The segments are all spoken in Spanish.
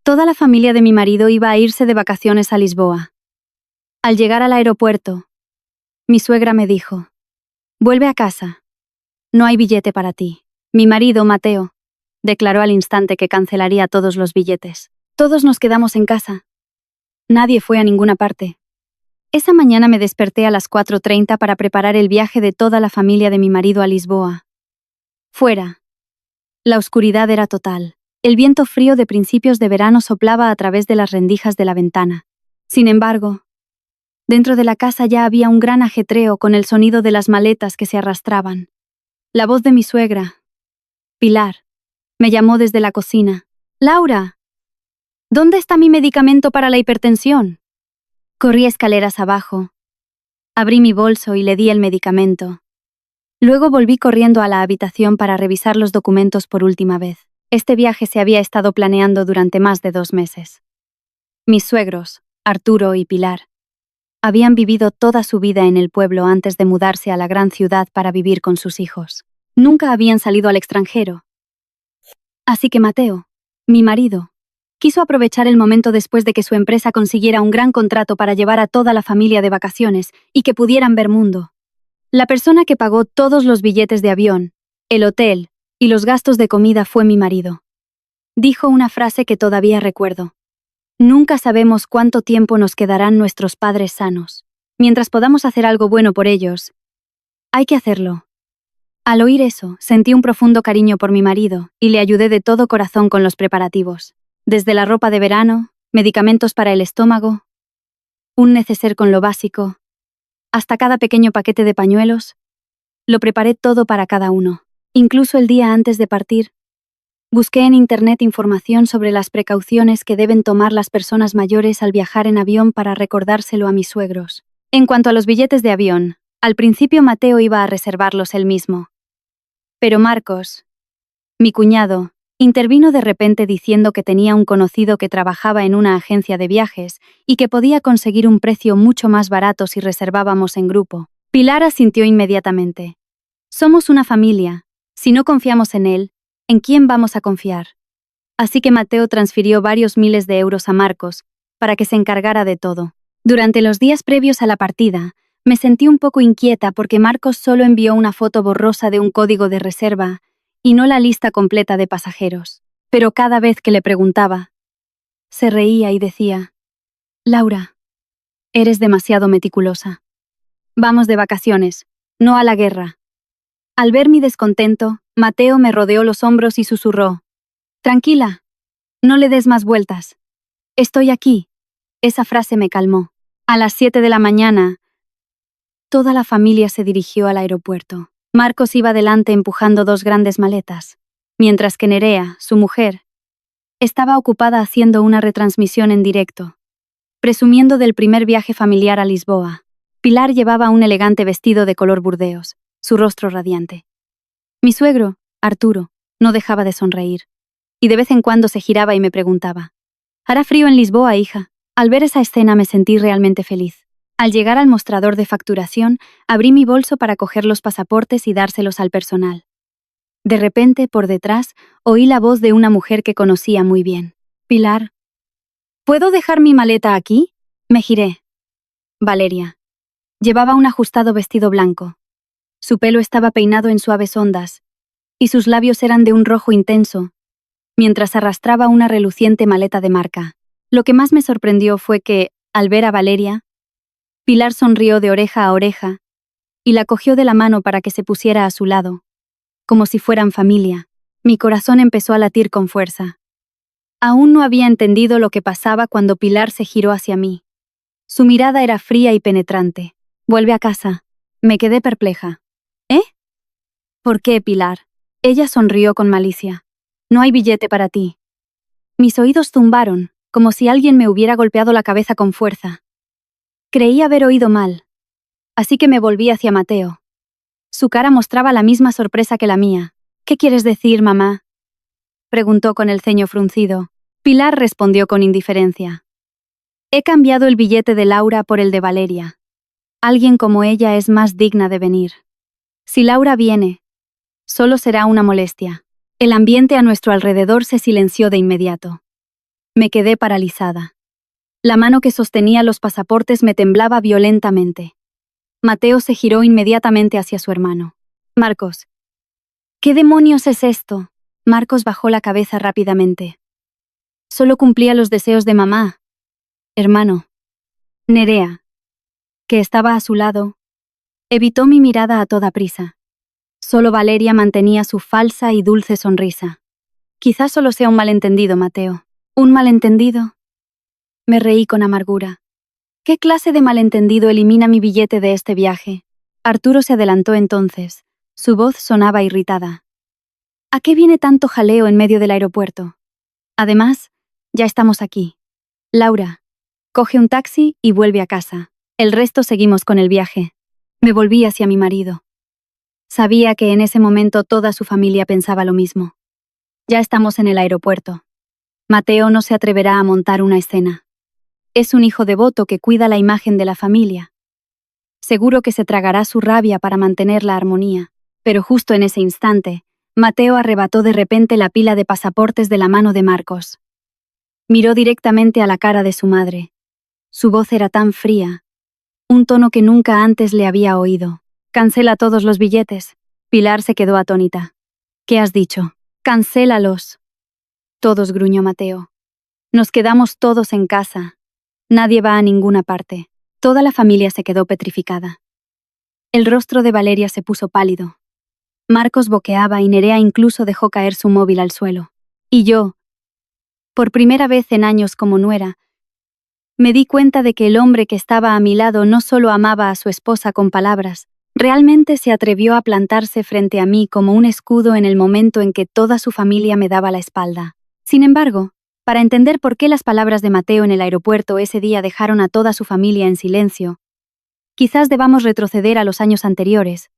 Toda la familia de mi marido iba a irse de vacaciones a Lisboa. Al llegar al aeropuerto, mi suegra me dijo: «Vuelve a casa. No hay billete para ti». Mi marido, Mateo, declaró al instante que cancelaría todos los billetes. Todos nos quedamos en casa. Nadie fue a ninguna parte. Esa mañana me desperté a las 4:30 para preparar el viaje de toda la familia de mi marido a Lisboa. Fuera. La oscuridad era total. El viento frío de principios de verano soplaba a través de las rendijas de la ventana. Sin embargo, dentro de la casa ya había un gran ajetreo con el sonido de las maletas que se arrastraban. La voz de mi suegra, Pilar, me llamó desde la cocina. «Laura, ¿dónde está mi medicamento para la hipertensión?» Corrí escaleras abajo. Abrí mi bolso y le di el medicamento. Luego volví corriendo a la habitación para revisar los documentos por última vez. Este viaje se había estado planeando durante más de 2 meses. Mis suegros, Arturo y Pilar, habían vivido toda su vida en el pueblo antes de mudarse a la gran ciudad para vivir con sus hijos. Nunca habían salido al extranjero. Así que Mateo, mi marido, quiso aprovechar el momento después de que su empresa consiguiera un gran contrato para llevar a toda la familia de vacaciones y que pudieran ver mundo. La persona que pagó todos los billetes de avión, el hotel y los gastos de comida fue mi marido. Dijo una frase que todavía recuerdo: «Nunca sabemos cuánto tiempo nos quedarán nuestros padres sanos. Mientras podamos hacer algo bueno por ellos, hay que hacerlo». Al oír eso, sentí un profundo cariño por mi marido y le ayudé de todo corazón con los preparativos. Desde la ropa de verano, medicamentos para el estómago, un neceser con lo básico, hasta cada pequeño paquete de pañuelos, lo preparé todo para cada uno. Incluso el día antes de partir, busqué en internet información sobre las precauciones que deben tomar las personas mayores al viajar en avión para recordárselo a mis suegros. En cuanto a los billetes de avión, al principio Mateo iba a reservarlos él mismo. Pero Marcos, mi cuñado, intervino de repente diciendo que tenía un conocido que trabajaba en una agencia de viajes y que podía conseguir un precio mucho más barato si reservábamos en grupo. Pilar asintió inmediatamente. «Somos una familia. Si no confiamos en él, ¿en quién vamos a confiar?». Así que Mateo transfirió varios miles de euros a Marcos para que se encargara de todo. Durante los días previos a la partida, me sentí un poco inquieta porque Marcos solo envió una foto borrosa de un código de reserva y no la lista completa de pasajeros. Pero cada vez que le preguntaba, se reía y decía: «Laura, eres demasiado meticulosa. Vamos de vacaciones, no a la guerra». Al ver mi descontento, Mateo me rodeó los hombros y susurró: «Tranquila, no le des más vueltas. Estoy aquí». Esa frase me calmó. A las 7 de la mañana, toda la familia se dirigió al aeropuerto. Marcos iba delante empujando 2 grandes maletas, mientras que Nerea, su mujer, estaba ocupada haciendo una retransmisión en directo, presumiendo del primer viaje familiar a Lisboa. Pilar llevaba un elegante vestido de color burdeos, su rostro radiante. Mi suegro, Arturo, no dejaba de sonreír, y de vez en cuando se giraba y me preguntaba: «¿Hará frío en Lisboa, hija?». Al ver esa escena me sentí realmente feliz. Al llegar al mostrador de facturación, abrí mi bolso para coger los pasaportes y dárselos al personal. De repente, por detrás, oí la voz de una mujer que conocía muy bien. «Pilar, ¿puedo dejar mi maleta aquí?». Me giré. Valeria. Llevaba un ajustado vestido blanco. Su pelo estaba peinado en suaves ondas, y sus labios eran de un rojo intenso, mientras arrastraba una reluciente maleta de marca. Lo que más me sorprendió fue que, al ver a Valeria, Pilar sonrió de oreja a oreja y la cogió de la mano para que se pusiera a su lado, como si fueran familia. Mi corazón empezó a latir con fuerza. Aún no había entendido lo que pasaba cuando Pilar se giró hacia mí. Su mirada era fría y penetrante. «Vuelve a casa». Me quedé perpleja. «¿Eh? ¿Por qué, Pilar?». Ella sonrió con malicia. «No hay billete para ti». Mis oídos zumbaron, como si alguien me hubiera golpeado la cabeza con fuerza. Creí haber oído mal, así que me volví hacia Mateo. Su cara mostraba la misma sorpresa que la mía. «¿Qué quieres decir, mamá?», preguntó con el ceño fruncido. Pilar respondió con indiferencia: «He cambiado el billete de Laura por el de Valeria. Alguien como ella es más digna de venir. Si Laura viene, solo será una molestia». El ambiente a nuestro alrededor se silenció de inmediato. Me quedé paralizada. La mano que sostenía los pasaportes me temblaba violentamente. Mateo se giró inmediatamente hacia su hermano. Marcos. ¿Qué demonios es esto? Marcos bajó la cabeza rápidamente. Solo cumplía los deseos de mamá. Hermano. Nerea, que estaba a su lado, evitó mi mirada a toda prisa. Solo Valeria mantenía su falsa y dulce sonrisa. Quizás solo sea un malentendido, Mateo. ¿Un malentendido? Me reí con amargura. ¿Qué clase de malentendido elimina mi billete de este viaje? Arturo se adelantó entonces. Su voz sonaba irritada. ¿A qué viene tanto jaleo en medio del aeropuerto? Además, ya estamos aquí. Laura, coge un taxi y vuelve a casa. El resto seguimos con el viaje. Me volví hacia mi marido. Sabía que en ese momento toda su familia pensaba lo mismo. Ya estamos en el aeropuerto. Mateo no se atreverá a montar una escena. Es un hijo devoto que cuida la imagen de la familia. Seguro que se tragará su rabia para mantener la armonía, pero justo en ese instante, Mateo arrebató de repente la pila de pasaportes de la mano de Marcos. Miró directamente a la cara de su madre. Su voz era tan fría, un tono que nunca antes le había oído. Cancela todos los billetes. Pilar se quedó atónita. ¿Qué has dicho? Cancélalos. Todos, gruñó Mateo. Nos quedamos todos en casa. Nadie va a ninguna parte. Toda la familia se quedó petrificada. El rostro de Valeria se puso pálido. Marcos boqueaba y Nerea incluso dejó caer su móvil al suelo. Y yo, por primera vez en años como nuera, me di cuenta de que el hombre que estaba a mi lado no solo amaba a su esposa con palabras, realmente se atrevió a plantarse frente a mí como un escudo en el momento en que toda su familia me daba la espalda. Sin embargo, para entender por qué las palabras de Mateo en el aeropuerto ese día dejaron a toda su familia en silencio, quizás debamos retroceder a los años anteriores,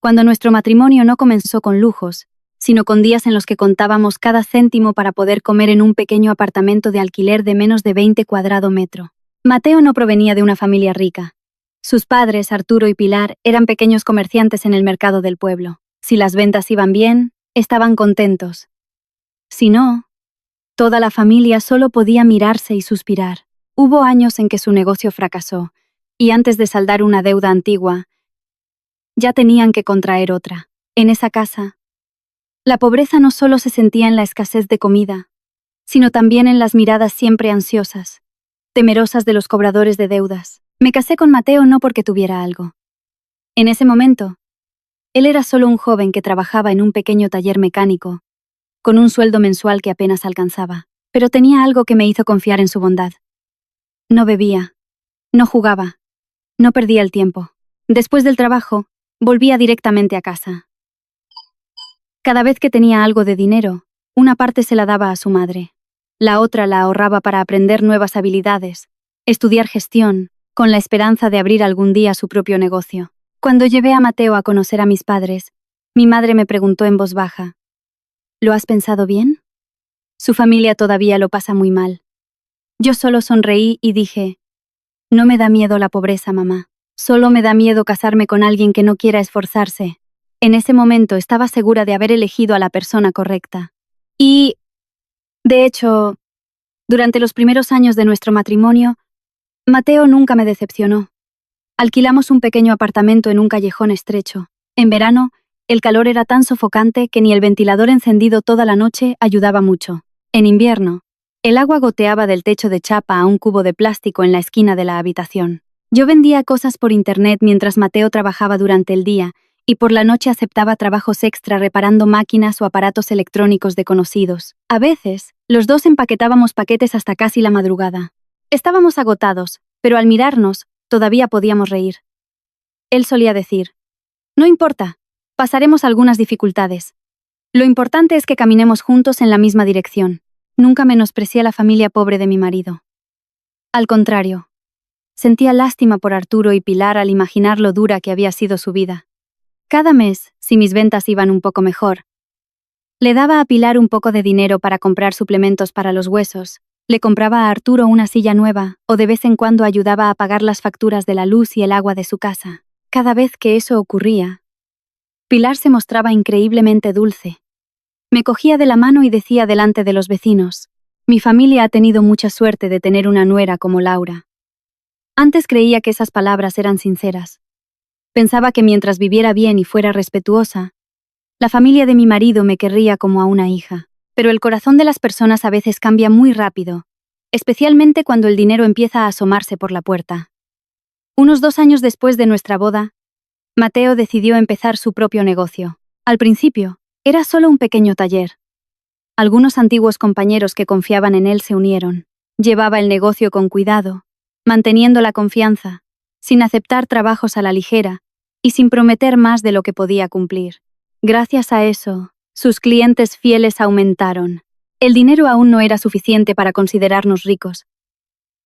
cuando nuestro matrimonio no comenzó con lujos, sino con días en los que contábamos cada céntimo para poder comer en un pequeño apartamento de alquiler de menos de 20 cuadrados metros. Mateo no provenía de una familia rica. Sus padres, Arturo y Pilar, eran pequeños comerciantes en el mercado del pueblo. Si las ventas iban bien, estaban contentos. Si no, toda la familia solo podía mirarse y suspirar. Hubo años en que su negocio fracasó, y antes de saldar una deuda antigua, ya tenían que contraer otra. En esa casa, la pobreza no solo se sentía en la escasez de comida, sino también en las miradas siempre ansiosas, temerosas de los cobradores de deudas. Me casé con Mateo no porque tuviera algo. En ese momento, él era solo un joven que trabajaba en un pequeño taller mecánico, con un sueldo mensual que apenas alcanzaba, pero tenía algo que me hizo confiar en su bondad. No bebía, no jugaba, no perdía el tiempo. Después del trabajo, volvía directamente a casa. Cada vez que tenía algo de dinero, una parte se la daba a su madre. La otra la ahorraba para aprender nuevas habilidades, estudiar gestión, con la esperanza de abrir algún día su propio negocio. Cuando llevé a Mateo a conocer a mis padres, mi madre me preguntó en voz baja, ¿lo has pensado bien? Su familia todavía lo pasa muy mal. Yo solo sonreí y dije, no me da miedo la pobreza, mamá. Solo me da miedo casarme con alguien que no quiera esforzarse. En ese momento estaba segura de haber elegido a la persona correcta. Y, de hecho, durante los primeros años de nuestro matrimonio, Mateo nunca me decepcionó. Alquilamos un pequeño apartamento en un callejón estrecho. En verano, el calor era tan sofocante que ni el ventilador encendido toda la noche ayudaba mucho. En invierno, el agua goteaba del techo de chapa a un cubo de plástico en la esquina de la habitación. Yo vendía cosas por internet mientras Mateo trabajaba durante el día, y por la noche aceptaba trabajos extra reparando máquinas o aparatos electrónicos de conocidos. A veces, los dos empaquetábamos paquetes hasta casi la madrugada. Estábamos agotados, pero al mirarnos, todavía podíamos reír. Él solía decir, no importa, pasaremos algunas dificultades. Lo importante es que caminemos juntos en la misma dirección. Nunca menosprecié a la familia pobre de mi marido. Al contrario, sentía lástima por Arturo y Pilar al imaginar lo dura que había sido su vida. Cada mes, si mis ventas iban un poco mejor, le daba a Pilar un poco de dinero para comprar suplementos para los huesos, le compraba a Arturo una silla nueva, o de vez en cuando ayudaba a pagar las facturas de la luz y el agua de su casa. Cada vez que eso ocurría, Pilar se mostraba increíblemente dulce. Me cogía de la mano y decía delante de los vecinos, Mi familia ha tenido mucha suerte de tener una nuera como Laura. Antes creía que esas palabras eran sinceras. Pensaba que mientras viviera bien y fuera respetuosa, la familia de mi marido me querría como a una hija. Pero el corazón de las personas a veces cambia muy rápido, especialmente cuando el dinero empieza a asomarse por la puerta. Unos 2 años después de nuestra boda, Mateo decidió empezar su propio negocio. Al principio, era solo un pequeño taller. Algunos antiguos compañeros que confiaban en él se unieron. Llevaba el negocio con cuidado, manteniendo la confianza, sin aceptar trabajos a la ligera y sin prometer más de lo que podía cumplir. Gracias a eso, sus clientes fieles aumentaron. El dinero aún no era suficiente para considerarnos ricos,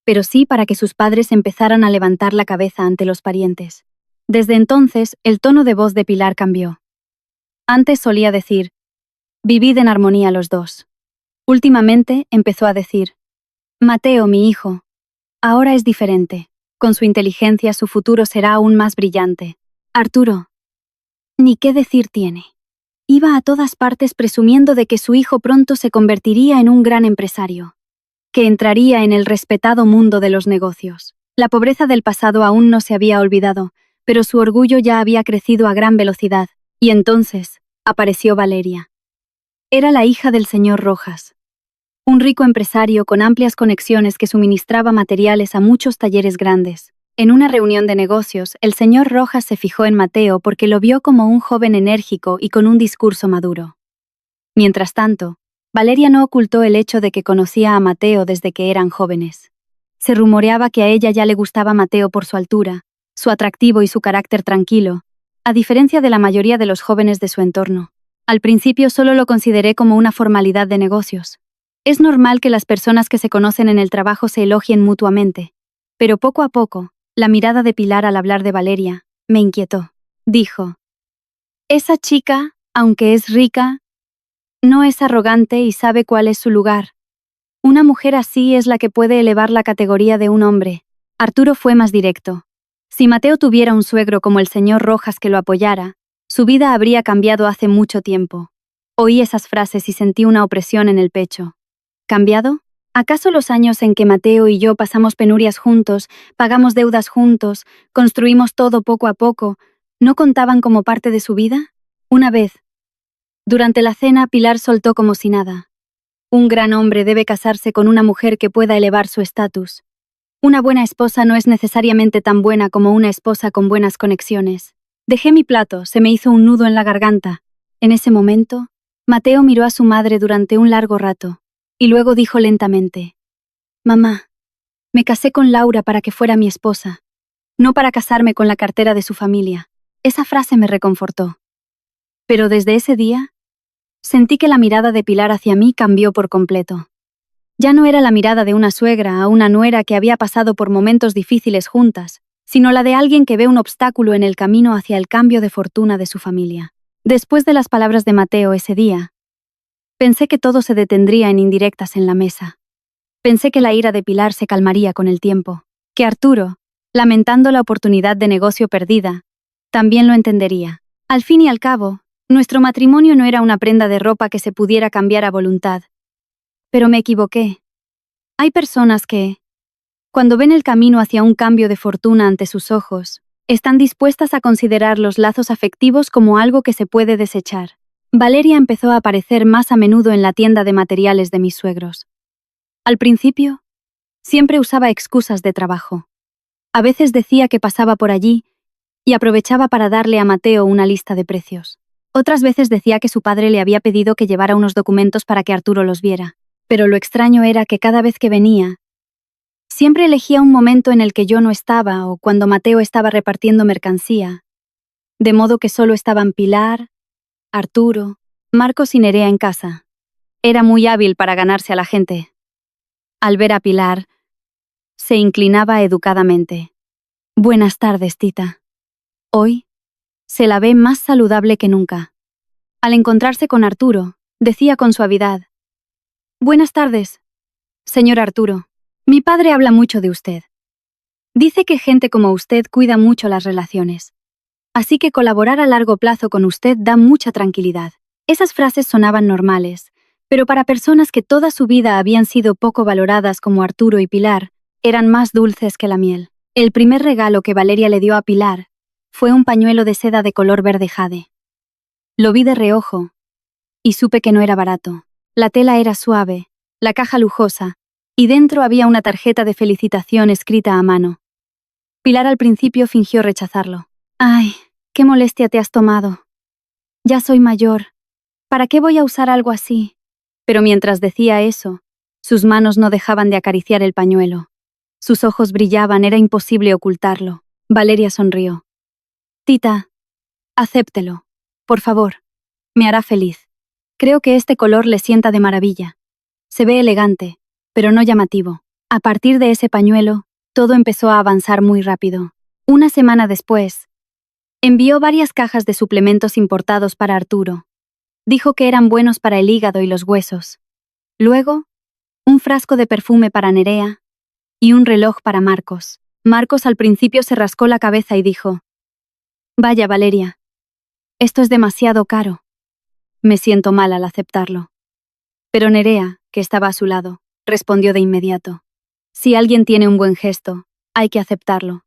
pero sí para que sus padres empezaran a levantar la cabeza ante los parientes. Desde entonces, el tono de voz de Pilar cambió. Antes solía decir, vivid en armonía los dos. Últimamente empezó a decir, Mateo, mi hijo, ahora es diferente. Con su inteligencia su futuro será aún más brillante. Arturo, ni qué decir tiene. Iba a todas partes presumiendo de que su hijo pronto se convertiría en un gran empresario, que entraría en el respetado mundo de los negocios. La pobreza del pasado aún no se había olvidado, pero su orgullo ya había crecido a gran velocidad, y entonces apareció Valeria. Era la hija del señor Rojas, un rico empresario con amplias conexiones que suministraba materiales a muchos talleres grandes. En una reunión de negocios, el señor Rojas se fijó en Mateo porque lo vio como un joven enérgico y con un discurso maduro. Mientras tanto, Valeria no ocultó el hecho de que conocía a Mateo desde que eran jóvenes. Se rumoreaba que a ella ya le gustaba Mateo por su altura, su atractivo y su carácter tranquilo, a diferencia de la mayoría de los jóvenes de su entorno. Al principio solo lo consideré como una formalidad de negocios. Es normal que las personas que se conocen en el trabajo se elogien mutuamente, pero poco a poco, la mirada de Pilar al hablar de Valeria me inquietó. Dijo, esa chica, aunque es rica, no es arrogante y sabe cuál es su lugar. Una mujer así es la que puede elevar la categoría de un hombre. Arturo fue más directo. Si Mateo tuviera un suegro como el señor Rojas que lo apoyara, su vida habría cambiado hace mucho tiempo. Oí esas frases y sentí una opresión en el pecho. ¿Cambiado? ¿Acaso los años en que Mateo y yo pasamos penurias juntos, pagamos deudas juntos, construimos todo poco a poco, no contaban como parte de su vida? Una vez, durante la cena, Pilar soltó como si nada. Un gran hombre debe casarse con una mujer que pueda elevar su estatus. Una buena esposa no es necesariamente tan buena como una esposa con buenas conexiones. Dejé mi plato, se me hizo un nudo en la garganta. En ese momento, Mateo miró a su madre durante un largo rato. Y luego dijo lentamente, «Mamá, me casé con Laura para que fuera mi esposa, no para casarme con la cartera de su familia». Esa frase me reconfortó. Pero desde ese día, sentí que la mirada de Pilar hacia mí cambió por completo. Ya no era la mirada de una suegra a una nuera que había pasado por momentos difíciles juntas, sino la de alguien que ve un obstáculo en el camino hacia el cambio de fortuna de su familia. Después de las palabras de Mateo ese día, pensé que todo se detendría en indirectas en la mesa. Pensé que la ira de Pilar se calmaría con el tiempo, que Arturo, lamentando la oportunidad de negocio perdida, también lo entendería. Al fin y al cabo, nuestro matrimonio no era una prenda de ropa que se pudiera cambiar a voluntad. Pero me equivoqué. Hay personas que, cuando ven el camino hacia un cambio de fortuna ante sus ojos, están dispuestas a considerar los lazos afectivos como algo que se puede desechar. Valeria empezó a aparecer más a menudo en la tienda de materiales de mis suegros. Al principio, siempre usaba excusas de trabajo. A veces decía que pasaba por allí y aprovechaba para darle a Mateo una lista de precios. Otras veces decía que su padre le había pedido que llevara unos documentos para que Arturo los viera. Pero lo extraño era que cada vez que venía, siempre elegía un momento en el que yo no estaba o cuando Mateo estaba repartiendo mercancía, de modo que solo estaban Pilar, Arturo, Marcos y Nerea en casa. Era muy hábil para ganarse a la gente. Al ver a Pilar, se inclinaba educadamente. «Buenas tardes, tita». Hoy, se la ve más saludable que nunca. Al encontrarse con Arturo, decía con suavidad, «Buenas tardes, señor Arturo. Mi padre habla mucho de usted. Dice que gente como usted cuida mucho las relaciones. Así que colaborar a largo plazo con usted da mucha tranquilidad». Esas frases sonaban normales, Pero para personas que toda su vida habían sido poco valoradas como Arturo y Pilar, eran más dulces que la miel. El primer regalo que Valeria le dio a Pilar fue un pañuelo de seda de color verde jade. Lo vi de reojo y supe que no era barato. La tela era suave, la caja lujosa, y dentro había una tarjeta de felicitación escrita a mano. Pilar al principio fingió rechazarlo. «Ay, qué molestia te has tomado. Ya soy mayor. ¿Para qué voy a usar algo así?» Pero mientras decía eso, sus manos no dejaban de acariciar el pañuelo. Sus ojos brillaban, era imposible ocultarlo. Valeria sonrió. «Tita, acéptelo. Por favor. Me hará feliz. Creo que este color le sienta de maravilla. Se ve elegante, pero no llamativo». A partir de ese pañuelo, todo empezó a avanzar muy rápido. Una semana después, envió varias cajas de suplementos importados para Arturo. Dijo que eran buenos para el hígado y los huesos. Luego, un frasco de perfume para Nerea y un reloj para Marcos. Marcos al principio se rascó la cabeza y dijo: «Vaya, Valeria, esto es demasiado caro». Me siento mal al aceptarlo. Pero Nerea, que estaba a su lado, respondió de inmediato: «Si alguien tiene un buen gesto, hay que aceptarlo.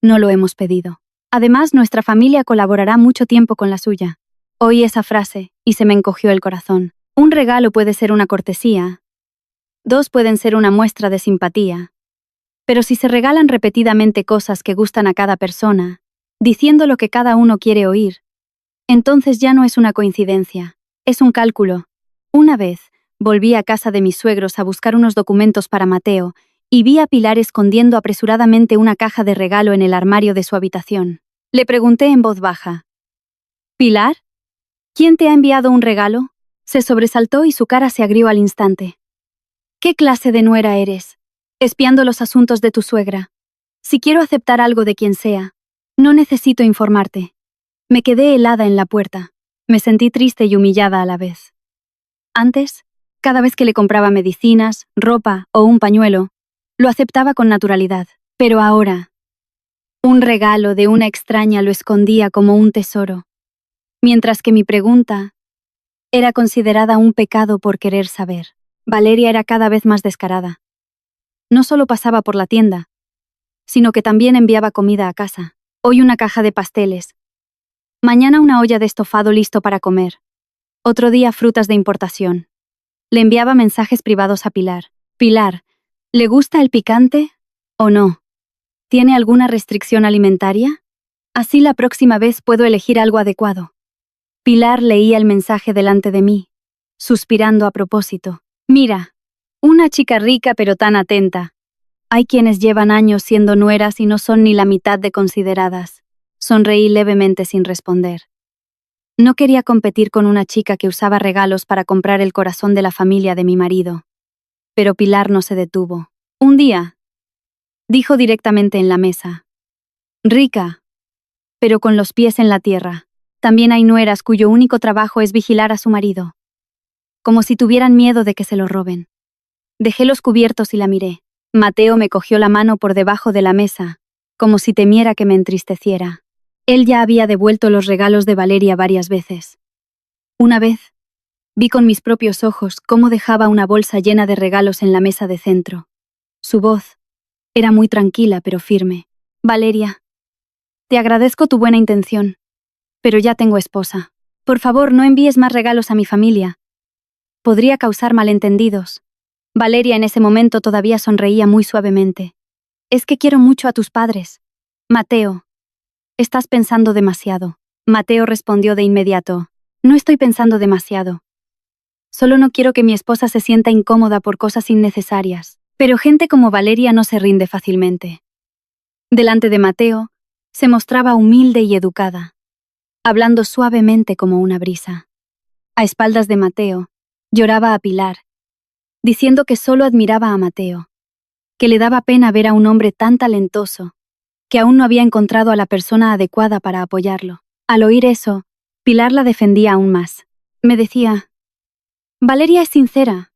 No lo hemos pedido. Además, nuestra familia colaborará mucho tiempo con la suya». Oí esa frase y se me encogió el corazón. Un regalo puede ser una cortesía. Dos pueden ser una muestra de simpatía. Pero si se regalan repetidamente cosas que gustan a cada persona, diciendo lo que cada uno quiere oír, entonces ya no es una coincidencia, es un cálculo. Una vez, volví a casa de mis suegros a buscar unos documentos para Mateo y vi a Pilar escondiendo apresuradamente una caja de regalo en el armario de su habitación. Le pregunté en voz baja: «¿Pilar? ¿Quién te ha enviado un regalo?». Se sobresaltó y su cara se agrió al instante. «¿Qué clase de nuera eres? Espiando los asuntos de tu suegra. Si quiero aceptar algo de quien sea, no necesito informarte». Me quedé helada en la puerta. Me sentí triste y humillada a la vez. Antes, cada vez que le compraba medicinas, ropa o un pañuelo, lo aceptaba con naturalidad. Pero ahora, un regalo de una extraña lo escondía como un tesoro, mientras que mi pregunta era considerada un pecado por querer saber. Valeria era cada vez más descarada. No solo pasaba por la tienda, sino que también enviaba comida a casa. Hoy una caja de pasteles. Mañana una olla de estofado listo para comer. Otro día frutas de importación. Le enviaba mensajes privados a Pilar. «Pilar, ¿le gusta el picante o no? ¿Tiene alguna restricción alimentaria? Así la próxima vez puedo elegir algo adecuado». Pilar leía el mensaje delante de mí, suspirando a propósito. «Mira, una chica rica pero tan atenta. Hay quienes llevan años siendo nueras y no son ni la mitad de consideradas». Sonreí levemente sin responder. No quería competir con una chica que usaba regalos para comprar el corazón de la familia de mi marido. Pero Pilar no se detuvo. «Un día», dijo directamente en la mesa. «Rica, pero con los pies en la tierra. También hay nueras cuyo único trabajo es vigilar a su marido. Como si tuvieran miedo de que se lo roben». Dejé los cubiertos y la miré. Mateo me cogió la mano por debajo de la mesa, como si temiera que me entristeciera. Él ya había devuelto los regalos de Valeria varias veces. Una vez, vi con mis propios ojos cómo dejaba una bolsa llena de regalos en la mesa de centro. Su voz era muy tranquila pero firme. «Valeria, te agradezco tu buena intención, pero ya tengo esposa. Por favor, no envíes más regalos a mi familia. Podría causar malentendidos». Valeria en ese momento todavía sonreía muy suavemente. «Es que quiero mucho a tus padres. Mateo, estás pensando demasiado». Mateo respondió de inmediato: «No estoy pensando demasiado. Solo no quiero que mi esposa se sienta incómoda por cosas innecesarias». Pero gente como Valeria no se rinde fácilmente. Delante de Mateo, se mostraba humilde y educada, hablando suavemente como una brisa. A espaldas de Mateo, lloraba a Pilar, diciendo que solo admiraba a Mateo, que le daba pena ver a un hombre tan talentoso, que aún no había encontrado a la persona adecuada para apoyarlo. Al oír eso, Pilar la defendía aún más. Me decía: «Valeria es sincera,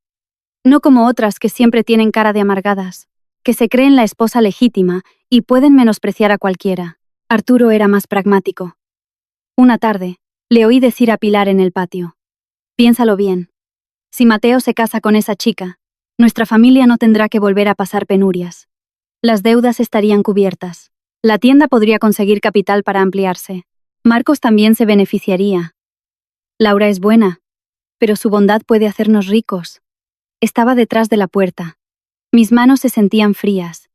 no como otras que siempre tienen cara de amargadas, que se creen la esposa legítima y pueden menospreciar a cualquiera». Arturo era más pragmático. Una tarde, le oí decir a Pilar en el patio: «Piénsalo bien. Si Mateo se casa con esa chica, nuestra familia no tendrá que volver a pasar penurias. Las deudas estarían cubiertas. La tienda podría conseguir capital para ampliarse. Marcos también se beneficiaría. Laura es buena, pero su bondad puede hacernos ricos. Estaba detrás de la puerta. Mis manos se sentían frías.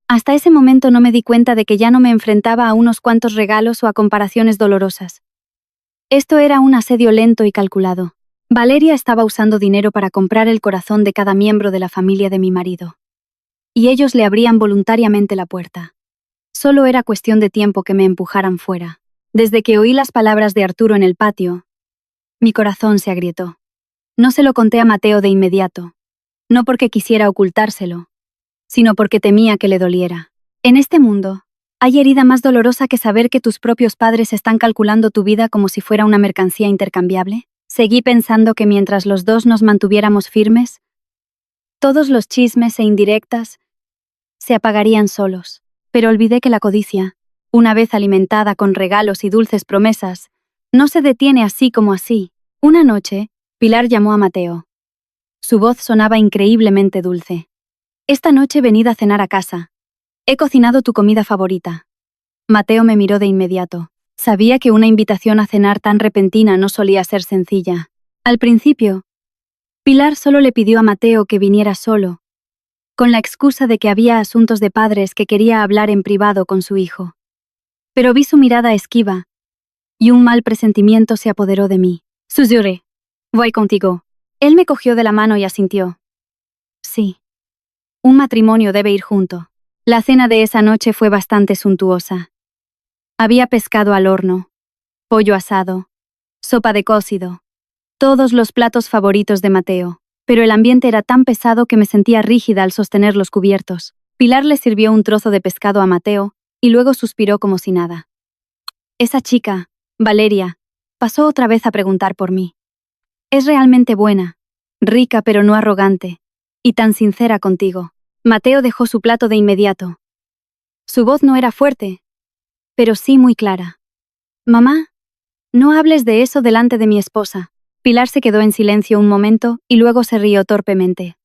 Hasta ese momento no me di cuenta de que ya no me enfrentaba a unos cuantos regalos o a comparaciones dolorosas. Esto era un asedio lento y calculado. Valeria estaba usando dinero para comprar el corazón de cada miembro de la familia de mi marido. Y ellos le abrían voluntariamente la puerta. Solo era cuestión de tiempo que me empujaran fuera. Desde que oí las palabras de Arturo en el patio, mi corazón se agrietó. No se lo conté a Mateo de inmediato. No porque quisiera ocultárselo, sino porque temía que le doliera. En este mundo, ¿hay herida más dolorosa que saber que tus propios padres están calculando tu vida como si fuera una mercancía intercambiable? Seguí pensando que mientras los dos nos mantuviéramos firmes, todos los chismes e indirectas se apagarían solos. Pero olvidé que la codicia, una vez alimentada con regalos y dulces promesas, no se detiene así como así. Una noche, Pilar llamó a Mateo. Su voz sonaba increíblemente dulce. Esta noche venid a cenar a casa. He cocinado tu comida favorita. Mateo me miró de inmediato. Sabía que una invitación a cenar tan repentina no solía ser sencilla. Al principio, Pilar solo le pidió a Mateo que viniera solo, con la excusa de que había asuntos de padres que quería hablar en privado con su hijo. Pero vi su mirada esquiva, y un mal presentimiento se apoderó de mí. Susurré. Voy contigo. Él me cogió de la mano y asintió. Sí. Un matrimonio debe ir junto. La cena de esa noche fue bastante suntuosa. Había pescado al horno, pollo asado, sopa de cocido, todos los platos favoritos de Mateo, pero el ambiente era tan pesado que me sentía rígida al sostener los cubiertos. Pilar le sirvió un trozo de pescado a Mateo y luego suspiró como si nada. Esa chica, Valeria, pasó otra vez a preguntar por mí. Es realmente buena, rica pero no arrogante, y tan sincera contigo. Mateo dejó su plato de inmediato. Su voz no era fuerte, pero sí muy clara. Mamá, no hables de eso delante de mi esposa. Pilar se quedó en silencio un momento y luego se rió torpemente.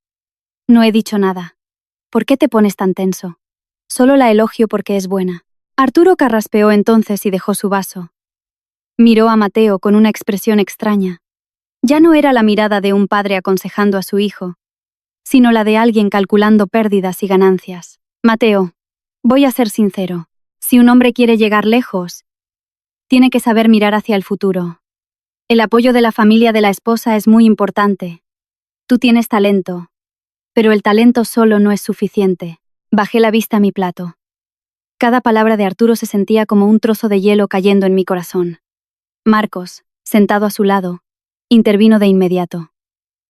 No he dicho nada. ¿Por qué te pones tan tenso? Solo la elogio porque es buena. Arturo carraspeó entonces y dejó su vaso. Miró a Mateo con una expresión extraña. Ya no era la mirada de un padre aconsejando a su hijo, sino la de alguien calculando pérdidas y ganancias. Mateo, voy a ser sincero. Si un hombre quiere llegar lejos, tiene que saber mirar hacia el futuro. El apoyo de la familia de la esposa es muy importante. Tú tienes talento, pero el talento solo no es suficiente. Bajé la vista a mi plato. Cada palabra de Arturo se sentía como un trozo de hielo cayendo en mi corazón. Marcos, sentado a su lado, intervino de inmediato.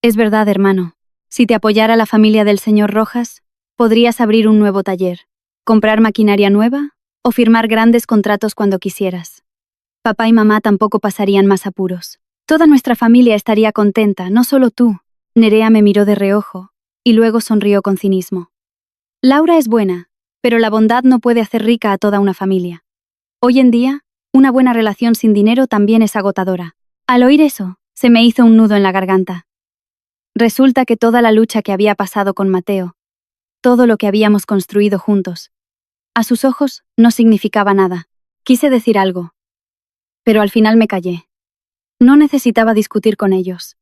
Es verdad, hermano. Si te apoyara la familia del señor Rojas, podrías abrir un nuevo taller, comprar maquinaria nueva o firmar grandes contratos cuando quisieras. Papá y mamá tampoco pasarían más apuros. Toda nuestra familia estaría contenta, no solo tú. Nerea me miró de reojo, y luego sonrió con cinismo. Laura es buena, pero la bondad no puede hacer rica a toda una familia. Hoy en día, una buena relación sin dinero también es agotadora. Al oír eso, se me hizo un nudo en la garganta. Resulta que toda la lucha que había pasado con Mateo, todo lo que habíamos construido juntos, a sus ojos no significaba nada. Quise decir algo, pero al final me callé. No necesitaba discutir con ellos.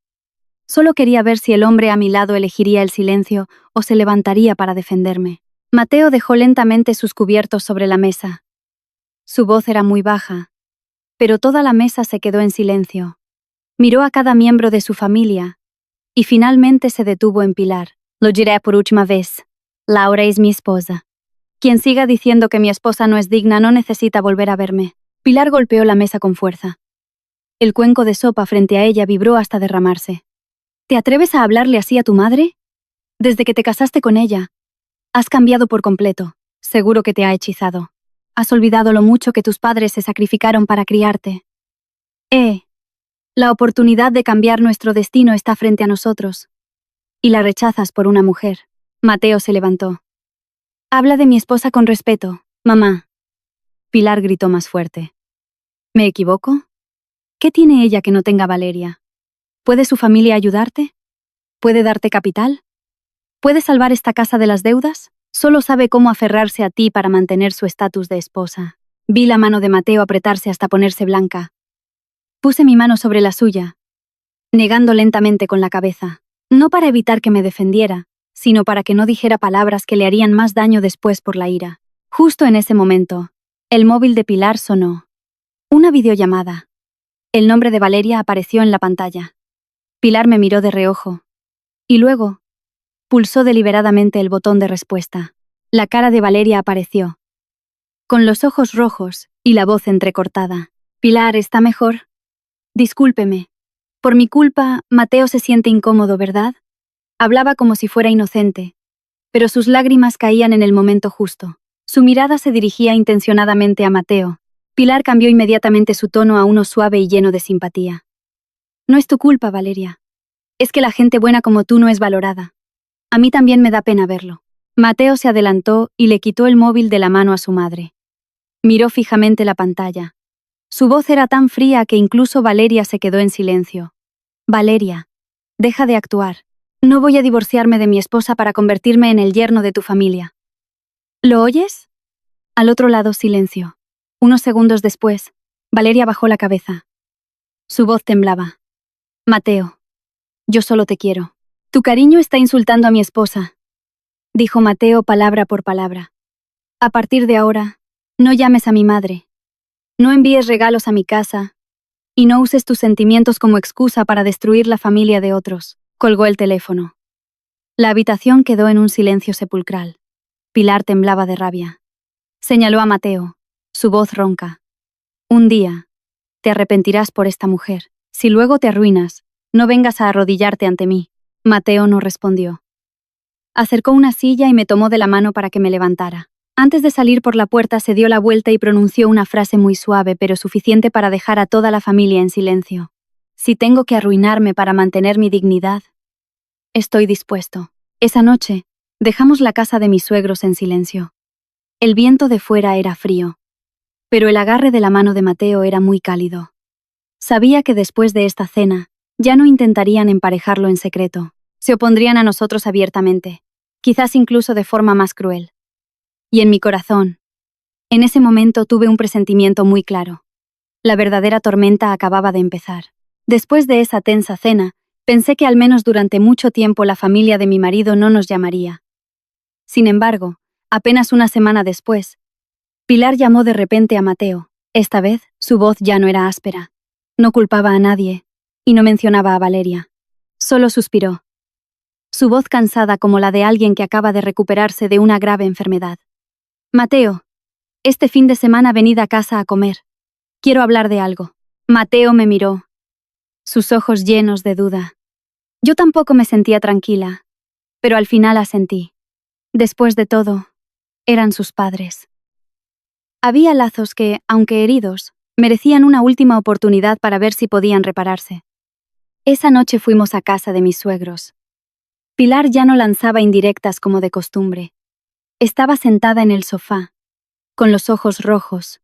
Solo quería ver si el hombre a mi lado elegiría el silencio o se levantaría para defenderme. Mateo dejó lentamente sus cubiertos sobre la mesa. Su voz era muy baja, pero toda la mesa se quedó en silencio. Miró a cada miembro de su familia y finalmente se detuvo en Pilar. Lo diré por última vez. Laura es mi esposa. Quien siga diciendo que mi esposa no es digna no necesita volver a verme. Pilar golpeó la mesa con fuerza. El cuenco de sopa frente a ella vibró hasta derramarse. ¿Te atreves a hablarle así a tu madre? Desde que te casaste con ella, has cambiado por completo. Seguro que te ha hechizado. Has olvidado lo mucho que tus padres se sacrificaron para criarte. La oportunidad de cambiar nuestro destino está frente a nosotros. Y la rechazas por una mujer. Mateo se levantó. Habla de mi esposa con respeto, mamá. Pilar gritó más fuerte. ¿Me equivoco? ¿Qué tiene ella que no tenga Valeria? ¿Puede su familia ayudarte? ¿Puede darte capital? ¿Puede salvar esta casa de las deudas? Solo sabe cómo aferrarse a ti para mantener su estatus de esposa. Vi la mano de Mateo apretarse hasta ponerse blanca. Puse mi mano sobre la suya, negando lentamente con la cabeza, no para evitar que me defendiera, sino para que no dijera palabras que le harían más daño después por la ira. Justo en ese momento, el móvil de Pilar sonó. Una videollamada. El nombre de Valeria apareció en la pantalla. Pilar me miró de reojo. Y luego, pulsó deliberadamente el botón de respuesta. La cara de Valeria apareció, con los ojos rojos y la voz entrecortada. Pilar, ¿está mejor? Discúlpeme. Por mi culpa, Mateo se siente incómodo, ¿verdad? Hablaba como si fuera inocente, pero sus lágrimas caían en el momento justo. Su mirada se dirigía intencionadamente a Mateo. Pilar cambió inmediatamente su tono a uno suave y lleno de simpatía. No es tu culpa, Valeria. Es que la gente buena como tú no es valorada. A mí también me da pena verlo. Mateo se adelantó y le quitó el móvil de la mano a su madre. Miró fijamente la pantalla. Su voz era tan fría que incluso Valeria se quedó en silencio. Valeria, deja de actuar. No voy a divorciarme de mi esposa para convertirme en el yerno de tu familia. ¿Lo oyes? Al otro lado, silencio. Unos segundos después, Valeria bajó la cabeza. Su voz temblaba. Mateo, yo solo te quiero. Tu cariño está insultando a mi esposa, dijo Mateo palabra por palabra. A partir de ahora, no llames a mi madre. No envíes regalos a mi casa. Y no uses tus sentimientos como excusa para destruir la familia de otros. Colgó el teléfono. La habitación quedó en un silencio sepulcral. Pilar temblaba de rabia. Señaló a Mateo, su voz ronca. Un día, te arrepentirás por esta mujer. Si luego te arruinas, no vengas a arrodillarte ante mí. Mateo no respondió. Acercó una silla y me tomó de la mano para que me levantara. Antes de salir por la puerta se dio la vuelta y pronunció una frase muy suave pero suficiente para dejar a toda la familia en silencio. Si tengo que arruinarme para mantener mi dignidad, estoy dispuesto. Esa noche, dejamos la casa de mis suegros en silencio. El viento de fuera era frío, pero el agarre de la mano de Mateo era muy cálido. Sabía que después de esta cena, ya no intentarían emparejarlo en secreto. Se opondrían a nosotros abiertamente, quizás incluso de forma más cruel. Y en mi corazón, en ese momento tuve un presentimiento muy claro. La verdadera tormenta acababa de empezar. Después de esa tensa cena, pensé que al menos durante mucho tiempo la familia de mi marido no nos llamaría. Sin embargo, apenas una semana después, Pilar llamó de repente a Mateo. Esta vez, su voz ya no era áspera. No culpaba a nadie, y no mencionaba a Valeria. Solo suspiró. Su voz cansada como la de alguien que acaba de recuperarse de una grave enfermedad. Mateo, este fin de semana venid a casa a comer. Quiero hablar de algo. Mateo me miró, sus ojos llenos de duda. Yo tampoco me sentía tranquila, pero al final asentí. Después de todo, eran sus padres. Había lazos que, aunque heridos, merecían una última oportunidad para ver si podían repararse. Esa noche fuimos a casa de mis suegros. Pilar ya no lanzaba indirectas como de costumbre. Estaba sentada en el sofá, con los ojos rojos,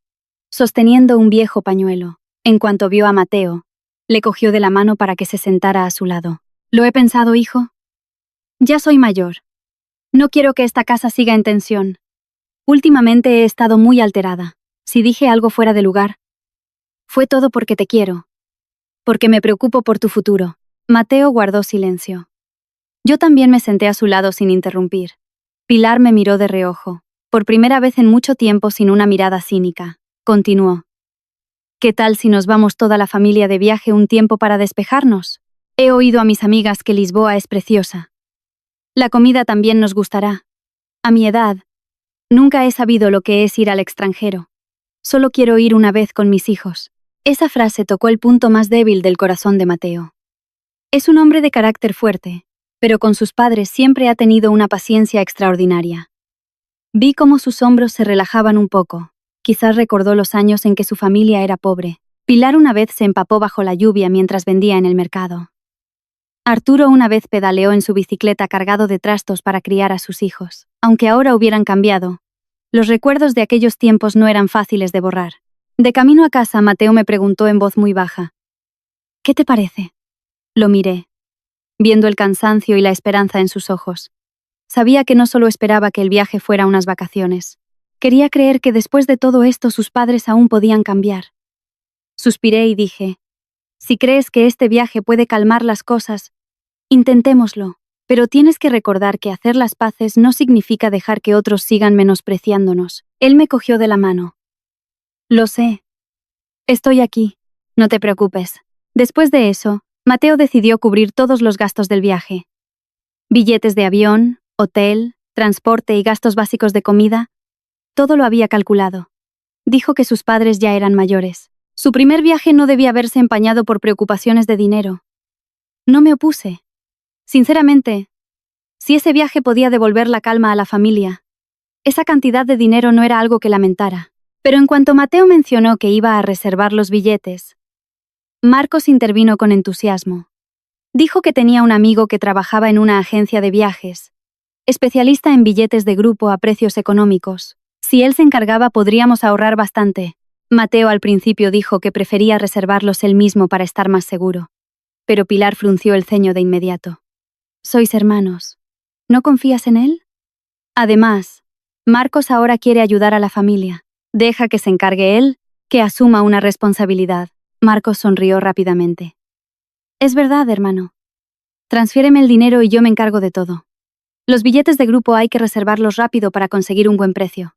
sosteniendo un viejo pañuelo. En cuanto vio a Mateo, le cogió de la mano para que se sentara a su lado. ¿Lo he pensado, hijo? Ya soy mayor. No quiero que esta casa siga en tensión. Últimamente he estado muy alterada. Si dije algo fuera de lugar, fue todo porque te quiero. Porque me preocupo por tu futuro. Mateo guardó silencio. Yo también me senté a su lado sin interrumpir. Pilar me miró de reojo, por primera vez en mucho tiempo sin una mirada cínica. Continuó. ¿Qué tal si nos vamos toda la familia de viaje un tiempo para despejarnos? He oído a mis amigas que Lisboa es preciosa. La comida también nos gustará. A mi edad, nunca he sabido lo que es ir al extranjero. Solo quiero ir una vez con mis hijos. Esa frase tocó el punto más débil del corazón de Mateo. Es un hombre de carácter fuerte, pero con sus padres siempre ha tenido una paciencia extraordinaria. Vi cómo sus hombros se relajaban un poco. Quizás recordó los años en que su familia era pobre. Pilar una vez se empapó bajo la lluvia mientras vendía en el mercado. Arturo una vez pedaleó en su bicicleta cargado de trastos para criar a sus hijos. Aunque ahora hubieran cambiado, los recuerdos de aquellos tiempos no eran fáciles de borrar. De camino a casa, Mateo me preguntó en voz muy baja. ¿Qué te parece? Lo miré. viendo el cansancio y la esperanza en sus ojos. Sabía que no solo esperaba que el viaje fuera unas vacaciones. Quería creer que después de todo esto sus padres aún podían cambiar. Suspiré y dije, si crees que este viaje puede calmar las cosas, intentémoslo, pero tienes que recordar que hacer las paces no significa dejar que otros sigan menospreciándonos. Él me cogió de la mano. Lo sé. Estoy aquí. No te preocupes. Después de eso, Mateo decidió cubrir todos los gastos del viaje. Billetes de avión, hotel, transporte y gastos básicos de comida, todo lo había calculado. Dijo que sus padres ya eran mayores. Su primer viaje no debía haberse empañado por preocupaciones de dinero. No me opuse. Sinceramente, si ese viaje podía devolver la calma a la familia, esa cantidad de dinero no era algo que lamentara. Pero en cuanto Mateo mencionó que iba a reservar los billetes, Marcos intervino con entusiasmo. Dijo que tenía un amigo que trabajaba en una agencia de viajes, especialista en billetes de grupo a precios económicos. Si él se encargaba podríamos ahorrar bastante. Mateo al principio dijo que prefería reservarlos él mismo para estar más seguro. Pero Pilar frunció el ceño de inmediato. Sois hermanos. ¿No confías en él? Además, Marcos ahora quiere ayudar a la familia. Deja que se encargue él, que asuma una responsabilidad. Marcos sonrió rápidamente. Es verdad, hermano. Transfiéreme el dinero y yo me encargo de todo. Los billetes de grupo hay que reservarlos rápido para conseguir un buen precio.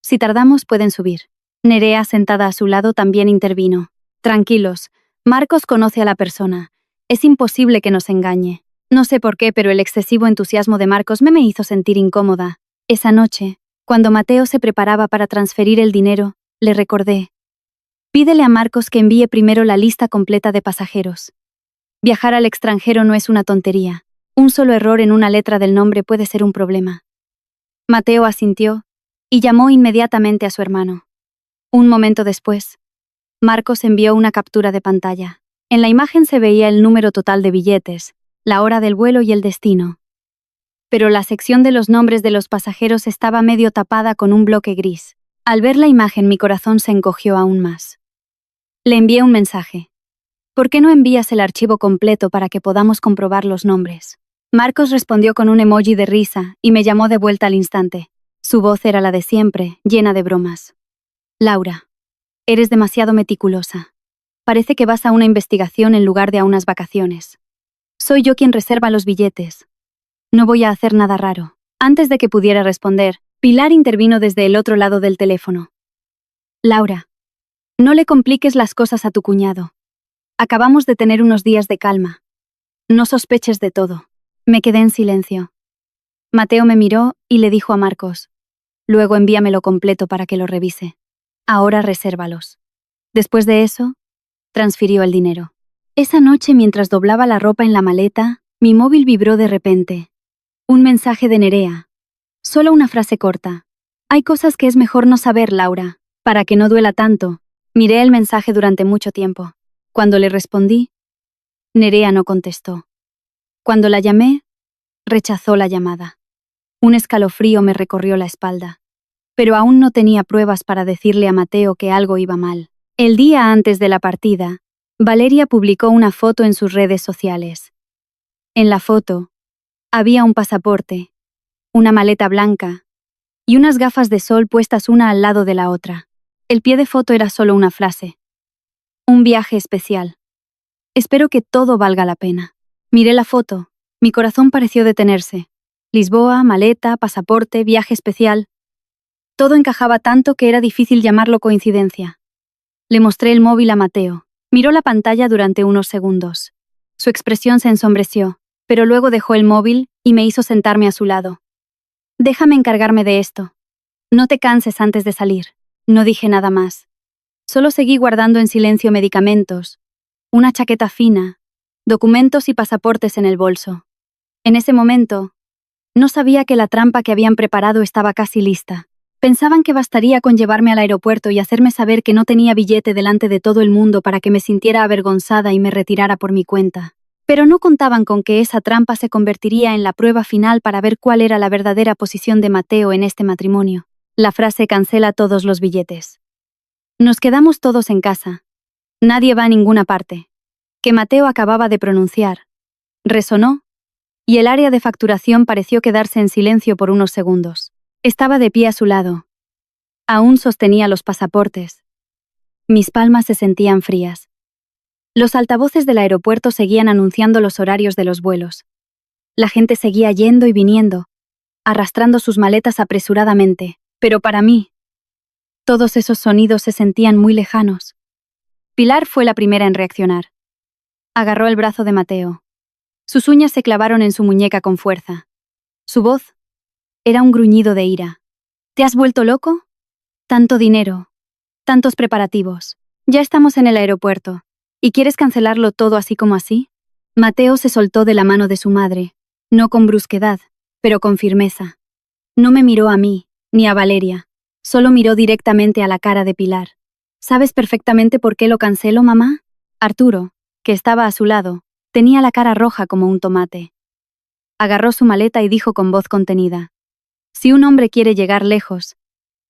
Si tardamos, pueden subir. Nerea, sentada a su lado, también intervino. Tranquilos, Marcos conoce a la persona. Es imposible que nos engañe. No sé por qué, pero el excesivo entusiasmo de Marcos me hizo sentir incómoda. Esa noche, cuando Mateo se preparaba para transferir el dinero, le recordé. Pídele a Marcos que envíe primero la lista completa de pasajeros. Viajar al extranjero no es una tontería. Un solo error en una letra del nombre puede ser un problema. Mateo asintió y llamó inmediatamente a su hermano. Un momento después, Marcos envió una captura de pantalla. En la imagen se veía el número total de billetes, la hora del vuelo y el destino. Pero la sección de los nombres de los pasajeros estaba medio tapada con un bloque gris. Al ver la imagen mi corazón se encogió aún más. Le envié un mensaje. ¿Por qué no envías el archivo completo para que podamos comprobar los nombres? Marcos respondió con un emoji de risa y me llamó de vuelta al instante. Su voz era la de siempre, llena de bromas. Laura, eres demasiado meticulosa. Parece que vas a una investigación en lugar de a unas vacaciones. Soy yo quien reserva los billetes. No voy a hacer nada raro. Antes de que pudiera responder, Pilar intervino desde el otro lado del teléfono. Laura, no le compliques las cosas a tu cuñado. Acabamos de tener unos días de calma. No sospeches de todo. Me quedé en silencio. Mateo me miró y le dijo a Marcos. Luego envíamelo completo para que lo revise. Ahora resérvalos. Después de eso, transfirió el dinero. Esa noche, mientras doblaba la ropa en la maleta, mi móvil vibró de repente. Un mensaje de Nerea. Solo una frase corta. Hay cosas que es mejor no saber, Laura, para que no duela tanto. Miré el mensaje durante mucho tiempo. Cuando le respondí, Nerea no contestó. Cuando la llamé, rechazó la llamada. Un escalofrío me recorrió la espalda. Pero aún no tenía pruebas para decirle a Mateo que algo iba mal. El día antes de la partida, Valeria publicó una foto en sus redes sociales. En la foto, había un pasaporte, una maleta blanca y unas gafas de sol puestas una al lado de la otra. El pie de foto era solo una frase. Un viaje especial. Espero que todo valga la pena. Miré la foto. Mi corazón pareció detenerse. Lisboa, maleta, pasaporte, viaje especial. Todo encajaba tanto que era difícil llamarlo coincidencia. Le mostré el móvil a Mateo. Miró la pantalla durante unos segundos. Su expresión se ensombreció, pero luego dejó el móvil y me hizo sentarme a su lado. Déjame encargarme de esto. No te canses antes de salir. No dije nada más. Solo seguí guardando en silencio medicamentos, una chaqueta fina, documentos y pasaportes en el bolso. En ese momento, no sabía que la trampa que habían preparado estaba casi lista. Pensaban que bastaría con llevarme al aeropuerto y hacerme saber que no tenía billete delante de todo el mundo para que me sintiera avergonzada y me retirara por mi cuenta. Pero no contaban con que esa trampa se convertiría en la prueba final para ver cuál era la verdadera posición de Mateo en este matrimonio. La frase cancela todos los billetes. Nos quedamos todos en casa. Nadie va a ninguna parte. Que Mateo acababa de pronunciar. Resonó, y el área de facturación pareció quedarse en silencio por unos segundos. Estaba de pie a su lado. Aún sostenía los pasaportes. Mis palmas se sentían frías. Los altavoces del aeropuerto seguían anunciando los horarios de los vuelos. La gente seguía yendo y viniendo, arrastrando sus maletas apresuradamente, pero para mí, todos esos sonidos se sentían muy lejanos. Pilar fue la primera en reaccionar. Agarró el brazo de Mateo. Sus uñas se clavaron en su muñeca con fuerza. Su voz era un gruñido de ira. ¿Te has vuelto loco? Tanto dinero, tantos preparativos. Ya estamos en el aeropuerto. ¿Y quieres cancelarlo todo así como así? Mateo se soltó de la mano de su madre, no con brusquedad, pero con firmeza. No me miró a mí, ni a Valeria, solo miró directamente a la cara de Pilar. ¿Sabes perfectamente por qué lo cancelo, mamá? Arturo, que estaba a su lado, tenía la cara roja como un tomate. Agarró su maleta y dijo con voz contenida: si un hombre quiere llegar lejos,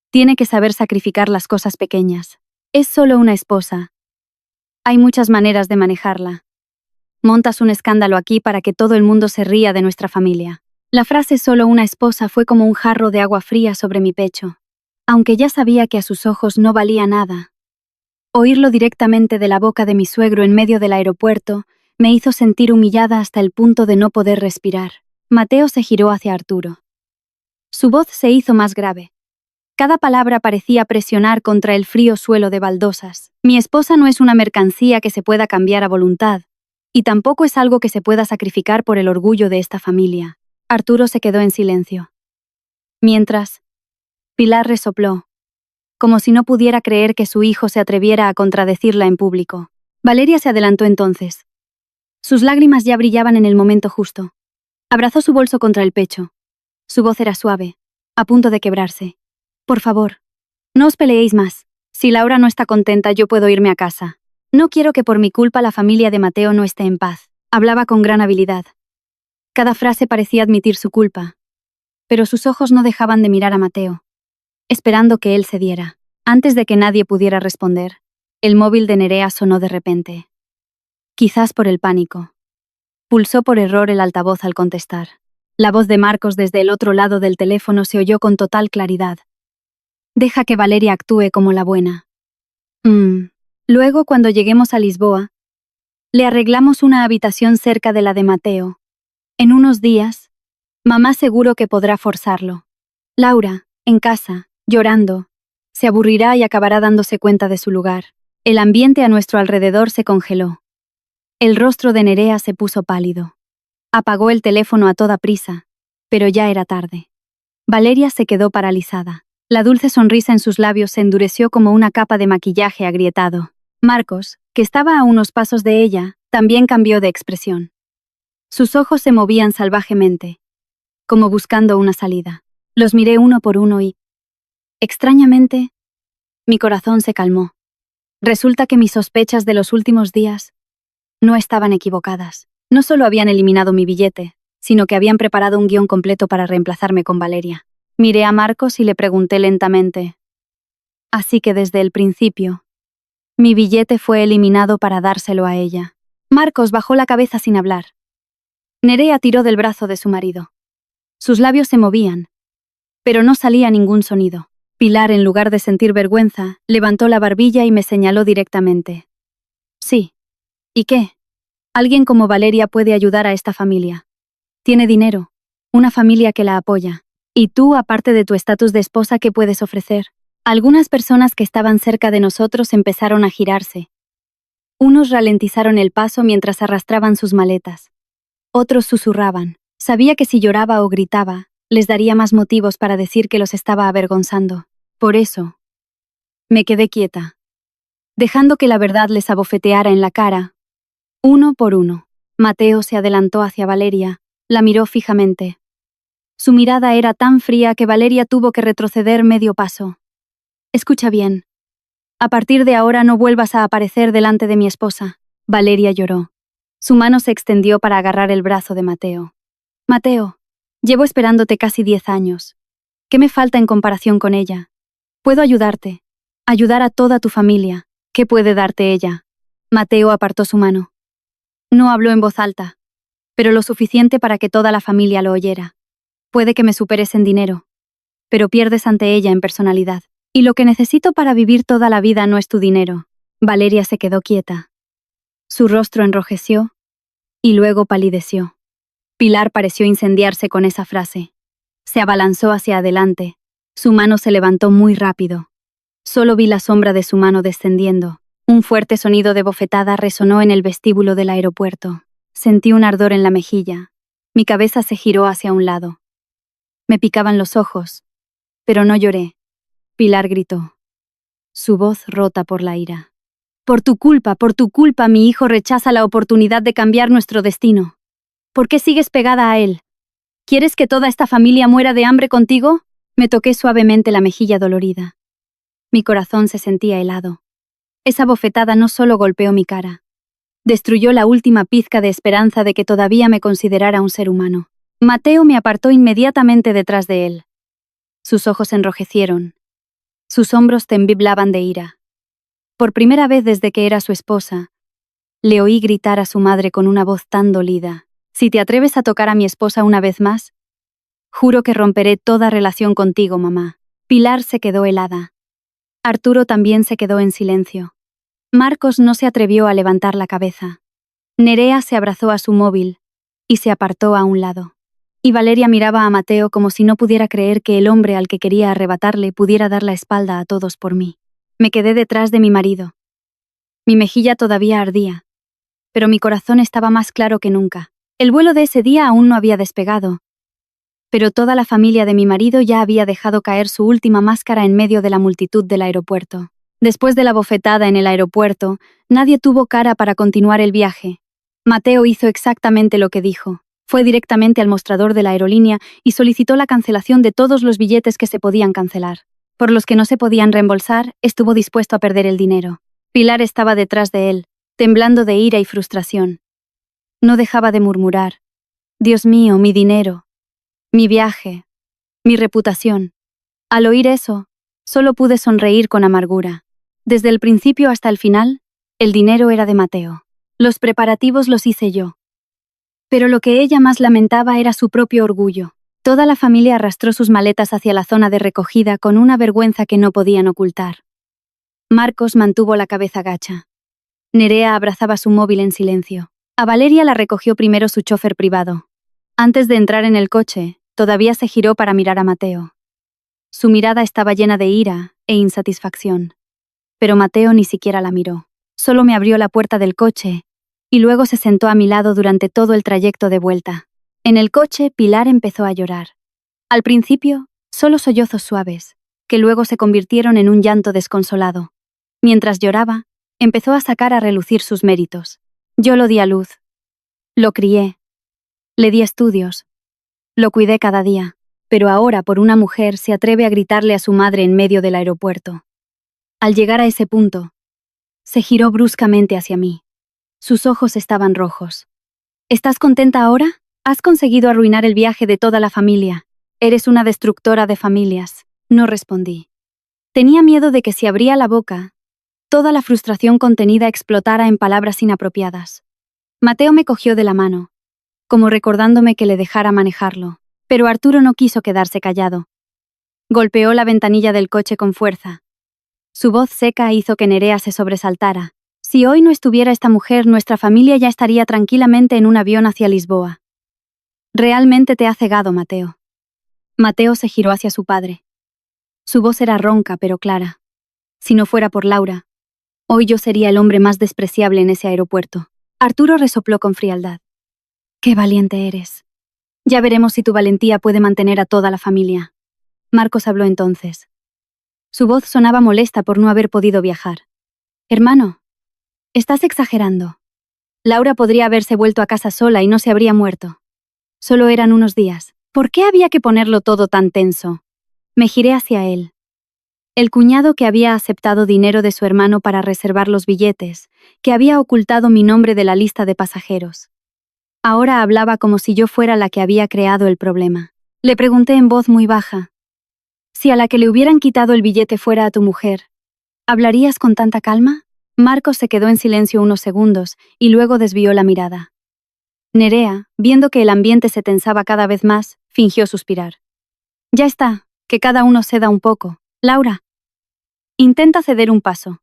tiene que saber sacrificar las cosas pequeñas. Es solo una esposa. Hay muchas maneras de manejarla. Montas un escándalo aquí para que todo el mundo se ría de nuestra familia. La frase solo una esposa fue como un jarro de agua fría sobre mi pecho, aunque ya sabía que a sus ojos no valía nada. Oírlo directamente de la boca de mi suegro en medio del aeropuerto me hizo sentir humillada hasta el punto de no poder respirar. Mateo se giró hacia Arturo. Su voz se hizo más grave. Cada palabra parecía presionar contra el frío suelo de baldosas. Mi esposa no es una mercancía que se pueda cambiar a voluntad, y tampoco es algo que se pueda sacrificar por el orgullo de esta familia. Arturo se quedó en silencio. Mientras, Pilar resopló, como si no pudiera creer que su hijo se atreviera a contradecirla en público. Valeria se adelantó entonces. Sus lágrimas ya brillaban en el momento justo. Abrazó su bolso contra el pecho. Su voz era suave, a punto de quebrarse. Por favor, no os peleéis más. Si Laura no está contenta, yo puedo irme a casa. No quiero que por mi culpa la familia de Mateo no esté en paz. Hablaba con gran habilidad. Cada frase parecía admitir su culpa, pero sus ojos no dejaban de mirar a Mateo, esperando que él cediera. Antes de que nadie pudiera responder, el móvil de Nerea sonó de repente. Quizás por el pánico. Pulsó por error el altavoz al contestar. La voz de Marcos desde el otro lado del teléfono se oyó con total claridad. Deja que Valeria actúe como la buena. Luego, cuando lleguemos a Lisboa, le arreglamos una habitación cerca de la de Mateo. En unos días, mamá seguro que podrá forzarlo. Laura, en casa, llorando, se aburrirá y acabará dándose cuenta de su lugar. El ambiente a nuestro alrededor se congeló. El rostro de Nerea se puso pálido. Apagó el teléfono a toda prisa, pero ya era tarde. Valeria se quedó paralizada. La dulce sonrisa en sus labios se endureció como una capa de maquillaje agrietado. Marcos, que estaba a unos pasos de ella, también cambió de expresión. Sus ojos se movían salvajemente, como buscando una salida. Los miré uno por uno y, extrañamente, mi corazón se calmó. Resulta que mis sospechas de los últimos días no estaban equivocadas. No solo habían eliminado mi billete, sino que habían preparado un guión completo para reemplazarme con Valeria. Miré a Marcos y le pregunté lentamente. Así que desde el principio, mi billete fue eliminado para dárselo a ella. Marcos bajó la cabeza sin hablar. Nerea tiró del brazo de su marido. Sus labios se movían, pero no salía ningún sonido. Pilar, en lugar de sentir vergüenza, levantó la barbilla y me señaló directamente. Sí. ¿Y qué? Alguien como Valeria puede ayudar a esta familia. Tiene dinero, una familia que la apoya. ¿Y tú, aparte de tu estatus de esposa, qué puedes ofrecer? Algunas personas que estaban cerca de nosotros empezaron a girarse. Unos ralentizaron el paso mientras arrastraban sus maletas. Otros susurraban. Sabía que si lloraba o gritaba, les daría más motivos para decir que los estaba avergonzando. Por eso, me quedé quieta, dejando que la verdad les abofeteara en la cara, uno por uno. Mateo se adelantó hacia Valeria, la miró fijamente. Su mirada era tan fría que Valeria tuvo que retroceder medio paso. Escucha bien. A partir de ahora no vuelvas a aparecer delante de mi esposa. Valeria lloró. Su mano se extendió para agarrar el brazo de Mateo. Mateo, llevo esperándote casi 10 años. ¿Qué me falta en comparación con ella? Puedo ayudarte. Ayudar a toda tu familia. ¿Qué puede darte ella? Mateo apartó su mano. No habló en voz alta. pero lo suficiente para que toda la familia lo oyera. Puede que me superes en dinero, pero pierdes ante ella en personalidad. Y lo que necesito para vivir toda la vida no es tu dinero. Valeria se quedó quieta. Su rostro enrojeció y luego palideció. Pilar pareció incendiarse con esa frase. Se abalanzó hacia adelante. Su mano se levantó muy rápido. Solo vi la sombra de su mano descendiendo. Un fuerte sonido de bofetada resonó en el vestíbulo del aeropuerto. Sentí un ardor en la mejilla. Mi cabeza se giró hacia un lado. Me picaban los ojos, pero no lloré. Pilar gritó, su voz rota por la ira. Por tu culpa, mi hijo rechaza la oportunidad de cambiar nuestro destino. ¿Por qué sigues pegada a él? ¿Quieres que toda esta familia muera de hambre contigo? Me toqué suavemente la mejilla dolorida. Mi corazón se sentía helado. Esa bofetada no solo golpeó mi cara. Destruyó la última pizca de esperanza de que todavía me considerara un ser humano. Mateo me apartó inmediatamente detrás de él. Sus ojos enrojecieron. Sus hombros temblaban de ira. Por primera vez desde que era su esposa, le oí gritar a su madre con una voz tan dolida. Si te atreves a tocar a mi esposa una vez más, juro que romperé toda relación contigo, mamá. Pilar se quedó helada. Arturo también se quedó en silencio. Marcos no se atrevió a levantar la cabeza. Nerea se abrazó a su móvil y se apartó a un lado. Y Valeria miraba a Mateo como si no pudiera creer que el hombre al que quería arrebatarle pudiera dar la espalda a todos por mí. Me quedé detrás de mi marido. Mi mejilla todavía ardía, pero mi corazón estaba más claro que nunca. El vuelo de ese día aún no había despegado, pero toda la familia de mi marido ya había dejado caer su última máscara en medio de la multitud del aeropuerto. Después de la bofetada en el aeropuerto, nadie tuvo cara para continuar el viaje. Mateo hizo exactamente lo que dijo. Fue directamente al mostrador de la aerolínea y solicitó la cancelación de todos los billetes que se podían cancelar. Por los que no se podían reembolsar, estuvo dispuesto a perder el dinero. Pilar estaba detrás de él, temblando de ira y frustración. No dejaba de murmurar. Dios mío, mi dinero, mi viaje, mi reputación. Al oír eso, solo pude sonreír con amargura. Desde el principio hasta el final, el dinero era de Mateo. Los preparativos los hice yo. Pero lo que ella más lamentaba era su propio orgullo. Toda la familia arrastró sus maletas hacia la zona de recogida con una vergüenza que no podían ocultar. Marcos mantuvo la cabeza gacha. Nerea abrazaba su móvil en silencio. A Valeria la recogió primero su chofer privado. Antes de entrar en el coche, todavía se giró para mirar a Mateo. Su mirada estaba llena de ira e insatisfacción. Pero Mateo ni siquiera la miró. Solo me abrió la puerta del coche y luego se sentó a mi lado durante todo el trayecto de vuelta. En el coche, Pilar empezó a llorar. Al principio, solo sollozos suaves, que luego se convirtieron en un llanto desconsolado. Mientras lloraba, empezó a sacar a relucir sus méritos. Yo lo di a luz. Lo crié. Le di estudios. Lo cuidé cada día. Pero ahora, por una mujer, se atreve a gritarle a su madre en medio del aeropuerto. Al llegar a ese punto, se giró bruscamente hacia mí. Sus ojos estaban rojos. ¿Estás contenta ahora? Has conseguido arruinar el viaje de toda la familia. Eres una destructora de familias. No respondí. Tenía miedo de que si abría la boca, toda la frustración contenida explotara en palabras inapropiadas. Mateo me cogió de la mano, como recordándome que le dejara manejarlo, pero Arturo no quiso quedarse callado. Golpeó la ventanilla del coche con fuerza. Su voz seca hizo que Nerea se sobresaltara. Si hoy no estuviera esta mujer, nuestra familia ya estaría tranquilamente en un avión hacia Lisboa. Realmente te ha cegado, Mateo. Mateo se giró hacia su padre. Su voz era ronca pero clara. Si no fuera por Laura, hoy yo sería el hombre más despreciable en ese aeropuerto. Arturo resopló con frialdad. Qué valiente eres. Ya veremos si tu valentía puede mantener a toda la familia. Marcos habló entonces. Su voz sonaba molesta por no haber podido viajar. Hermano, estás exagerando. Laura podría haberse vuelto a casa sola y no se habría muerto. Solo eran unos días. ¿Por qué había que ponerlo todo tan tenso? Me giré hacia él. El cuñado que había aceptado dinero de su hermano para reservar los billetes, que había ocultado mi nombre de la lista de pasajeros. Ahora hablaba como si yo fuera la que había creado el problema. Le pregunté en voz muy baja. Si a la que le hubieran quitado el billete fuera a tu mujer, ¿hablarías con tanta calma? Marcos se quedó en silencio unos segundos y luego desvió la mirada. Nerea, viendo que el ambiente se tensaba cada vez más, fingió suspirar. Ya está, que cada uno ceda un poco. Laura. Intenta ceder un paso.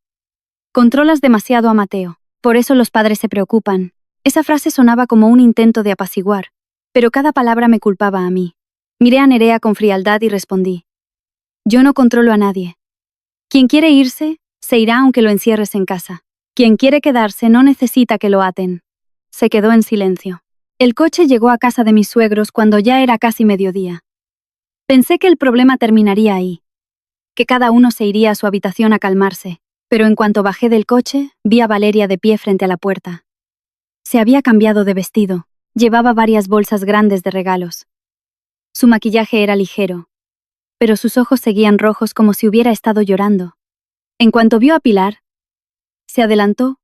Controlas demasiado a Mateo, por eso los padres se preocupan. Esa frase sonaba como un intento de apaciguar, pero cada palabra me culpaba a mí. Miré a Nerea con frialdad y respondí. Yo no controlo a nadie. Quien quiere irse, se irá aunque lo encierres en casa. Quien quiere quedarse no necesita que lo aten. Se quedó en silencio. El coche llegó a casa de mis suegros cuando ya era casi mediodía. Pensé que el problema terminaría ahí, que cada uno se iría a su habitación a calmarse, pero en cuanto bajé del coche, vi a Valeria de pie frente a la puerta. Se había cambiado de vestido, llevaba varias bolsas grandes de regalos. Su maquillaje era ligero, pero sus ojos seguían rojos como si hubiera estado llorando. En cuanto vio a Pilar, se adelantó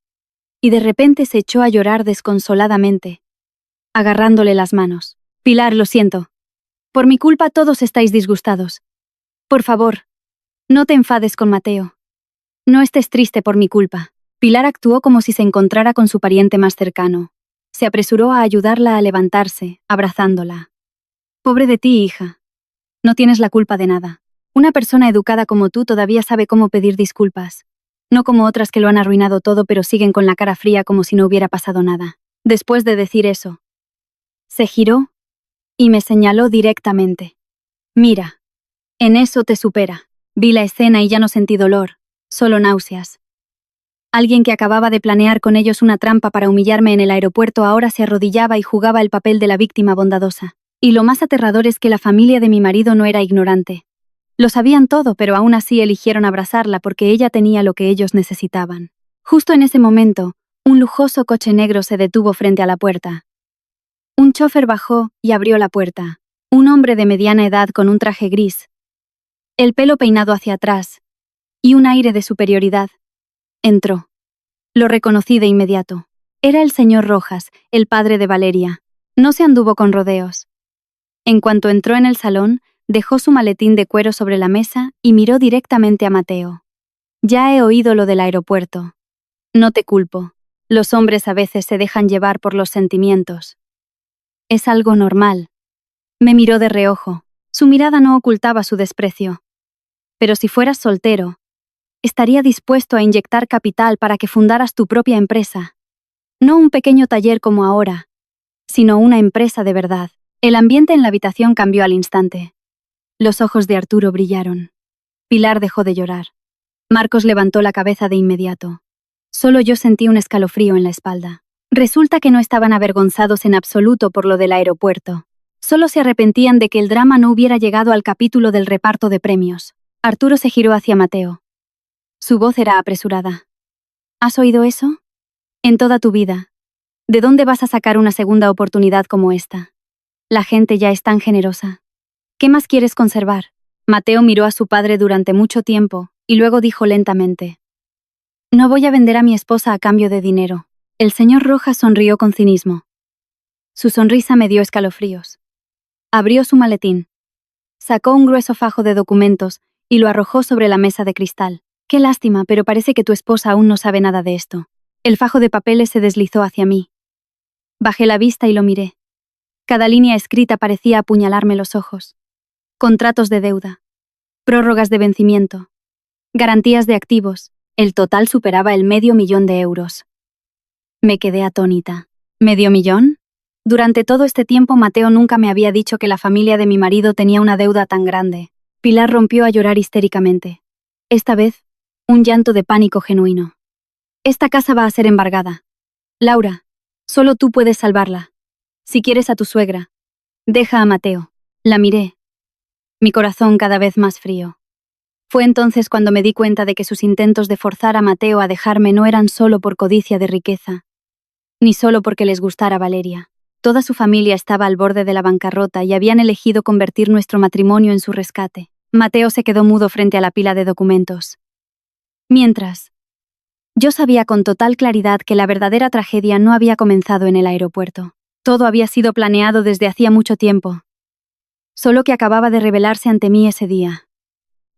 y de repente se echó a llorar desconsoladamente, agarrándole las manos. Pilar, lo siento. Por mi culpa todos estáis disgustados. Por favor, no te enfades con Mateo. No estés triste por mi culpa. Pilar actuó como si se encontrara con su pariente más cercano. Se apresuró a ayudarla a levantarse, abrazándola. Pobre de ti, hija. No tienes la culpa de nada. Una persona educada como tú todavía sabe cómo pedir disculpas. No como otras que lo han arruinado todo pero siguen con la cara fría como si no hubiera pasado nada. Después de decir eso, se giró y me señaló directamente. Mira, en eso te supera. Vi la escena y ya no sentí dolor, solo náuseas. Alguien que acababa de planear con ellos una trampa para humillarme en el aeropuerto ahora se arrodillaba y jugaba el papel de la víctima bondadosa. Y lo más aterrador es que la familia de mi marido no era ignorante. Lo sabían todo, pero aún así eligieron abrazarla porque ella tenía lo que ellos necesitaban. Justo en ese momento, un lujoso coche negro se detuvo frente a la puerta. Un chofer bajó y abrió la puerta. Un hombre de mediana edad con un traje gris, el pelo peinado hacia atrás, y un aire de superioridad. Entró. Lo reconocí de inmediato. Era el señor Rojas, el padre de Valeria. No se anduvo con rodeos. En cuanto entró en el salón, dejó su maletín de cuero sobre la mesa y miró directamente a Mateo. Ya he oído lo del aeropuerto. No te culpo. Los hombres a veces se dejan llevar por los sentimientos. Es algo normal. Me miró de reojo. Su mirada no ocultaba su desprecio. Pero si fueras soltero, estaría dispuesto a inyectar capital para que fundaras tu propia empresa. No un pequeño taller como ahora, sino una empresa de verdad. El ambiente en la habitación cambió al instante. Los ojos de Arturo brillaron. Pilar dejó de llorar. Marcos levantó la cabeza de inmediato. Solo yo sentí un escalofrío en la espalda. Resulta que no estaban avergonzados en absoluto por lo del aeropuerto. Solo se arrepentían de que el drama no hubiera llegado al capítulo del reparto de premios. Arturo se giró hacia Mateo. Su voz era apresurada. ¿Has oído eso? En toda tu vida. ¿De dónde vas a sacar una segunda oportunidad como esta? La gente ya es tan generosa. ¿Qué más quieres conservar? Mateo miró a su padre durante mucho tiempo, y luego dijo lentamente. No voy a vender a mi esposa a cambio de dinero. El señor Rojas sonrió con cinismo. Su sonrisa me dio escalofríos. Abrió su maletín. Sacó un grueso fajo de documentos y lo arrojó sobre la mesa de cristal. Qué lástima, pero parece que tu esposa aún no sabe nada de esto. El fajo de papeles se deslizó hacia mí. Bajé la vista y lo miré. Cada línea escrita parecía apuñalarme los ojos. Contratos de deuda. Prórrogas de vencimiento. Garantías de activos. El total superaba el $500,000 de euros. Me quedé atónita. ¿500,000? Durante todo este tiempo Mateo nunca me había dicho que la familia de mi marido tenía una deuda tan grande. Pilar rompió a llorar histéricamente. Esta vez, un llanto de pánico genuino. Esta casa va a ser embargada. Laura, solo tú puedes salvarla. Si quieres a tu suegra, deja a Mateo. La miré. Mi corazón cada vez más frío. Fue entonces cuando me di cuenta de que sus intentos de forzar a Mateo a dejarme no eran solo por codicia de riqueza, ni solo porque les gustara Valeria. Toda su familia estaba al borde de la bancarrota y habían elegido convertir nuestro matrimonio en su rescate. Mateo se quedó mudo frente a la pila de documentos. Mientras, yo sabía con total claridad que la verdadera tragedia no había comenzado en el aeropuerto. Todo había sido planeado desde hacía mucho tiempo. Solo que acababa de revelarse ante mí ese día.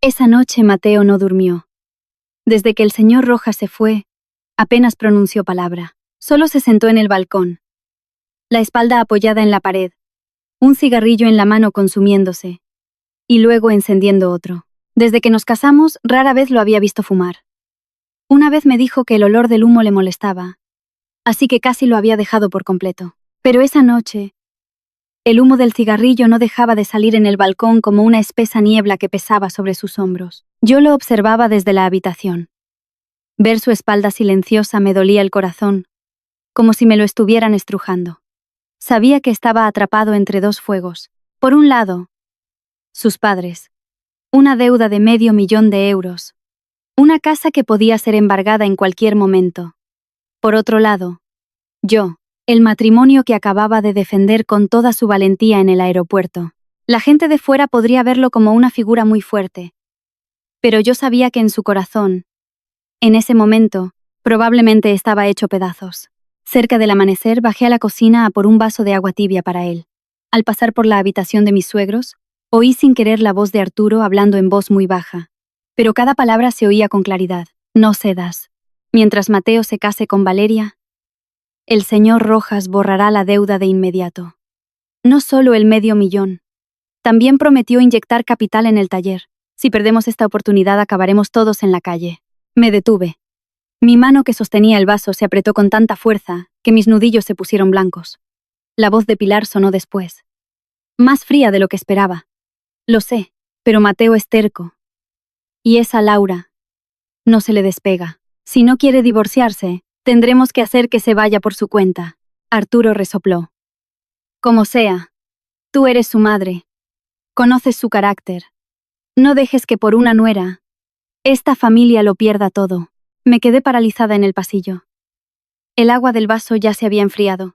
Esa noche Mateo no durmió. Desde que el señor Rojas se fue, apenas pronunció palabra. Solo se sentó en el balcón. la espalda apoyada en la pared, un cigarrillo en la mano consumiéndose, y luego encendiendo otro. Desde que nos casamos, rara vez lo había visto fumar. Una vez me dijo que el olor del humo le molestaba, así que casi lo había dejado por completo. Pero esa noche, el humo del cigarrillo no dejaba de salir en el balcón como una espesa niebla que pesaba sobre sus hombros. Yo lo observaba desde la habitación. Ver su espalda silenciosa me dolía el corazón, como si me lo estuvieran estrujando. Sabía que estaba atrapado entre dos fuegos. Por un lado, sus padres, una deuda de $500,000, una casa que podía ser embargada en cualquier momento. Por otro lado, yo, el matrimonio que acababa de defender con toda su valentía en el aeropuerto. La gente de fuera podría verlo como una figura muy fuerte, pero yo sabía que en su corazón, en ese momento, probablemente estaba hecho pedazos. Cerca del amanecer bajé a la cocina a por un vaso de agua tibia para él. Al pasar por la habitación de mis suegros, oí sin querer la voz de Arturo hablando en voz muy baja, pero cada palabra se oía con claridad. No cedas. Mientras Mateo se case con Valeria, el señor Rojas borrará la deuda de inmediato. No solo el $500,000. También prometió inyectar capital en el taller. Si perdemos esta oportunidad acabaremos todos en la calle. Me detuve. Mi mano que sostenía el vaso se apretó con tanta fuerza que mis nudillos se pusieron blancos. La voz de Pilar sonó después. Más fría de lo que esperaba. Lo sé, pero Mateo es terco. Y esa Laura no se le despega. Si no quiere divorciarse, tendremos que hacer que se vaya por su cuenta. Arturo resopló. Como sea, tú eres su madre. Conoces su carácter. No dejes que por una nuera, esta familia lo pierda todo. Me quedé paralizada en el pasillo. El agua del vaso ya se había enfriado,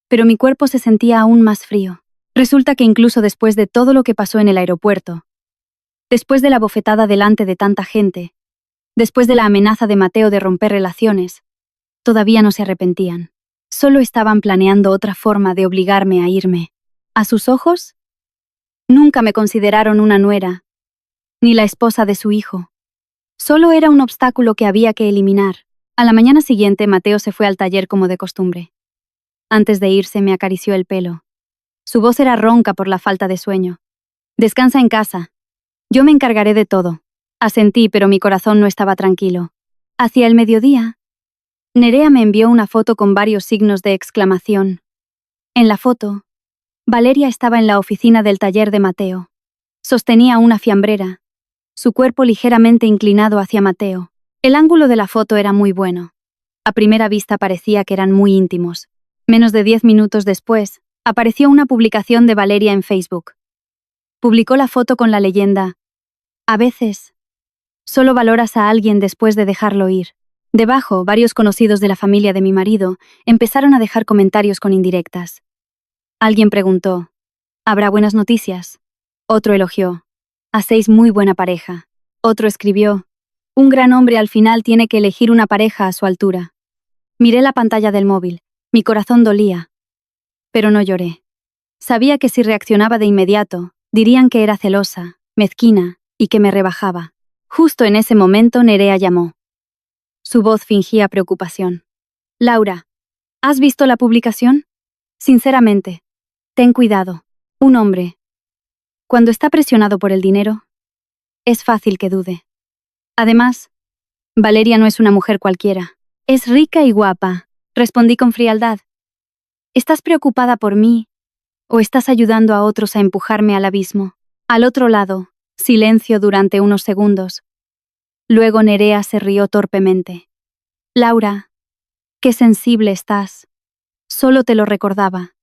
pero mi cuerpo se sentía aún más frío. Resulta que incluso después de todo lo que pasó en el aeropuerto, después de la bofetada delante de tanta gente, después de la amenaza de Mateo de romper relaciones, todavía no se arrepentían. Solo estaban planeando otra forma de obligarme a irme. A sus ojos, nunca me consideraron una nuera, ni la esposa de su hijo. Solo era un obstáculo que había que eliminar. A la mañana siguiente, Mateo se fue al taller como de costumbre. Antes de irse, me acarició el pelo. Su voz era ronca por la falta de sueño. Descansa en casa. Yo me encargaré de todo. Asentí, pero mi corazón no estaba tranquilo. Hacia el mediodía, Nerea me envió una foto con varios signos de exclamación. En la foto, Valeria estaba en la oficina del taller de Mateo. Sostenía una fiambrera, su cuerpo ligeramente inclinado hacia Mateo. El ángulo de la foto era muy bueno. A primera vista parecía que eran muy íntimos. Menos de 10 minutos después, apareció una publicación de Valeria en Facebook. Publicó la foto con la leyenda: a veces, solo valoras a alguien después de dejarlo ir. Debajo, varios conocidos de la familia de mi marido empezaron a dejar comentarios con indirectas. Alguien preguntó: ¿habrá buenas noticias? Otro elogió: hacéis muy buena pareja. Otro escribió: un gran hombre al final tiene que elegir una pareja a su altura. Miré la pantalla del móvil. Mi corazón dolía. Pero no lloré. Sabía que si reaccionaba de inmediato, dirían que era celosa, mezquina y que me rebajaba. Justo en ese momento Nerea llamó. Su voz fingía preocupación. Laura, ¿has visto la publicación? Sinceramente, ten cuidado. Un hombre, cuando está presionado por el dinero, es fácil que dude. Además, Valeria no es una mujer cualquiera. Es rica y guapa, respondí con frialdad. ¿Estás preocupada por mí o estás ayudando a otros a empujarme al abismo? Al otro lado, silencio durante unos segundos. Luego Nerea se rió torpemente. Laura, qué sensible estás. Solo te lo recordaba.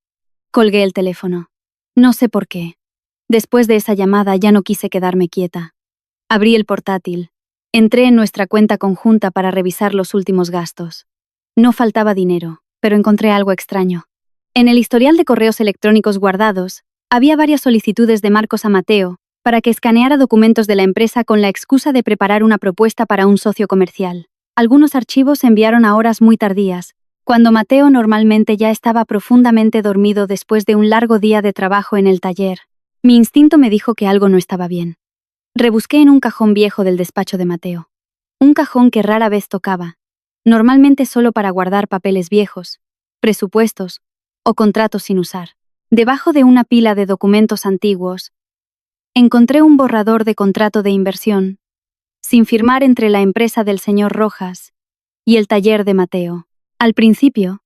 Colgué el teléfono. No sé por qué. Después de esa llamada ya no quise quedarme quieta. Abrí el portátil. Entré en nuestra cuenta conjunta para revisar los últimos gastos. No faltaba dinero, pero encontré algo extraño. En el historial de correos electrónicos guardados, había varias solicitudes de Marcos a Mateo para que escaneara documentos de la empresa con la excusa de preparar una propuesta para un socio comercial. Algunos archivos se enviaron a horas muy tardías, cuando Mateo normalmente ya estaba profundamente dormido después de un largo día de trabajo en el taller. Mi instinto me dijo que algo no estaba bien. Rebusqué en un cajón viejo del despacho de Mateo. Un cajón que rara vez tocaba, normalmente solo para guardar papeles viejos, presupuestos o contratos sin usar. Debajo de una pila de documentos antiguos, encontré un borrador de contrato de inversión, sin firmar, entre la empresa del señor Rojas y el taller de Mateo. Al principio,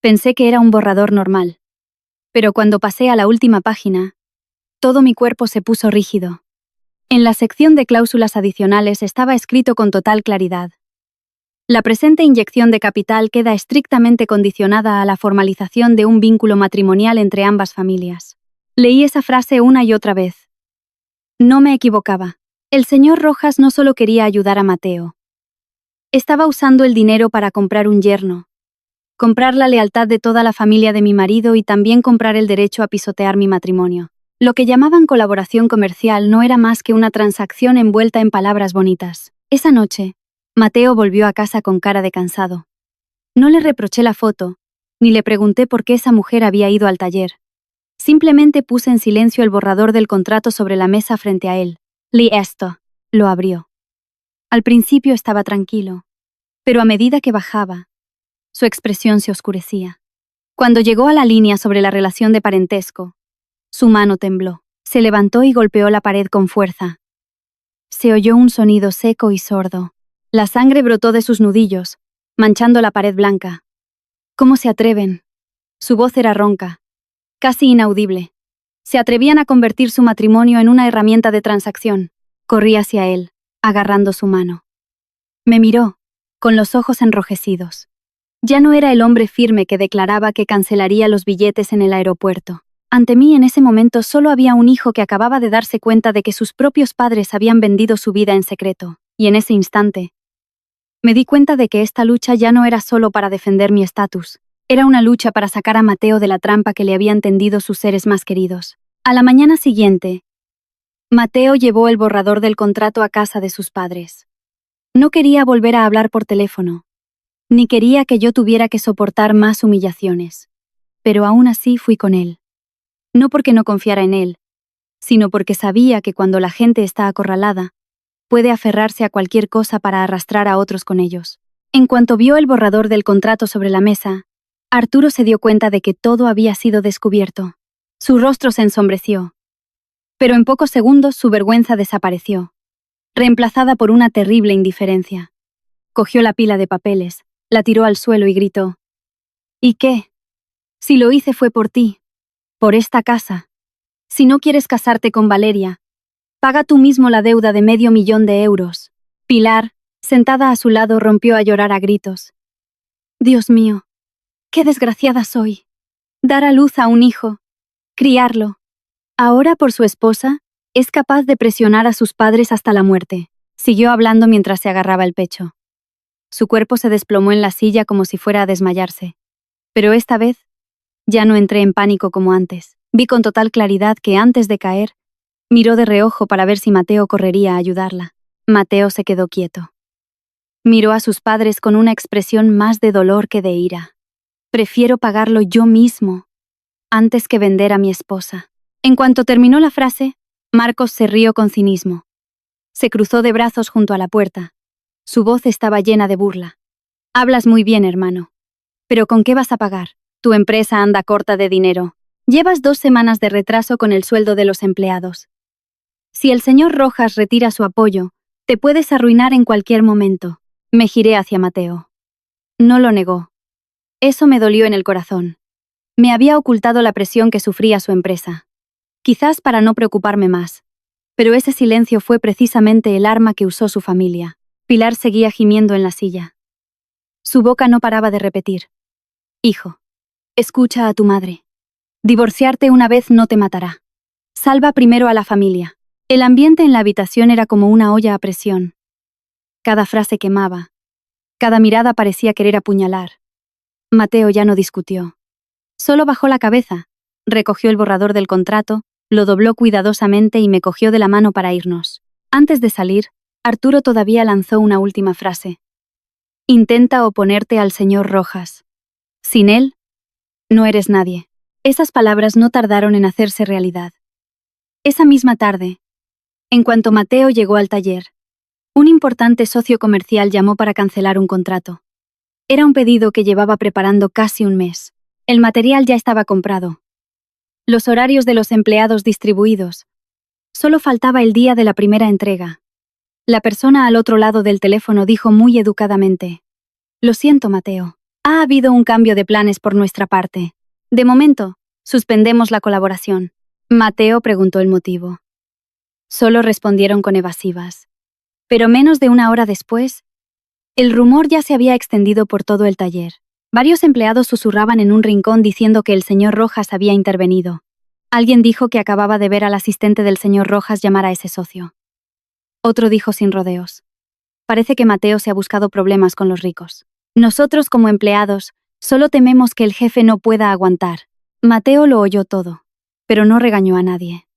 pensé que era un borrador normal, pero cuando pasé a la última página, todo mi cuerpo se puso rígido. En la sección de cláusulas adicionales estaba escrito con total claridad: la presente inyección de capital queda estrictamente condicionada a la formalización de un vínculo matrimonial entre ambas familias. Leí esa frase una y otra vez. No me equivocaba. El señor Rojas no solo quería ayudar a Mateo. Estaba usando el dinero para comprar un yerno, comprar la lealtad de toda la familia de mi marido y también comprar el derecho a pisotear mi matrimonio. Lo que llamaban colaboración comercial no era más que una transacción envuelta en palabras bonitas. Esa noche, Mateo volvió a casa con cara de cansado. No le reproché la foto, ni le pregunté por qué esa mujer había ido al taller. Simplemente puse en silencio el borrador del contrato sobre la mesa frente a él. Leí esto. Lo abrió. Al principio estaba tranquilo, pero a medida que bajaba, su expresión se oscurecía. Cuando llegó a la línea sobre la relación de parentesco, su mano tembló. Se levantó y golpeó la pared con fuerza. Se oyó un sonido seco y sordo. La sangre brotó de sus nudillos, manchando la pared blanca. ¿Cómo se atreven? Su voz era ronca, casi inaudible. Se atrevían a convertir su matrimonio en una herramienta de transacción. Corrí hacia él, agarrando su mano. Me miró, con los ojos enrojecidos. Ya no era el hombre firme que declaraba que cancelaría los billetes en el aeropuerto. Ante mí en ese momento solo había un hijo que acababa de darse cuenta de que sus propios padres habían vendido su vida en secreto, y en ese instante me di cuenta de que esta lucha ya no era solo para defender mi estatus, era una lucha para sacar a Mateo de la trampa que le habían tendido sus seres más queridos. A la mañana siguiente, Mateo llevó el borrador del contrato a casa de sus padres. No quería volver a hablar por teléfono, ni quería que yo tuviera que soportar más humillaciones, pero aún así fui con él. No porque no confiara en él, sino porque sabía que cuando la gente está acorralada, puede aferrarse a cualquier cosa para arrastrar a otros con ellos. En cuanto vio el borrador del contrato sobre la mesa, Arturo se dio cuenta de que todo había sido descubierto. Su rostro se ensombreció. Pero en pocos segundos su vergüenza desapareció, reemplazada por una terrible indiferencia. Cogió la pila de papeles, la tiró al suelo y gritó: ¿Y qué? Si lo hice fue por ti. Por esta casa. Si no quieres casarte con Valeria, paga tú mismo la deuda de $500,000. Pilar, sentada a su lado, rompió a llorar a gritos. Dios mío, qué desgraciada soy. Dar a luz a un hijo, criarlo. Ahora por su esposa, es capaz de presionar a sus padres hasta la muerte. Siguió hablando mientras se agarraba el pecho. Su cuerpo se desplomó en la silla como si fuera a desmayarse. Pero esta vez, ya no entré en pánico como antes. Vi con total claridad que antes de caer, miró de reojo para ver si Mateo correría a ayudarla. Mateo se quedó quieto. Miró a sus padres con una expresión más de dolor que de ira. Prefiero pagarlo yo mismo, antes que vender a mi esposa. En cuanto terminó la frase, Marcos se rió con cinismo. Se cruzó de brazos junto a la puerta. Su voz estaba llena de burla. Hablas muy bien, hermano. ¿Pero con qué vas a pagar? Tu empresa anda corta de dinero. Llevas 2 semanas de retraso con el sueldo de los empleados. Si el señor Rojas retira su apoyo, te puedes arruinar en cualquier momento. Me giré hacia Mateo. No lo negó. Eso me dolió en el corazón. Me había ocultado la presión que sufría su empresa. Quizás para no preocuparme más. Pero ese silencio fue precisamente el arma que usó su familia. Pilar seguía gimiendo en la silla. Su boca no paraba de repetir: Hijo, escucha a tu madre. Divorciarte una vez no te matará. Salva primero a la familia. El ambiente en la habitación era como una olla a presión. Cada frase quemaba. Cada mirada parecía querer apuñalar. Mateo ya no discutió. Solo bajó la cabeza, recogió el borrador del contrato, lo dobló cuidadosamente y me cogió de la mano para irnos. Antes de salir, Arturo todavía lanzó una última frase. Intenta oponerte al señor Rojas. Sin él, no eres nadie. Esas palabras no tardaron en hacerse realidad. Esa misma tarde, en cuanto Mateo llegó al taller, un importante socio comercial llamó para cancelar un contrato. Era un pedido que llevaba preparando casi un mes. El material ya estaba comprado. Los horarios de los empleados distribuidos. Solo faltaba el día de la primera entrega. La persona al otro lado del teléfono dijo muy educadamente: «Lo siento, Mateo. Ha habido un cambio de planes por nuestra parte. De momento, suspendemos la colaboración». Mateo preguntó el motivo. Solo respondieron con evasivas. Pero menos de una hora después, el rumor ya se había extendido por todo el taller. Varios empleados susurraban en un rincón diciendo que el señor Rojas había intervenido. Alguien dijo que acababa de ver al asistente del señor Rojas llamar a ese socio. Otro dijo sin rodeos: «Parece que Mateo se ha buscado problemas con los ricos. Nosotros, como empleados, solo tememos que el jefe no pueda aguantar». Mateo lo oyó todo, pero no regañó a nadie.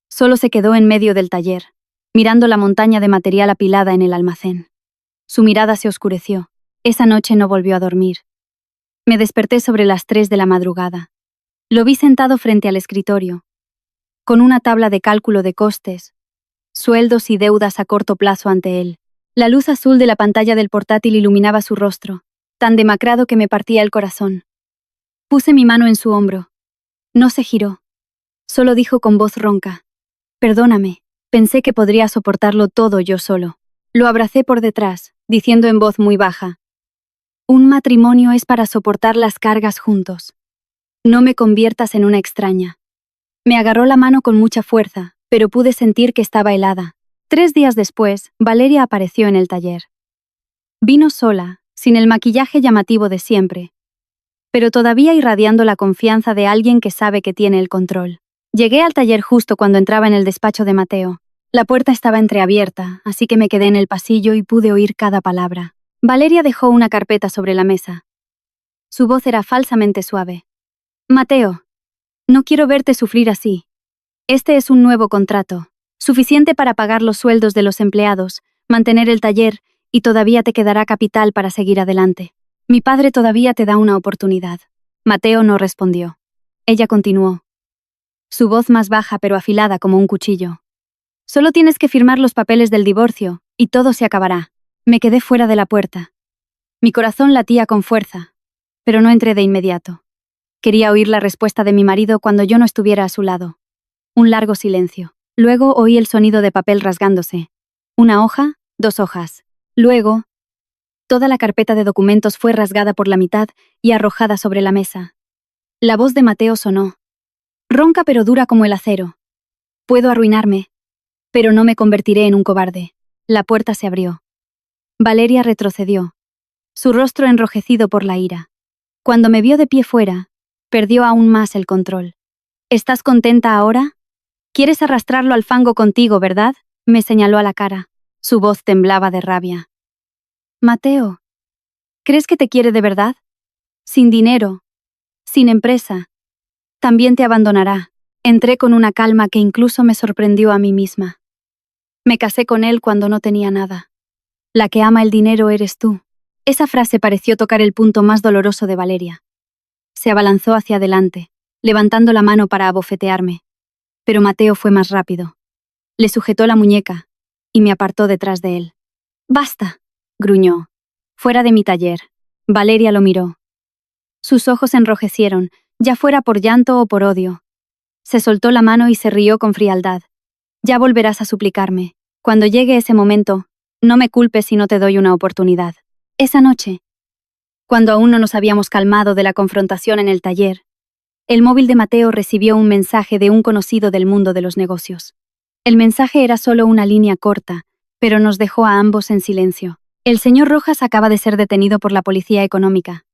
Solo se quedó en medio del taller, mirando la montaña de material apilada en el almacén. Su mirada se oscureció. Esa noche no volvió a dormir. Me desperté sobre las 3 de la madrugada. Lo vi sentado frente al escritorio, con una tabla de cálculo de costes, sueldos y deudas a corto plazo ante él. La luz azul de la pantalla del portátil iluminaba su rostro, tan demacrado que me partía el corazón. Puse mi mano en su hombro. No se giró. Solo dijo con voz ronca: «Perdóname, pensé que podría soportarlo todo yo solo». Lo abracé por detrás, diciendo en voz muy baja: «Un matrimonio es para soportar las cargas juntos. No me conviertas en una extraña». Me agarró la mano con mucha fuerza, pero pude sentir que estaba helada. 3 días después, Valeria apareció en el taller. Vino sola, sin el maquillaje llamativo de siempre, pero todavía irradiando la confianza de alguien que sabe que tiene el control. Llegué al taller justo cuando entraba en el despacho de Mateo. La puerta estaba entreabierta, así que me quedé en el pasillo y pude oír cada palabra. Valeria dejó una carpeta sobre la mesa. Su voz era falsamente suave. «Mateo, no quiero verte sufrir así. Este es un nuevo contrato, suficiente para pagar los sueldos de los empleados, mantener el taller, y todavía te quedará capital para seguir adelante. Mi padre todavía te da una oportunidad». Mateo no respondió. Ella continuó, su voz más baja pero afilada como un cuchillo: «Solo tienes que firmar los papeles del divorcio, y todo se acabará». Me quedé fuera de la puerta. Mi corazón latía con fuerza, pero no entré de inmediato. Quería oír la respuesta de mi marido cuando yo no estuviera a su lado. Un largo silencio. Luego oí el sonido de papel rasgándose. 1 hoja, 2 hojas. Luego, toda la carpeta de documentos fue rasgada por la mitad y arrojada sobre la mesa. La voz de Mateo sonó, ronca pero dura como el acero: «Puedo arruinarme, pero no me convertiré en un cobarde». La puerta se abrió. Valeria retrocedió, su rostro enrojecido por la ira. Cuando me vio de pie fuera, perdió aún más el control. «¿Estás contenta ahora? Quieres arrastrarlo al fango contigo, ¿verdad?», me señaló a la cara. Su voz temblaba de rabia. «Mateo, ¿crees que te quiere de verdad? Sin dinero, sin empresa, también te abandonará». Entré con una calma que incluso me sorprendió a mí misma. «Me casé con él cuando no tenía nada. La que ama el dinero eres tú». Esa frase pareció tocar el punto más doloroso de Valeria. Se abalanzó hacia adelante, levantando la mano para abofetearme. Pero Mateo fue más rápido. Le sujetó la muñeca y me apartó detrás de él. «Basta», gruñó. «Fuera de mi taller». Valeria lo miró. Sus ojos enrojecieron, ya fuera por llanto o por odio. Se soltó la mano y se rió con frialdad. «Ya volverás a suplicarme. Cuando llegue ese momento, no me culpes si no te doy una oportunidad». Esa noche, cuando aún no nos habíamos calmado de la confrontación en el taller, el móvil de Mateo recibió un mensaje de un conocido del mundo de los negocios. El mensaje era solo una línea corta, pero nos dejó a ambos en silencio. «El señor Rojas acaba de ser detenido por la policía económica.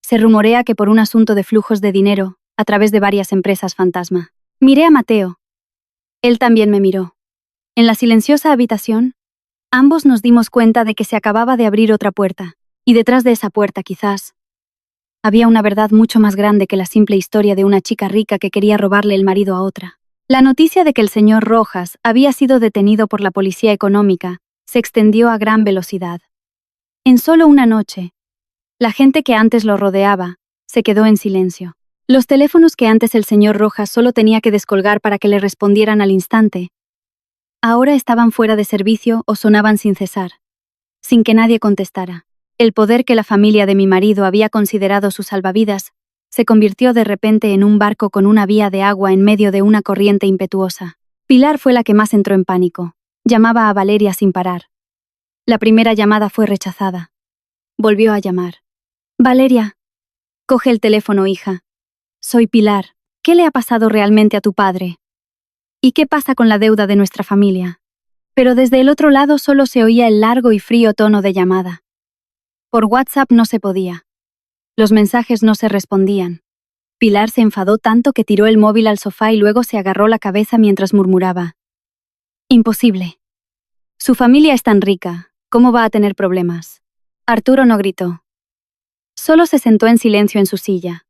Se rumorea que por un asunto de flujos de dinero, a través de varias empresas fantasma». Miré a Mateo. Él también me miró. En la silenciosa habitación, ambos nos dimos cuenta de que se acababa de abrir otra puerta, y detrás de esa puerta, quizás, había una verdad mucho más grande que la simple historia de una chica rica que quería robarle el marido a otra. La noticia de que el señor Rojas había sido detenido por la policía económica se extendió a gran velocidad. En solo una noche, la gente que antes lo rodeaba se quedó en silencio. Los teléfonos que antes el señor Rojas solo tenía que descolgar para que le respondieran al instante, ahora estaban fuera de servicio o sonaban sin cesar, sin que nadie contestara. El poder que la familia de mi marido había considerado su salvavidas se convirtió de repente en un barco con una vía de agua en medio de una corriente impetuosa. Pilar fue la que más entró en pánico. Llamaba a Valeria sin parar. La primera llamada fue rechazada. Volvió a llamar. Valeria. Coge el teléfono, hija. Soy Pilar. ¿Qué le ha pasado realmente a tu padre? ¿Y qué pasa con la deuda de nuestra familia? Pero desde el otro lado solo se oía el largo y frío tono de llamada. Por WhatsApp no se podía. Los mensajes no se respondían. Pilar se enfadó tanto que tiró el móvil al sofá y luego se agarró la cabeza mientras murmuraba. Imposible. Su familia es tan rica, ¿cómo va a tener problemas? Arturo no gritó. Solo se sentó en silencio en su silla.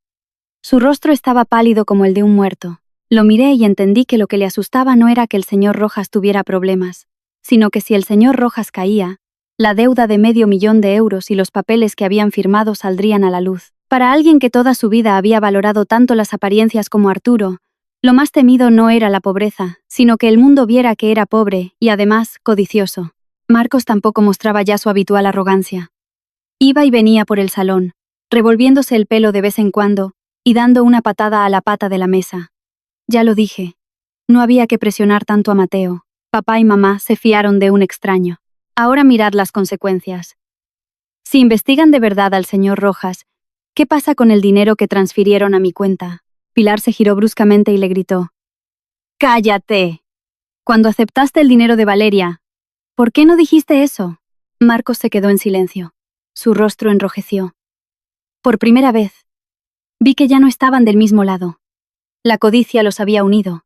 Su rostro estaba pálido como el de un muerto. Lo miré y entendí que lo que le asustaba no era que el señor Rojas tuviera problemas, sino que si el señor Rojas caía, la deuda de $500,000 y los papeles que habían firmado saldrían a la luz. Para alguien que toda su vida había valorado tanto las apariencias como Arturo, lo más temido no era la pobreza, sino que el mundo viera que era pobre y además codicioso. Marcos tampoco mostraba ya su habitual arrogancia. Iba y venía por el salón, revolviéndose el pelo de vez en cuando y dando una patada a la pata de la mesa. Ya lo dije, no había que presionar tanto a Mateo. Papá y mamá se fiaron de un extraño. Ahora mirad las consecuencias. Si investigan de verdad al señor Rojas, ¿qué pasa con el dinero que transfirieron a mi cuenta? Pilar se giró bruscamente y le gritó. ¡Cállate! Cuando aceptaste el dinero de Valeria, ¿por qué no dijiste eso? Marcos se quedó en silencio. Su rostro enrojeció. Por primera vez, vi que ya no estaban del mismo lado. La codicia los había unido,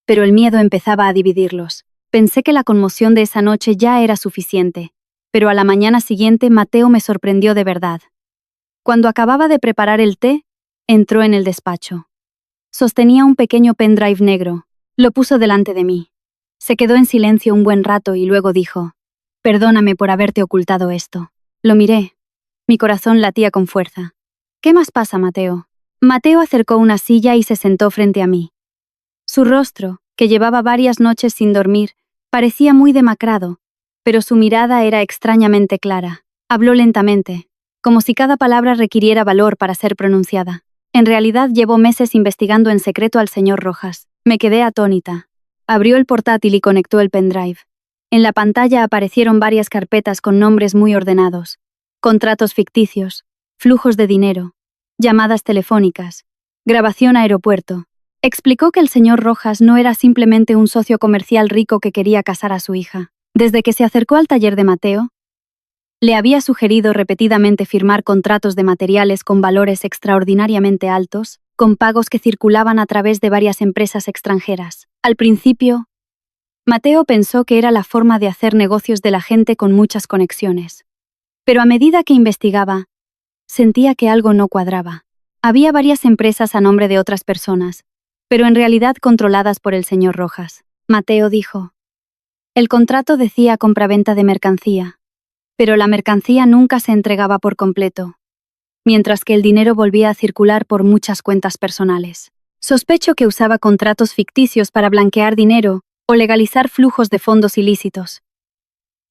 pero el miedo empezaba a dividirlos. Pensé que la conmoción de esa noche ya era suficiente, pero a la mañana siguiente Mateo me sorprendió de verdad. Cuando acababa de preparar el té, entró en el despacho. Sostenía un pequeño pendrive negro. Lo puso delante de mí. Se quedó en silencio un buen rato y luego dijo, «Perdóname por haberte ocultado esto». Lo miré. Mi corazón latía con fuerza. «¿Qué más pasa, Mateo?» Mateo acercó una silla y se sentó frente a mí. Su rostro, que llevaba varias noches sin dormir, parecía muy demacrado, pero su mirada era extrañamente clara. Habló lentamente, como si cada palabra requiriera valor para ser pronunciada. En realidad llevó meses investigando en secreto al señor Rojas. Me quedé atónita. Abrió el portátil y conectó el pendrive. En la pantalla aparecieron varias carpetas con nombres muy ordenados. Contratos ficticios, flujos de dinero, llamadas telefónicas, grabación aeropuerto. Explicó que el señor Rojas no era simplemente un socio comercial rico que quería casar a su hija. Desde que se acercó al taller de Mateo, le había sugerido repetidamente firmar contratos de materiales con valores extraordinariamente altos, con pagos que circulaban a través de varias empresas extranjeras. Al principio, Mateo pensó que era la forma de hacer negocios de la gente con muchas conexiones. Pero a medida que investigaba, sentía que algo no cuadraba. Había varias empresas a nombre de otras personas, pero en realidad controladas por el señor Rojas. Mateo dijo. El contrato decía compraventa de mercancía, pero la mercancía nunca se entregaba por completo, mientras que el dinero volvía a circular por muchas cuentas personales. Sospecho que usaba contratos ficticios para blanquear dinero o legalizar flujos de fondos ilícitos.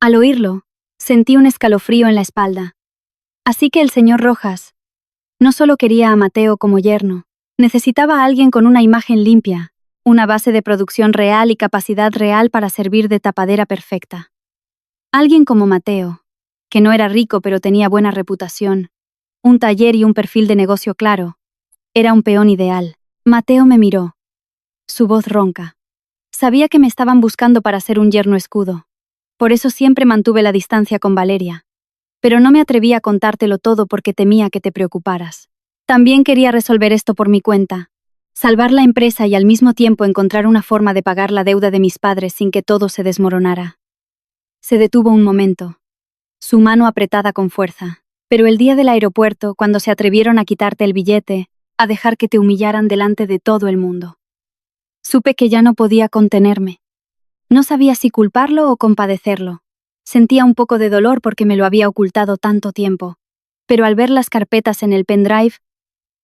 Al oírlo, sentí un escalofrío en la espalda. Así que el señor Rojas no solo quería a Mateo como yerno, necesitaba a alguien con una imagen limpia, una base de producción real y capacidad real para servir de tapadera perfecta. Alguien como Mateo, que no era rico pero tenía buena reputación, un taller y un perfil de negocio claro, era un peón ideal. Mateo me miró. Su voz ronca. Sabía que me estaban buscando para ser un yerno escudo. Por eso siempre mantuve la distancia con Valeria. Pero no me atreví a contártelo todo porque temía que te preocuparas. También quería resolver esto por mi cuenta, salvar la empresa y al mismo tiempo encontrar una forma de pagar la deuda de mis padres sin que todo se desmoronara. Se detuvo un momento, su mano apretada con fuerza. Pero el día del aeropuerto, cuando se atrevieron a quitarte el billete, a dejar que te humillaran delante de todo el mundo. Supe que ya no podía contenerme. No sabía si culparlo o compadecerlo. Sentía un poco de dolor porque me lo había ocultado tanto tiempo, pero al ver las carpetas en el pendrive,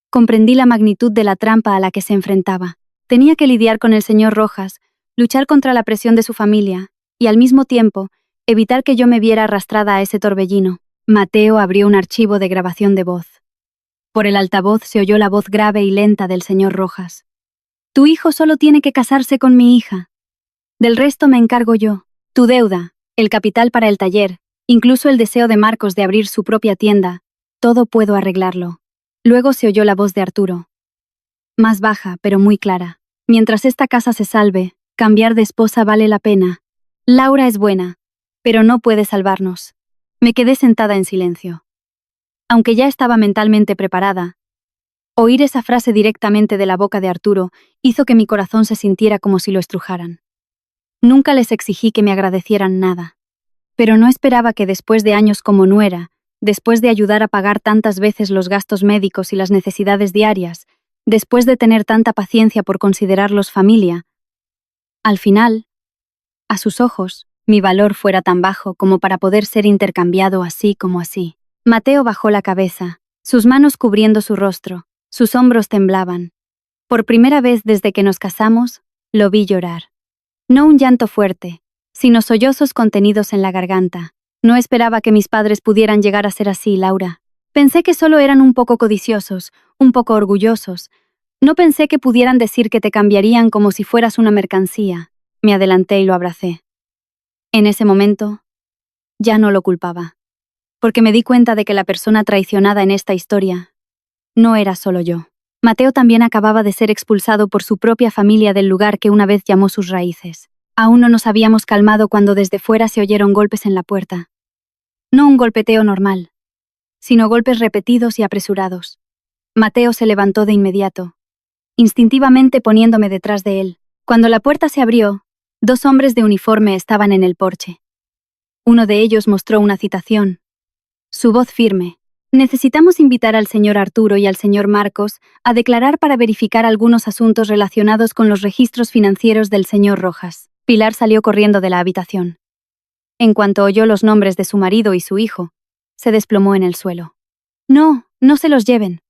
comprendí la magnitud de la trampa a la que se enfrentaba. Tenía que lidiar con el señor Rojas, luchar contra la presión de su familia, y al mismo tiempo, evitar que yo me viera arrastrada a ese torbellino. Mateo abrió un archivo de grabación de voz. Por el altavoz se oyó la voz grave y lenta del señor Rojas. Tu hijo solo tiene que casarse con mi hija. Del resto me encargo yo. Tu deuda, el capital para el taller, incluso el deseo de Marcos de abrir su propia tienda, todo puedo arreglarlo. Luego se oyó la voz de Arturo. Más baja, pero muy clara. Mientras esta casa se salve, cambiar de esposa vale la pena. Laura es buena, pero no puede salvarnos. Me quedé sentada en silencio. Aunque ya estaba mentalmente preparada, oír esa frase directamente de la boca de Arturo hizo que mi corazón se sintiera como si lo estrujaran. Nunca les exigí que me agradecieran nada. Pero no esperaba que después de años como nuera, después de ayudar a pagar tantas veces los gastos médicos y las necesidades diarias, después de tener tanta paciencia por considerarlos familia, al final, a sus ojos, mi valor fuera tan bajo como para poder ser intercambiado así como así. Mateo bajó la cabeza, sus manos cubriendo su rostro, sus hombros temblaban. Por primera vez desde que nos casamos, lo vi llorar. No un llanto fuerte, sino sollozos contenidos en la garganta. No esperaba que mis padres pudieran llegar a ser así, Laura. Pensé que solo eran un poco codiciosos, un poco orgullosos. No pensé que pudieran decir que te cambiarían como si fueras una mercancía. Me adelanté y lo abracé. En ese momento, ya no lo culpaba, porque me di cuenta de que la persona traicionada en esta historia no era solo yo. Mateo también acababa de ser expulsado por su propia familia del lugar que una vez llamó sus raíces. Aún no nos habíamos calmado cuando desde fuera se oyeron golpes en la puerta. No un golpeteo normal, sino golpes repetidos y apresurados. Mateo se levantó de inmediato, instintivamente poniéndome detrás de él. Cuando la puerta se abrió, 2 hombres de uniforme estaban en el porche. Uno de ellos mostró una citación. Su voz firme. Necesitamos invitar al señor Arturo y al señor Marcos a declarar para verificar algunos asuntos relacionados con los registros financieros del señor Rojas. Pilar salió corriendo de la habitación. En cuanto oyó los nombres de su marido y su hijo, se desplomó en el suelo. No, no se los lleven.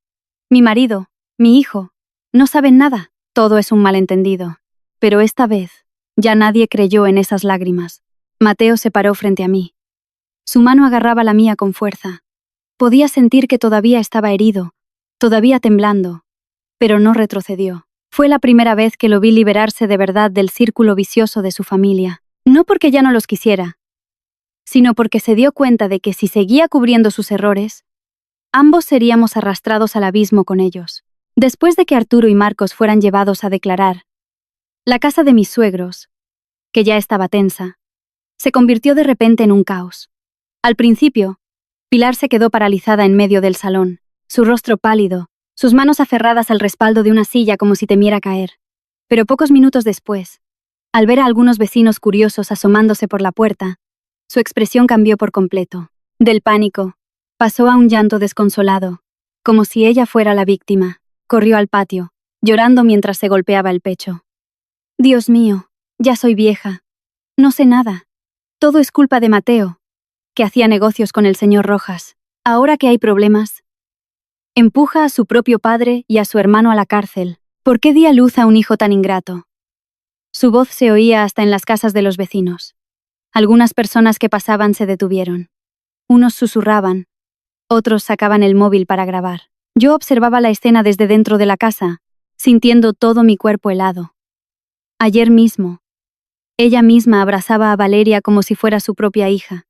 Mi marido, mi hijo, no saben nada. Todo es un malentendido. Pero esta vez, ya nadie creyó en esas lágrimas. Mateo se paró frente a mí. Su mano agarraba la mía con fuerza. Podía sentir que todavía estaba herido, todavía temblando, pero no retrocedió. Fue la primera vez que lo vi liberarse de verdad del círculo vicioso de su familia. No porque ya no los quisiera, sino porque se dio cuenta de que si seguía cubriendo sus errores, ambos seríamos arrastrados al abismo con ellos. Después de que Arturo y Marcos fueran llevados a declarar, la casa de mis suegros, que ya estaba tensa, se convirtió de repente en un caos. Al principio, Pilar se quedó paralizada en medio del salón, su rostro pálido, sus manos aferradas al respaldo de una silla como si temiera caer. Pero pocos minutos después, al ver a algunos vecinos curiosos asomándose por la puerta, su expresión cambió por completo. Del pánico, pasó a un llanto desconsolado, como si ella fuera la víctima. Corrió al patio, llorando mientras se golpeaba el pecho. Dios mío, ya soy vieja. No sé nada. Todo es culpa de Mateo, que hacía negocios con el señor Rojas. Ahora que hay problemas, empuja a su propio padre y a su hermano a la cárcel. ¿Por qué di a luz a un hijo tan ingrato? Su voz se oía hasta en las casas de los vecinos. Algunas personas que pasaban se detuvieron. Unos susurraban, otros sacaban el móvil para grabar. Yo observaba la escena desde dentro de la casa, sintiendo todo mi cuerpo helado. Ayer mismo, ella misma abrazaba a Valeria como si fuera su propia hija.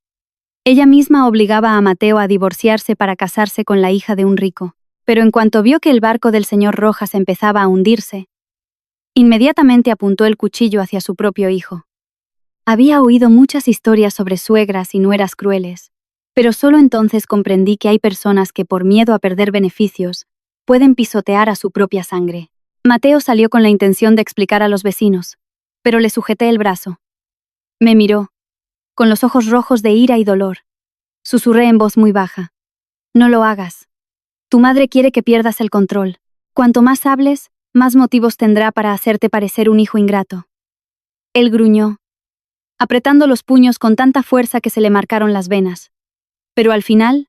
Ella misma obligaba a Mateo a divorciarse para casarse con la hija de un rico. Pero en cuanto vio que el barco del señor Rojas empezaba a hundirse, inmediatamente apuntó el cuchillo hacia su propio hijo. Había oído muchas historias sobre suegras y nueras crueles, pero solo entonces comprendí que hay personas que por miedo a perder beneficios, pueden pisotear a su propia sangre. Mateo salió con la intención de explicar a los vecinos, pero le sujeté el brazo. Me miró, con los ojos rojos de ira y dolor. Susurré en voz muy baja. No lo hagas. Tu madre quiere que pierdas el control. Cuanto más hables, más motivos tendrá para hacerte parecer un hijo ingrato. Él gruñó, apretando los puños con tanta fuerza que se le marcaron las venas. Pero al final,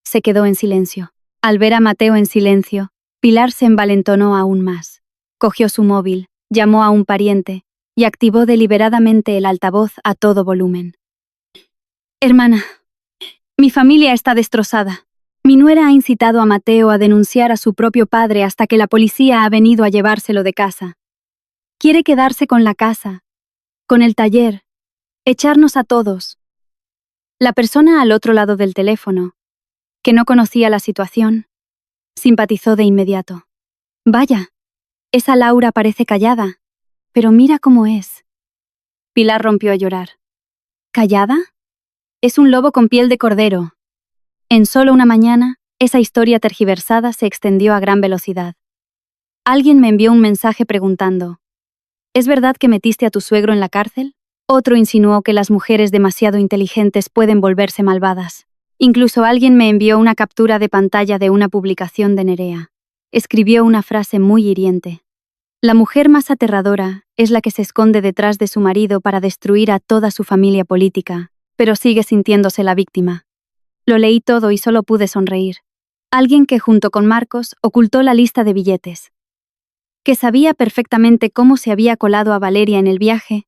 se quedó en silencio. Al ver a Mateo en silencio, Pilar se envalentonó aún más. Cogió su móvil, llamó a un pariente y activó deliberadamente el altavoz a todo volumen. Hermana, mi familia está destrozada. Mi nuera ha incitado a Mateo a denunciar a su propio padre hasta que la policía ha venido a llevárselo de casa. Quiere quedarse con la casa, con el taller, echarnos a todos. La persona al otro lado del teléfono, que no conocía la situación, simpatizó de inmediato. Vaya, esa Laura parece callada, pero mira cómo es. Pilar rompió a llorar. ¿Callada? Es un lobo con piel de cordero. En solo una mañana, esa historia tergiversada se extendió a gran velocidad. Alguien me envió un mensaje preguntando: ¿es verdad que metiste a tu suegro en la cárcel? Otro insinuó que las mujeres demasiado inteligentes pueden volverse malvadas. Incluso alguien me envió una captura de pantalla de una publicación de Nerea. Escribió una frase muy hiriente. La mujer más aterradora es la que se esconde detrás de su marido para destruir a toda su familia política, pero sigue sintiéndose la víctima. Lo leí todo y solo pude sonreír. Alguien que junto con Marcos ocultó la lista de billetes. Que sabía perfectamente cómo se había colado a Valeria en el viaje.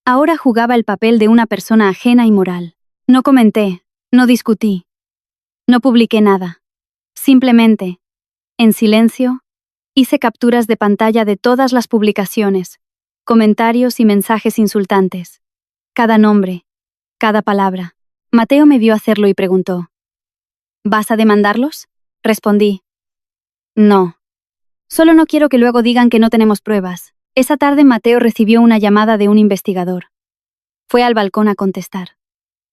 Ahora jugaba el papel de una persona ajena y moral. No comenté, no discutí. No publiqué nada. Simplemente, en silencio, hice capturas de pantalla de todas las publicaciones, comentarios y mensajes insultantes. Cada nombre, cada palabra. Mateo me vio hacerlo y preguntó: ¿vas a demandarlos? Respondí: no. Solo no quiero que luego digan que no tenemos pruebas. Esa tarde Mateo recibió una llamada de un investigador. Fue al balcón a contestar.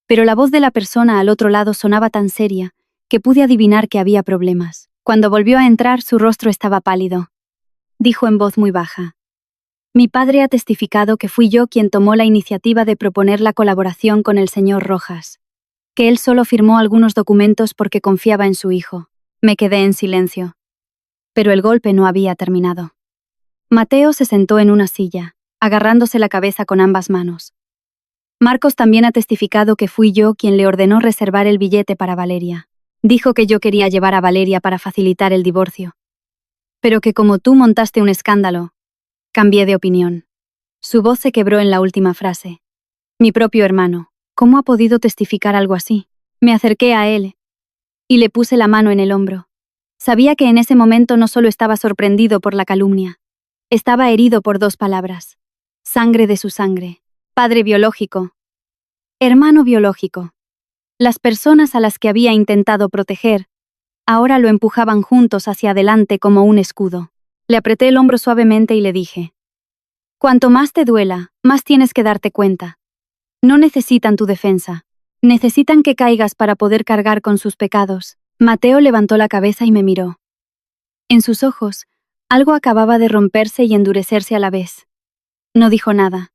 Pero la voz de la persona al otro lado sonaba tan seria que pude adivinar que había problemas. Cuando volvió a entrar, su rostro estaba pálido. Dijo en voz muy baja: mi padre ha testificado que fui yo quien tomó la iniciativa de proponer la colaboración con el señor Rojas. Que él solo firmó algunos documentos porque confiaba en su hijo. Me quedé en silencio. Pero el golpe no había terminado. Mateo se sentó en una silla, agarrándose la cabeza con ambas manos. Marcos también ha testificado que fui yo quien le ordenó reservar el billete para Valeria. Dijo que yo quería llevar a Valeria para facilitar el divorcio. Pero que como tú montaste un escándalo, cambié de opinión. Su voz se quebró en la última frase. Mi propio hermano. ¿Cómo ha podido testificar algo así? Me acerqué a él y le puse la mano en el hombro. Sabía que en ese momento no solo estaba sorprendido por la calumnia, estaba herido por dos palabras. Sangre de su sangre. Padre biológico. Hermano biológico. Las personas a las que había intentado proteger, ahora lo empujaban juntos hacia adelante como un escudo. Le apreté el hombro suavemente y le dije: cuanto más te duela, más tienes que darte cuenta. No necesitan tu defensa. Necesitan que caigas para poder cargar con sus pecados. Mateo levantó la cabeza y me miró. En sus ojos, algo acababa de romperse y endurecerse a la vez. No dijo nada.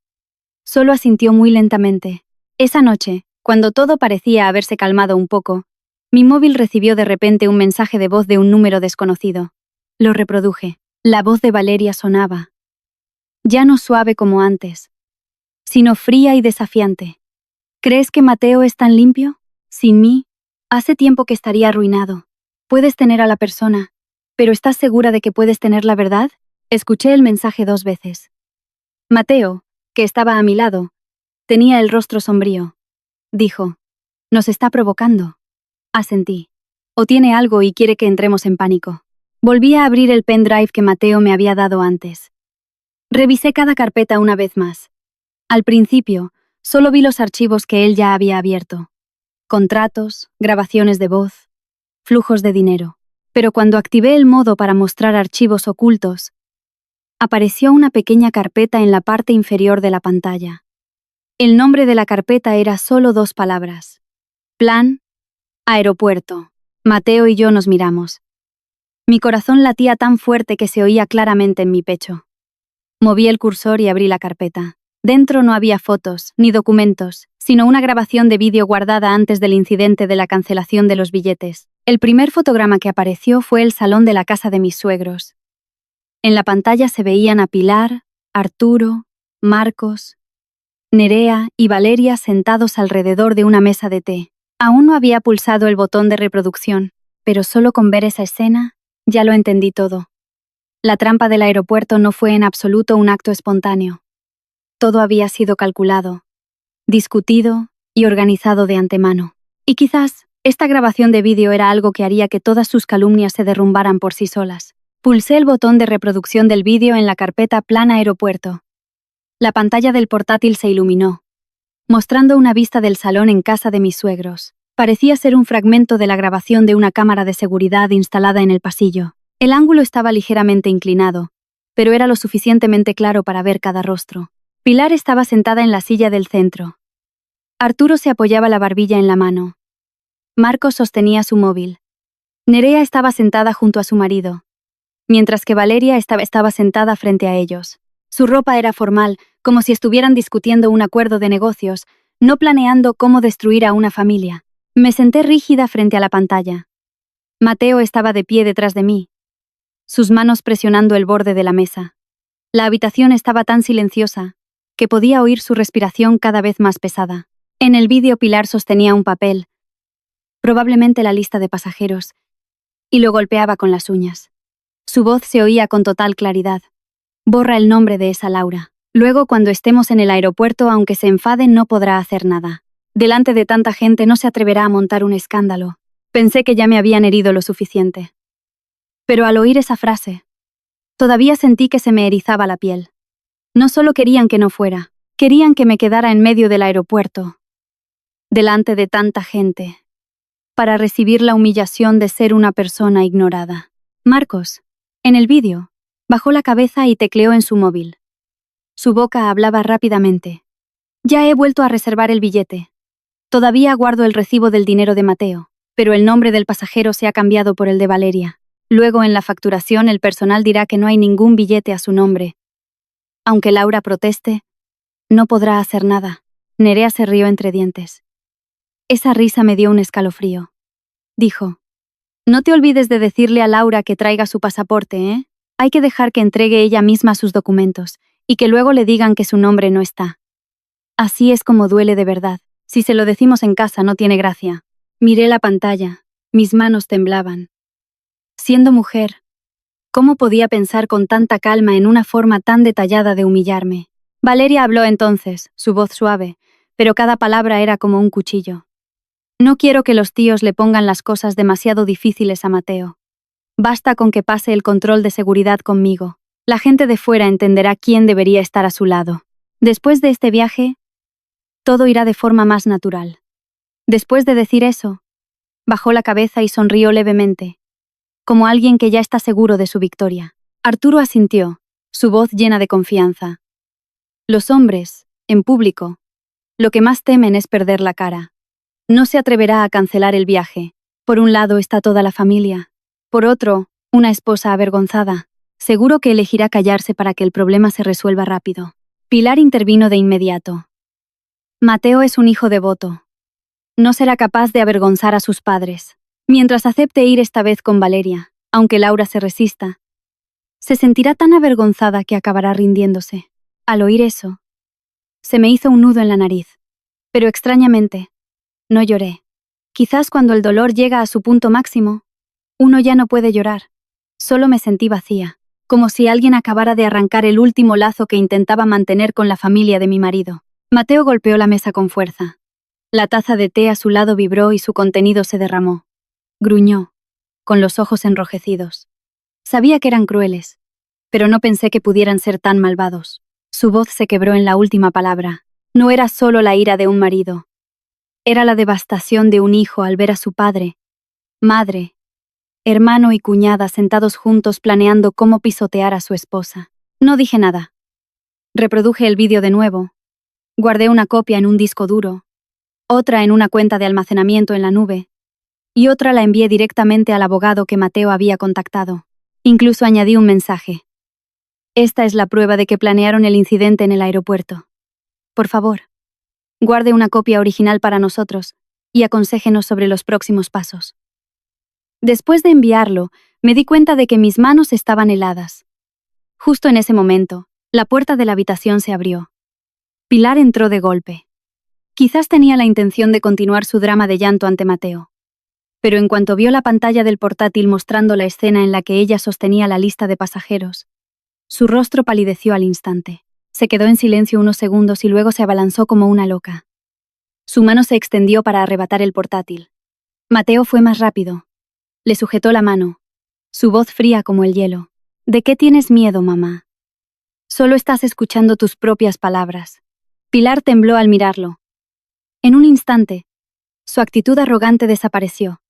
Solo asintió muy lentamente. Esa noche, cuando todo parecía haberse calmado un poco, mi móvil recibió de repente un mensaje de voz de un número desconocido. Lo reproduje. La voz de Valeria sonaba. Ya no suave como antes, sino fría y desafiante. ¿Crees que Mateo es tan limpio? Sin mí, hace tiempo que estaría arruinado. Puedes tener a la persona, pero ¿estás segura de que puedes tener la verdad? Escuché el mensaje 2 veces. Mateo, que estaba a mi lado, tenía el rostro sombrío. Dijo: nos está provocando. Asentí. O tiene algo y quiere que entremos en pánico. Volví a abrir el pendrive que Mateo me había dado antes. Revisé cada carpeta una vez más. Al principio, solo vi los archivos que él ya había abierto. Contratos, grabaciones de voz, flujos de dinero. Pero cuando activé el modo para mostrar archivos ocultos, apareció una pequeña carpeta en la parte inferior de la pantalla. El nombre de la carpeta era solo 2 palabras. Plan, aeropuerto. Mateo y yo nos miramos. Mi corazón latía tan fuerte que se oía claramente en mi pecho. Moví el cursor y abrí la carpeta. Dentro no había fotos, ni documentos, sino una grabación de vídeo guardada antes del incidente de la cancelación de los billetes. El primer fotograma que apareció fue el salón de la casa de mis suegros. En la pantalla se veían a Pilar, Arturo, Marcos, Nerea y Valeria sentados alrededor de una mesa de té. Aún no había pulsado el botón de reproducción, pero solo con ver esa escena, ya lo entendí todo. La trampa del aeropuerto no fue en absoluto un acto espontáneo. Todo había sido calculado, discutido y organizado de antemano. Y quizás Esta grabación de vídeo era algo que haría que todas sus calumnias se derrumbaran por sí solas. Pulsé el botón de reproducción del vídeo en la carpeta Plan Aeropuerto. La pantalla del portátil se iluminó, mostrando una vista del salón en casa de mis suegros. Parecía ser un fragmento de la grabación de una cámara de seguridad instalada en el pasillo. El ángulo estaba ligeramente inclinado, pero era lo suficientemente claro para ver cada rostro. Pilar estaba sentada en la silla del centro. Arturo se apoyaba la barbilla en la mano. Marcos sostenía su móvil. Nerea estaba sentada junto a su marido, mientras que Valeria estaba sentada frente a ellos. Su ropa era formal, como si estuvieran discutiendo un acuerdo de negocios, no planeando cómo destruir a una familia. Me senté rígida frente a la pantalla. Mateo estaba de pie detrás de mí, sus manos presionando el borde de la mesa. La habitación estaba tan silenciosa que podía oír su respiración cada vez más pesada. En el vídeo Pilar sostenía un papel, probablemente la lista de pasajeros, y lo golpeaba con las uñas. Su voz se oía con total claridad. Borra el nombre de esa Laura. Luego, cuando estemos en el aeropuerto, aunque se enfade, no podrá hacer nada. Delante de tanta gente no se atreverá a montar un escándalo. Pensé que ya me habían herido lo suficiente. Pero al oír esa frase, todavía sentí que se me erizaba la piel. No solo querían que no fuera, querían que me quedara en medio del aeropuerto, delante de tanta gente, para recibir la humillación de ser una persona ignorada. Marcos, en el vídeo, bajó la cabeza y tecleó en su móvil. Su boca hablaba rápidamente. Ya he vuelto a reservar el billete. Todavía guardo el recibo del dinero de Mateo, pero el nombre del pasajero se ha cambiado por el de Valeria. Luego en la facturación el personal dirá que no hay ningún billete a su nombre. Aunque Laura proteste, no podrá hacer nada. Nerea se rió entre dientes. Esa risa me dio un escalofrío. Dijo: no te olvides de decirle a Laura que traiga su pasaporte, ¿eh? Hay que dejar que entregue ella misma sus documentos, y que luego le digan que su nombre no está. Así es como duele de verdad. Si se lo decimos en casa no tiene gracia. Miré la pantalla. Mis manos temblaban. Siendo mujer, ¿cómo podía pensar con tanta calma en una forma tan detallada de humillarme? Valeria habló entonces, su voz suave, pero cada palabra era como un cuchillo. No quiero que los tíos le pongan las cosas demasiado difíciles a Mateo. Basta con que pase el control de seguridad conmigo. La gente de fuera entenderá quién debería estar a su lado. Después de este viaje, todo irá de forma más natural. Después de decir eso, bajó la cabeza y sonrió levemente, como alguien que ya está seguro de su victoria. Arturo asintió, su voz llena de confianza. Los hombres, en público, lo que más temen es perder la cara. No se atreverá a cancelar el viaje. Por un lado está toda la familia. Por otro, una esposa avergonzada. Seguro que elegirá callarse para que el problema se resuelva rápido. Pilar intervino de inmediato. Mateo es un hijo devoto. No será capaz de avergonzar a sus padres. Mientras acepte ir esta vez con Valeria, aunque Laura se resista, se sentirá tan avergonzada que acabará rindiéndose. Al oír eso, se me hizo un nudo en la nariz. Pero extrañamente, no lloré. Quizás cuando el dolor llega a su punto máximo, uno ya no puede llorar. Solo me sentí vacía, como si alguien acabara de arrancar el último lazo que intentaba mantener con la familia de mi marido. Mateo golpeó la mesa con fuerza. La taza de té a su lado vibró y su contenido se derramó. Gruñó, con los ojos enrojecidos. Sabía que eran crueles, pero no pensé que pudieran ser tan malvados. Su voz se quebró en la última palabra. No era solo la ira de un marido. Era la devastación de un hijo al ver a su padre, madre, hermano y cuñada sentados juntos planeando cómo pisotear a su esposa. No dije nada. Reproduje el vídeo de nuevo. Guardé una copia en un disco duro, otra en una cuenta de almacenamiento en la nube, y otra la envié directamente al abogado que Mateo había contactado. Incluso añadí un mensaje. Esta es la prueba de que planearon el incidente en el aeropuerto. Por favor, guarde una copia original para nosotros y aconséjenos sobre los próximos pasos. Después de enviarlo, me di cuenta de que mis manos estaban heladas. Justo en ese momento, la puerta de la habitación se abrió. Pilar entró de golpe. Quizás tenía la intención de continuar su drama de llanto ante Mateo. Pero en cuanto vio la pantalla del portátil mostrando la escena en la que ella sostenía la lista de pasajeros, su rostro palideció al instante. Se quedó en silencio unos segundos y luego se abalanzó como una loca. Su mano se extendió para arrebatar el portátil. Mateo fue más rápido. Le sujetó la mano. Su voz fría como el hielo. ¿De qué tienes miedo, mamá? Solo estás escuchando tus propias palabras. Pilar tembló al mirarlo. En un instante, su actitud arrogante desapareció,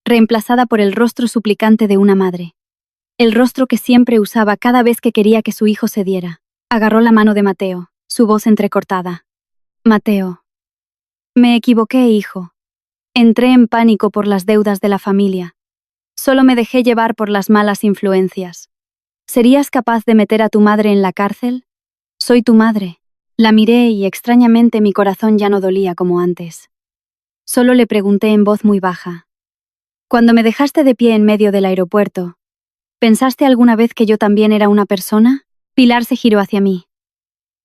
reemplazada por el rostro suplicante de una madre. El rostro que siempre usaba cada vez que quería que su hijo cediera. Agarró la mano de Mateo, su voz entrecortada. Mateo. Me equivoqué, hijo. Entré en pánico por las deudas de la familia. Solo me dejé llevar por las malas influencias. ¿Serías capaz de meter a tu madre en la cárcel? Soy tu madre. La miré y extrañamente mi corazón ya no dolía como antes. Solo le pregunté en voz muy baja. Cuando me dejaste de pie en medio del aeropuerto, ¿pensaste alguna vez que yo también era una persona? Pilar se giró hacia mí.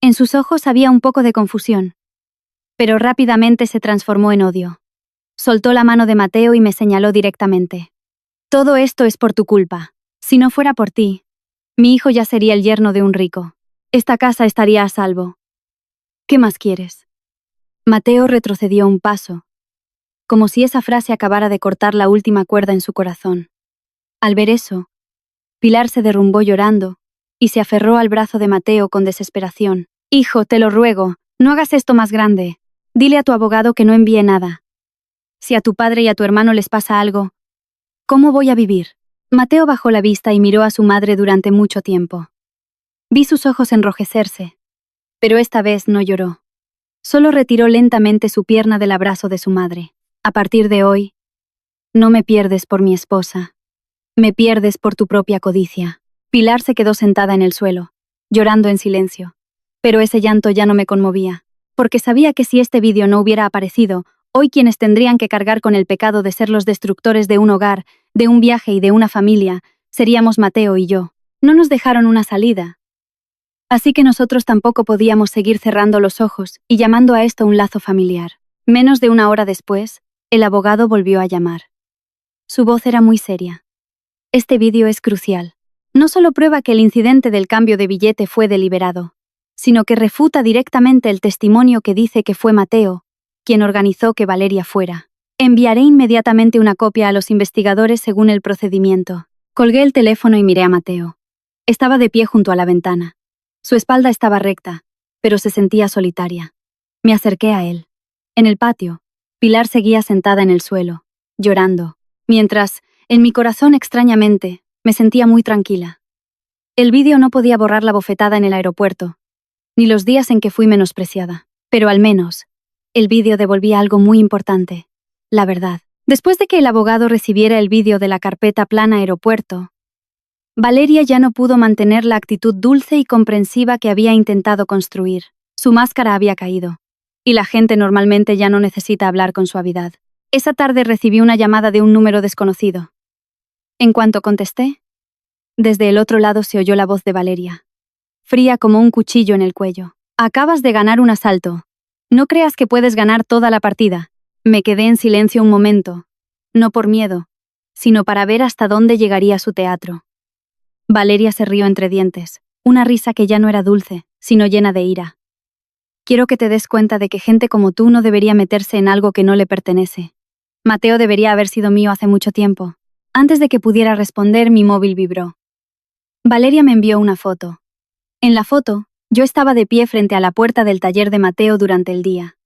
En sus ojos había un poco de confusión, pero rápidamente se transformó en odio. Soltó la mano de Mateo y me señaló directamente. Todo esto es por tu culpa. Si no fuera por ti, mi hijo ya sería el yerno de un rico. Esta casa estaría a salvo. ¿Qué más quieres? Mateo retrocedió un paso, como si esa frase acabara de cortar la última cuerda en su corazón. Al ver eso, Pilar se derrumbó llorando y se aferró al brazo de Mateo con desesperación. Hijo, te lo ruego, no hagas esto más grande. Dile a tu abogado que no envíe nada. Si a tu padre y a tu hermano les pasa algo, ¿cómo voy a vivir? Mateo bajó la vista y miró a su madre durante mucho tiempo. Vi sus ojos enrojecerse, pero esta vez no lloró. Solo retiró lentamente su pierna del abrazo de su madre. A partir de hoy, no me pierdes por mi esposa. Me pierdes por tu propia codicia. Pilar se quedó sentada en el suelo, llorando en silencio. Pero ese llanto ya no me conmovía, porque sabía que si este vídeo no hubiera aparecido, hoy quienes tendrían que cargar con el pecado de ser los destructores de un hogar, de un viaje y de una familia, seríamos Mateo y yo. No nos dejaron una salida. Así que nosotros tampoco podíamos seguir cerrando los ojos y llamando a esto un lazo familiar. Menos de una hora después, el abogado volvió a llamar. Su voz era muy seria. Este vídeo es crucial. No solo prueba que el incidente del cambio de billete fue deliberado, sino que refuta directamente el testimonio que dice que fue Mateo quien organizó que Valeria fuera. Enviaré inmediatamente una copia a los investigadores según el procedimiento. Colgué el teléfono y miré a Mateo. Estaba de pie junto a la ventana. Su espalda estaba recta, pero se sentía solitaria. Me acerqué a él. En el patio, Pilar seguía sentada en el suelo, llorando, mientras, en mi corazón extrañamente, me sentía muy tranquila. El vídeo no podía borrar la bofetada en el aeropuerto, ni los días en que fui menospreciada, pero al menos, el vídeo devolvía algo muy importante, la verdad. Después de que el abogado recibiera el vídeo de la carpeta Plan Aeropuerto, Valeria ya no pudo mantener la actitud dulce y comprensiva que había intentado construir. Su máscara había caído, y la gente normalmente ya no necesita hablar con suavidad. Esa tarde recibí una llamada de un número desconocido. En cuanto contesté, desde el otro lado se oyó la voz de Valeria, fría como un cuchillo en el cuello. Acabas de ganar un asalto. No creas que puedes ganar toda la partida. Me quedé en silencio un momento, no por miedo, sino para ver hasta dónde llegaría su teatro. Valeria se rió entre dientes, una risa que ya no era dulce, sino llena de ira. Quiero que te des cuenta de que gente como tú no debería meterse en algo que no le pertenece. Mateo debería haber sido mío hace mucho tiempo. Antes de que pudiera responder, mi móvil vibró. Valeria me envió una foto. En la foto, yo estaba de pie frente a la puerta del taller de Mateo durante el día.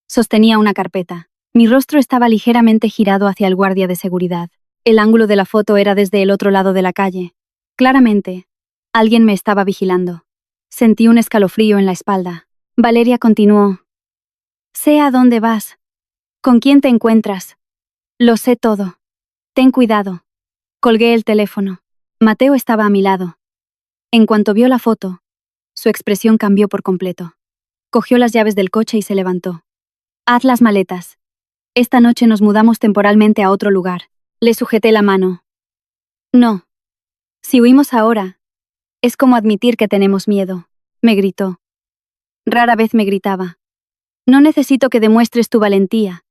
Sostenía una carpeta. Mi rostro estaba ligeramente girado hacia el guardia de seguridad. El ángulo de la foto era desde el otro lado de la calle. Claramente, alguien me estaba vigilando. Sentí un escalofrío en la espalda. Valeria continuó. Sé a dónde vas. ¿Con quién te encuentras? Lo sé todo. Ten cuidado. Colgué el teléfono. Mateo estaba a mi lado. En cuanto vio la foto, su expresión cambió por completo. Cogió las llaves del coche y se levantó. Haz las maletas. Esta noche nos mudamos temporalmente a otro lugar. Le sujeté la mano. No. Si huimos ahora, es como admitir que tenemos miedo, me gritó. Rara vez me gritaba. No necesito que demuestres tu valentía.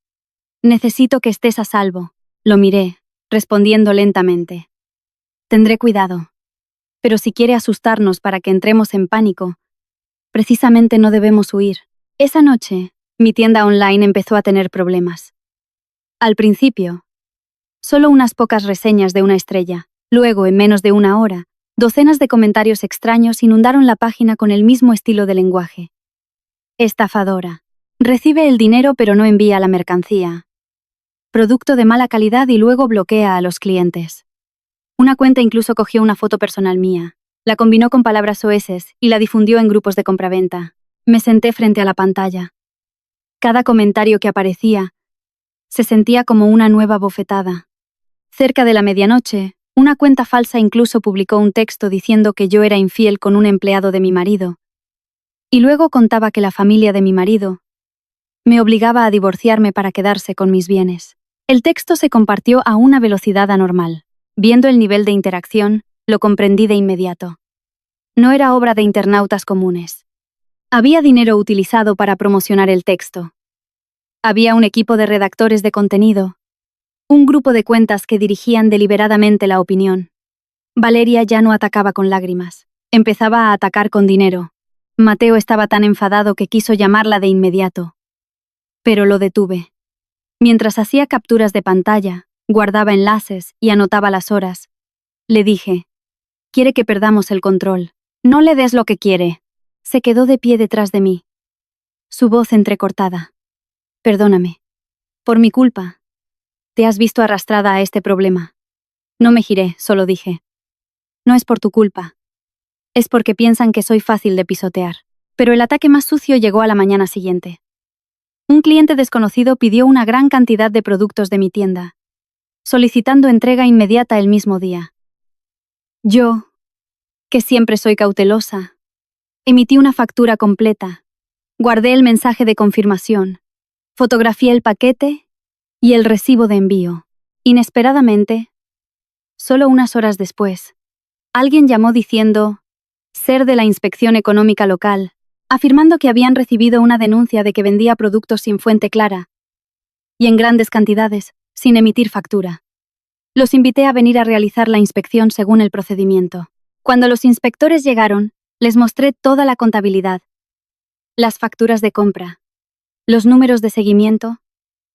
Necesito que estés a salvo. Lo miré, respondiendo lentamente. Tendré cuidado. Pero si quiere asustarnos para que entremos en pánico, precisamente no debemos huir. Esa noche, mi tienda online empezó a tener problemas. Al principio, Solo unas pocas reseñas de una estrella. Luego, en menos de una hora, docenas de comentarios extraños inundaron la página con el mismo estilo de lenguaje. Estafadora. Recibe el dinero pero no envía la mercancía. Producto de mala calidad y luego bloquea a los clientes. Una cuenta incluso cogió una foto personal mía, la combinó con palabras soeces y la difundió en grupos de compraventa. Me senté frente a la pantalla. Cada comentario que aparecía se sentía como una nueva bofetada. Cerca de la medianoche, una cuenta falsa incluso publicó un texto diciendo que yo era infiel con un empleado de mi marido. Y luego contaba que la familia de mi marido me obligaba a divorciarme para quedarse con mis bienes. El texto se compartió a una velocidad anormal. Viendo el nivel de interacción, lo comprendí de inmediato. No era obra de internautas comunes. Había dinero utilizado para promocionar el texto. Había un equipo de redactores de contenido, un grupo de cuentas que dirigían deliberadamente la opinión. Valeria ya no atacaba con lágrimas, empezaba a atacar con dinero. Mateo estaba tan enfadado que quiso llamarla de inmediato. Pero lo detuve. Mientras hacía capturas de pantalla, guardaba enlaces y anotaba las horas, le dije: «Quiere que perdamos el control. No le des lo que quiere». Se quedó de pie detrás de mí. Su voz entrecortada. «Perdóname. Por mi culpa. Te has visto arrastrada a este problema». No me giré, solo dije: «No es por tu culpa. Es porque piensan que soy fácil de pisotear». Pero el ataque más sucio llegó a la mañana siguiente. Un cliente desconocido pidió una gran cantidad de productos de mi tienda, solicitando entrega inmediata el mismo día. Yo, que siempre soy cautelosa, emití una factura completa, guardé el mensaje de confirmación, fotografié el paquete y el recibo de envío. Inesperadamente, solo unas horas después, alguien llamó diciendo ser de la Inspección Económica Local, afirmando que habían recibido una denuncia de que vendía productos sin fuente clara y en grandes cantidades, sin emitir factura. Los invité a venir a realizar la inspección según el procedimiento. Cuando los inspectores llegaron, les mostré toda la contabilidad, las facturas de compra, los números de seguimiento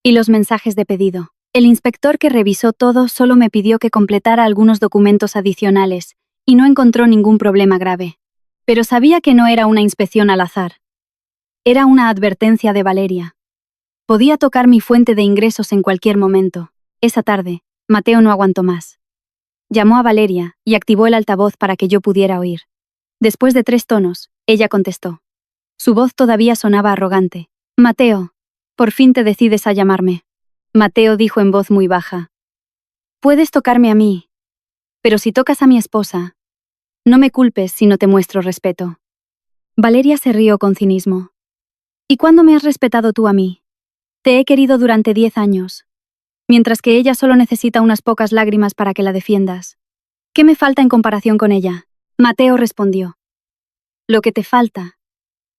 y los mensajes de pedido. El inspector que revisó todo solo me pidió que completara algunos documentos adicionales y no encontró ningún problema grave. Pero sabía que no era una inspección al azar. Era una advertencia de Valeria. Podía tocar mi fuente de ingresos en cualquier momento. Esa tarde, Mateo no aguantó más. Llamó a Valeria y activó el altavoz para que yo pudiera oír. Después de 3 tonos, ella contestó. Su voz todavía sonaba arrogante. «Mateo, por fin te decides a llamarme». Mateo dijo en voz muy baja. «Puedes tocarme a mí, pero si tocas a mi esposa, no me culpes si no te muestro respeto». Valeria se rió con cinismo. «¿Y cuándo me has respetado tú a mí? Te he querido durante 10 años, mientras que ella solo necesita unas pocas lágrimas para que la defiendas. ¿Qué me falta en comparación con ella?». Mateo respondió. «Lo que te falta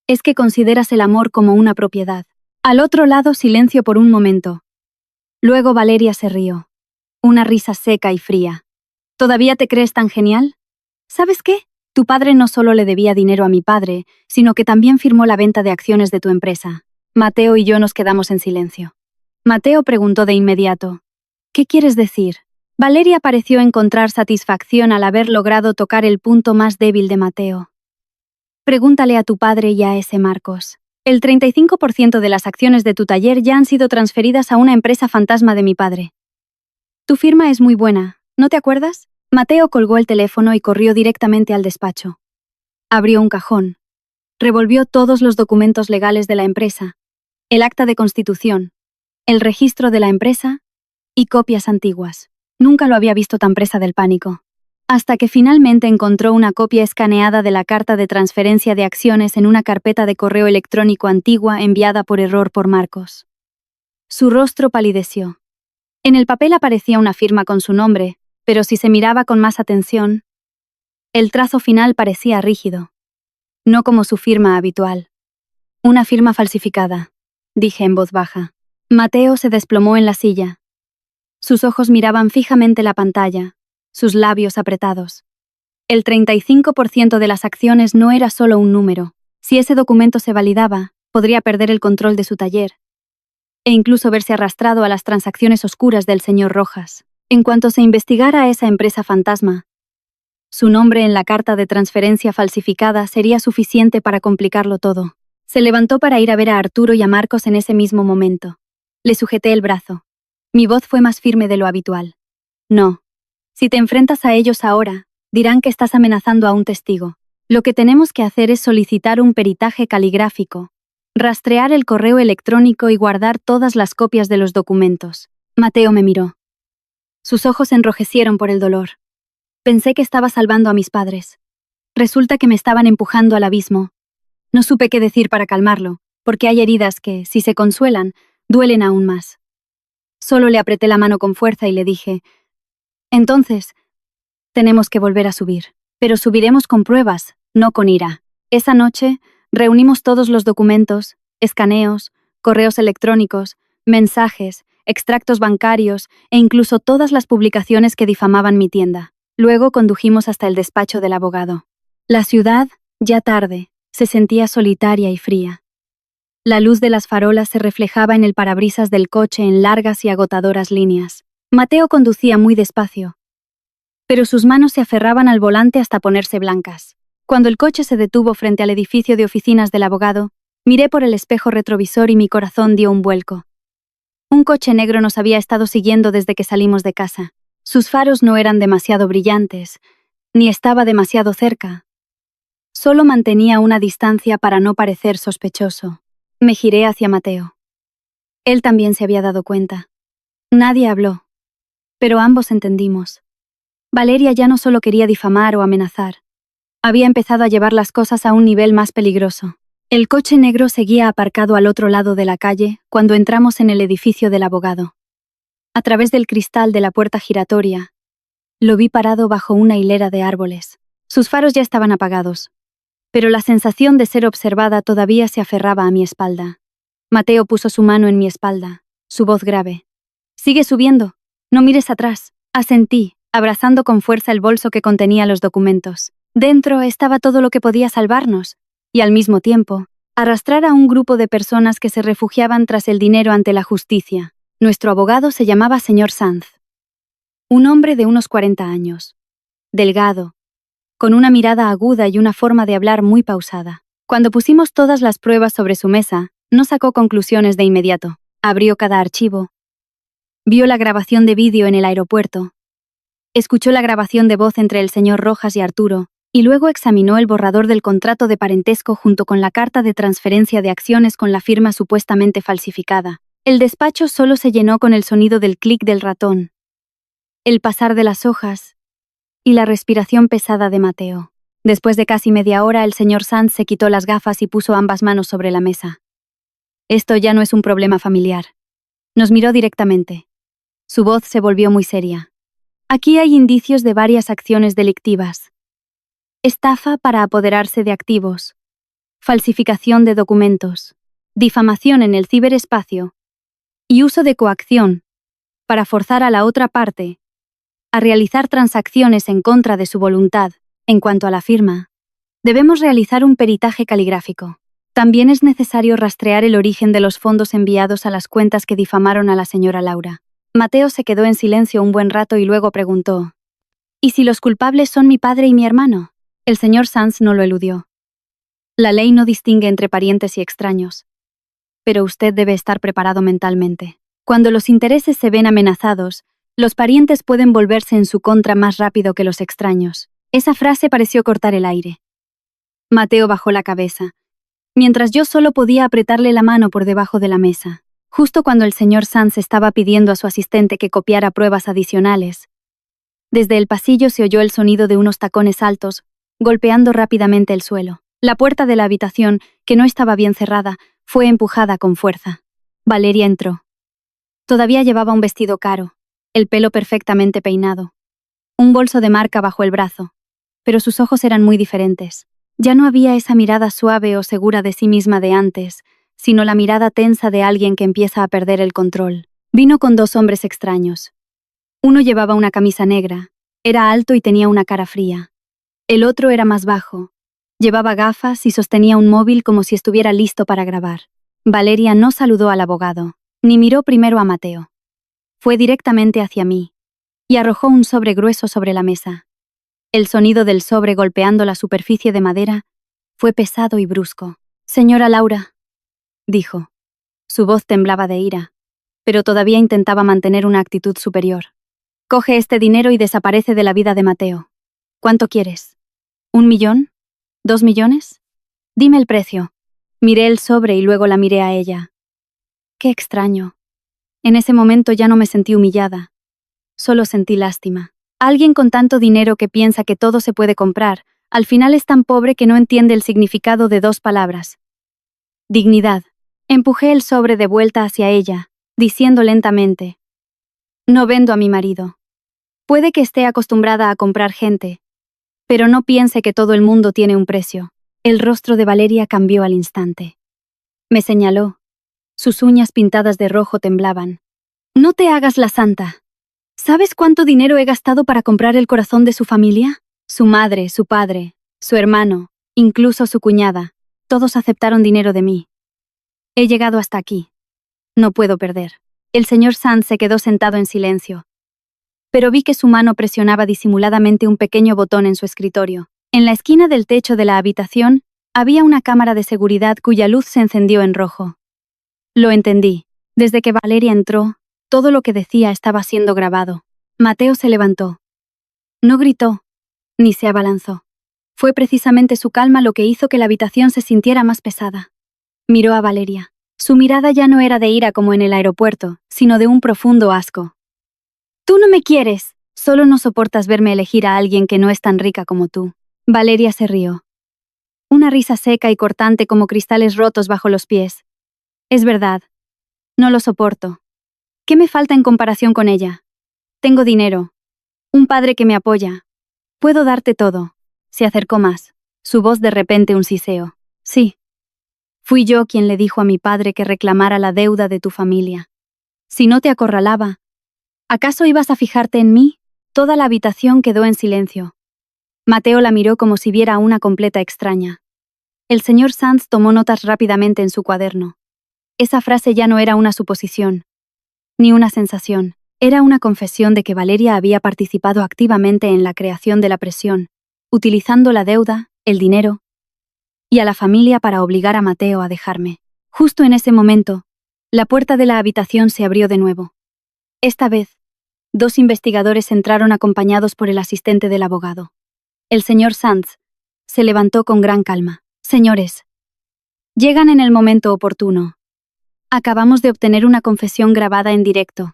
es que consideras el amor como una propiedad». Al otro lado, silencio por un momento. Luego Valeria se rió. Una risa seca y fría. «¿Todavía te crees tan genial? ¿Sabes qué? Tu padre no solo le debía dinero a mi padre, sino que también firmó la venta de acciones de tu empresa». Mateo y yo nos quedamos en silencio. Mateo preguntó de inmediato. «¿Qué quieres decir?». Valeria pareció encontrar satisfacción al haber logrado tocar el punto más débil de Mateo. «Pregúntale a tu padre y a ese Marcos. El 35% de las acciones de tu taller ya han sido transferidas a una empresa fantasma de mi padre. Tu firma es muy buena, ¿no te acuerdas?». Mateo colgó el teléfono y corrió directamente al despacho. Abrió un cajón. Revolvió todos los documentos legales de la empresa, el acta de constitución, el registro de la empresa y copias antiguas. Nunca lo había visto tan presa del pánico. Hasta que finalmente encontró una copia escaneada de la carta de transferencia de acciones en una carpeta de correo electrónico antigua enviada por error por Marcos. Su rostro palideció. En el papel aparecía una firma con su nombre, pero si se miraba con más atención, el trazo final parecía rígido, no como su firma habitual. «Una firma falsificada», dije en voz baja. Mateo se desplomó en la silla. Sus ojos miraban fijamente la pantalla, sus labios apretados. El 35% de las acciones no era solo un número. Si ese documento se validaba, podría perder el control de su taller, e incluso verse arrastrado a las transacciones oscuras del señor Rojas. En cuanto se investigara a esa empresa fantasma, su nombre en la carta de transferencia falsificada sería suficiente para complicarlo todo. Se levantó para ir a ver a Arturo y a Marcos en ese mismo momento. Le sujeté el brazo. Mi voz fue más firme de lo habitual. No. Si te enfrentas a ellos ahora, dirán que estás amenazando a un testigo. Lo que tenemos que hacer es solicitar un peritaje caligráfico, rastrear el correo electrónico y guardar todas las copias de los documentos. Mateo me miró. Sus ojos se enrojecieron por el dolor. Pensé que estaba salvando a mis padres. Resulta que me estaban empujando al abismo. No supe qué decir para calmarlo, porque hay heridas que, si se consuelan, duelen aún más. Solo le apreté la mano con fuerza y le dije: entonces, tenemos que volver a subir. Pero subiremos con pruebas, no con ira. Esa noche, reunimos todos los documentos, escaneos, correos electrónicos, mensajes, extractos bancarios e incluso todas las publicaciones que difamaban mi tienda. Luego condujimos hasta el despacho del abogado. La ciudad, ya tarde, se sentía solitaria y fría. La luz de las farolas se reflejaba en el parabrisas del coche en largas y agotadoras líneas. Mateo conducía muy despacio, pero sus manos se aferraban al volante hasta ponerse blancas. Cuando el coche se detuvo frente al edificio de oficinas del abogado, miré por el espejo retrovisor y mi corazón dio un vuelco. Un coche negro nos había estado siguiendo desde que salimos de casa. Sus faros no eran demasiado brillantes, ni estaba demasiado cerca. Solo mantenía una distancia para no parecer sospechoso. Me giré hacia Mateo. Él también se había dado cuenta. Nadie habló, pero ambos entendimos. Valeria ya no solo quería difamar o amenazar. Había empezado a llevar las cosas a un nivel más peligroso. El coche negro seguía aparcado al otro lado de la calle cuando entramos en el edificio del abogado. A través del cristal de la puerta giratoria, lo vi parado bajo una hilera de árboles. Sus faros ya estaban apagados, pero la sensación de ser observada todavía se aferraba a mi espalda. Mateo puso su mano en mi espalda, su voz grave. «Sigue subiendo, no mires atrás», asentí, abrazando con fuerza el bolso que contenía los documentos. Dentro estaba todo lo que podía salvarnos, y al mismo tiempo, arrastrar a un grupo de personas que se refugiaban tras el dinero ante la justicia. Nuestro abogado se llamaba señor Sanz. Un hombre de unos 40 años. Delgado, con una mirada aguda y una forma de hablar muy pausada. Cuando pusimos todas las pruebas sobre su mesa, no sacó conclusiones de inmediato. Abrió cada archivo. Vio la grabación de vídeo en el aeropuerto. Escuchó la grabación de voz entre el señor Rojas y Arturo, y luego examinó el borrador del contrato de parentesco junto con la carta de transferencia de acciones con la firma supuestamente falsificada. El despacho solo se llenó con el sonido del clic del ratón, el pasar de las hojas y la respiración pesada de Mateo. Después de casi media hora, el señor Sanz se quitó las gafas y puso ambas manos sobre la mesa. Esto ya no es un problema familiar. Nos miró directamente. Su voz se volvió muy seria. Aquí hay indicios de varias acciones delictivas. Estafa para apoderarse de activos, falsificación de documentos, difamación en el ciberespacio y uso de coacción para forzar a la otra parte a realizar transacciones en contra de su voluntad. En cuanto a la firma, debemos realizar un peritaje caligráfico. También es necesario rastrear el origen de los fondos enviados a las cuentas que difamaron a la señora Laura. Mateo se quedó en silencio un buen rato y luego preguntó: ¿y si los culpables son mi padre y mi hermano? El señor Sanz no lo eludió. La ley no distingue entre parientes y extraños. Pero usted debe estar preparado mentalmente. Cuando los intereses se ven amenazados, los parientes pueden volverse en su contra más rápido que los extraños. Esa frase pareció cortar el aire. Mateo bajó la cabeza, mientras yo solo podía apretarle la mano por debajo de la mesa. Justo cuando el señor Sanz estaba pidiendo a su asistente que copiara pruebas adicionales, desde el pasillo se oyó el sonido de unos tacones altos, golpeando rápidamente el suelo. La puerta de la habitación, que no estaba bien cerrada, fue empujada con fuerza. Valeria entró. Todavía llevaba un vestido caro, el pelo perfectamente peinado, un bolso de marca bajo el brazo, pero sus ojos eran muy diferentes. Ya no había esa mirada suave o segura de sí misma de antes, sino la mirada tensa de alguien que empieza a perder el control. Vino con dos hombres extraños. Uno llevaba una camisa negra, era alto y tenía una cara fría. El otro era más bajo, llevaba gafas y sostenía un móvil como si estuviera listo para grabar. Valeria no saludó al abogado, ni miró primero a Mateo. Fue directamente hacia mí, y arrojó un sobre grueso sobre la mesa. El sonido del sobre golpeando la superficie de madera fue pesado y brusco. «Señora Laura», dijo. Su voz temblaba de ira, pero todavía intentaba mantener una actitud superior. «Coge este dinero y desaparece de la vida de Mateo. ¿Cuánto quieres? ¿1 millón? ¿2 millones? Dime el precio». Miré el sobre y luego la miré a ella. Qué extraño. En ese momento ya no me sentí humillada. Solo sentí lástima. Alguien con tanto dinero que piensa que todo se puede comprar, al final es tan pobre que no entiende el significado de 2 palabras. Dignidad. Empujé el sobre de vuelta hacia ella, diciendo lentamente: «No vendo a mi marido. Puede que esté acostumbrada a comprar gente, pero no piense que todo el mundo tiene un precio». El rostro de Valeria cambió al instante. Me señaló. Sus uñas pintadas de rojo temblaban. «No te hagas la santa. ¿Sabes cuánto dinero he gastado para comprar el corazón de su familia? Su madre, su padre, su hermano, incluso su cuñada, todos aceptaron dinero de mí. He llegado hasta aquí. No puedo perder». El señor Sands se quedó sentado en silencio. Pero vi que su mano presionaba disimuladamente un pequeño botón en su escritorio. En la esquina del techo de la habitación había una cámara de seguridad cuya luz se encendió en rojo. Lo entendí. Desde que Valeria entró, todo lo que decía estaba siendo grabado. Mateo se levantó. No gritó, ni se abalanzó. Fue precisamente su calma lo que hizo que la habitación se sintiera más pesada. Miró a Valeria. Su mirada ya no era de ira como en el aeropuerto, sino de un profundo asco. «Tú no me quieres, solo no soportas verme elegir a alguien que no es tan rica como tú». Valeria se rió. Una risa seca y cortante como cristales rotos bajo los pies. «Es verdad. No lo soporto. ¿Qué me falta en comparación con ella? Tengo dinero. Un padre que me apoya. Puedo darte todo». Se acercó más. Su voz de repente un siseo. «Sí. Fui yo quien le dijo a mi padre que reclamara la deuda de tu familia. Si no te acorralaba, ¿acaso ibas a fijarte en mí?» Toda la habitación quedó en silencio. Mateo la miró como si viera a una completa extraña. El señor Sands tomó notas rápidamente en su cuaderno. Esa frase ya no era una suposición, ni una sensación. Era una confesión de que Valeria había participado activamente en la creación de la presión, utilizando la deuda, el dinero, y a la familia para obligar a Mateo a dejarme. Justo en ese momento, la puerta de la habitación se abrió de nuevo. Esta vez, 2 investigadores entraron acompañados por el asistente del abogado. El señor Sands se levantó con gran calma. «Señores, llegan en el momento oportuno. Acabamos de obtener una confesión grabada en directo».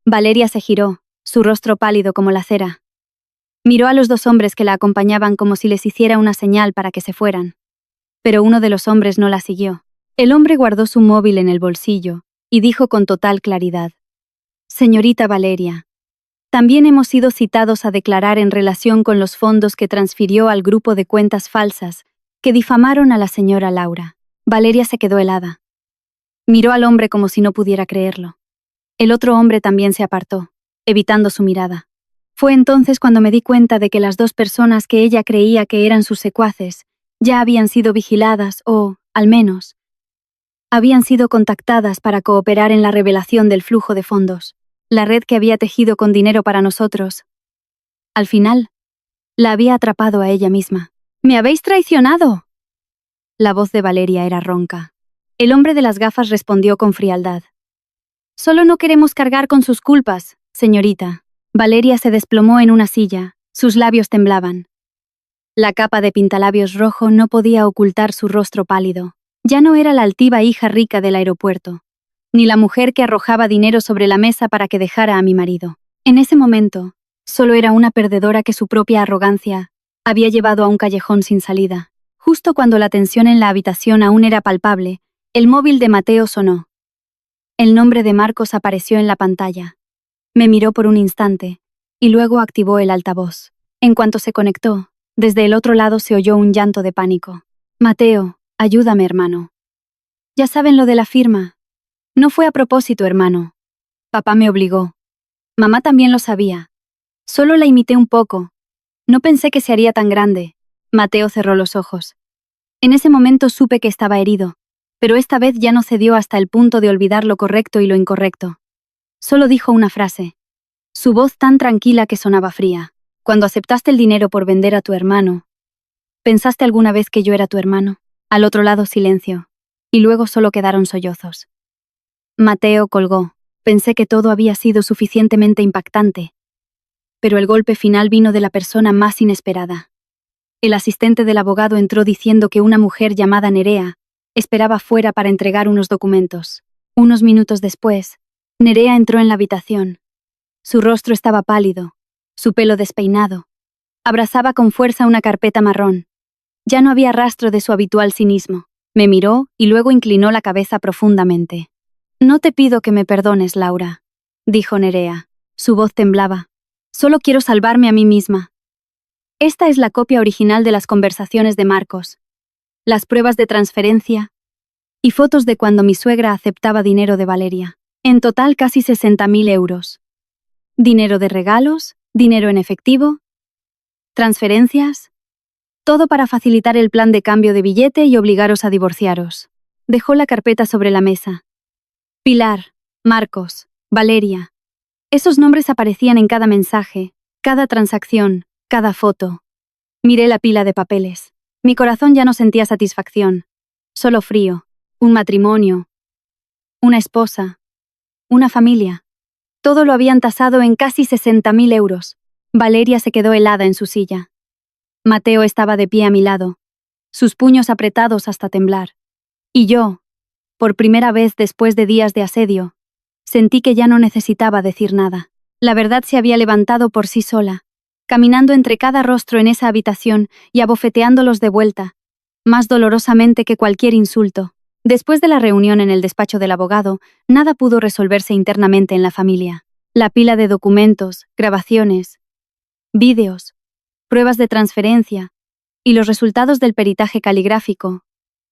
Valeria se giró, su rostro pálido como la cera. Miró a los 2 hombres que la acompañaban como si les hiciera una señal para que se fueran. Pero uno de los hombres no la siguió. El hombre guardó su móvil en el bolsillo y dijo con total claridad: «Señorita Valeria, también hemos sido citados a declarar en relación con los fondos que transfirió al grupo de cuentas falsas que difamaron a la señora Laura». Valeria se quedó helada. Miró al hombre como si no pudiera creerlo. El otro hombre también se apartó, evitando su mirada. Fue entonces cuando me di cuenta de que las 2 personas que ella creía que eran sus secuaces ya habían sido vigiladas o, al menos, habían sido contactadas para cooperar en la revelación del flujo de fondos, la red que había tejido con dinero para nosotros. Al final, la había atrapado a ella misma. «¡Me habéis traicionado!». La voz de Valeria era ronca. El hombre de las gafas respondió con frialdad: «Solo no queremos cargar con sus culpas, señorita». Valeria se desplomó en una silla, sus labios temblaban. La capa de pintalabios rojo no podía ocultar su rostro pálido. Ya no era la altiva hija rica del aeropuerto, ni la mujer que arrojaba dinero sobre la mesa para que dejara a mi marido. En ese momento, solo era una perdedora que su propia arrogancia había llevado a un callejón sin salida. Justo cuando la tensión en la habitación aún era palpable, el móvil de Mateo sonó. El nombre de Marcos apareció en la pantalla. Me miró por un instante, y luego activó el altavoz. En cuanto se conectó, desde el otro lado se oyó un llanto de pánico. «Mateo, ayúdame, hermano. Ya saben lo de la firma. No fue a propósito, hermano. Papá me obligó. Mamá también lo sabía. Solo la imité un poco. No pensé que se haría tan grande». Mateo cerró los ojos. En ese momento supe que estaba herido, pero esta vez ya no cedió hasta el punto de olvidar lo correcto y lo incorrecto. Solo dijo una frase: Su voz tan tranquila que sonaba fría. Cuando aceptaste el dinero por vender a tu hermano, ¿pensaste alguna vez que yo era tu hermano? Al otro lado silencio. Y luego solo quedaron sollozos. Mateo colgó. Pensé que todo había sido suficientemente impactante. Pero el golpe final vino de la persona más inesperada. El asistente del abogado entró diciendo que una mujer llamada Nerea esperaba fuera para entregar unos documentos. Unos minutos después, Nerea entró en la habitación. Su rostro estaba pálido, su pelo despeinado. Abrazaba con fuerza una carpeta marrón. Ya no había rastro de su habitual cinismo. Me miró y luego inclinó la cabeza profundamente. «No te pido que me perdones, Laura», dijo Nerea. Su voz temblaba. «Solo quiero salvarme a mí misma». Esta es la copia original de las conversaciones de Marcos, las pruebas de transferencia y fotos de cuando mi suegra aceptaba dinero de Valeria. En total casi 60.000 euros. Dinero de regalos, dinero en efectivo, transferencias, todo para facilitar el plan de cambio de billete y obligaros a divorciaros. Dejó la carpeta sobre la mesa. Pilar, Marcos, Valeria. Esos nombres aparecían en cada mensaje, cada transacción, cada foto. Miré la pila de papeles. Mi corazón ya no sentía satisfacción, solo frío. Un matrimonio, una esposa, una familia. Todo lo habían tasado en casi 60.000 euros. Valeria se quedó helada en su silla. Mateo estaba de pie a mi lado, sus puños apretados hasta temblar. Y yo, por primera vez después de días de asedio, sentí que ya no necesitaba decir nada. La verdad se había levantado por sí sola, caminando entre cada rostro en esa habitación y abofeteándolos de vuelta, más dolorosamente que cualquier insulto. Después de la reunión en el despacho del abogado, nada pudo resolverse internamente en la familia. La pila de documentos, grabaciones, vídeos, pruebas de transferencia y los resultados del peritaje caligráfico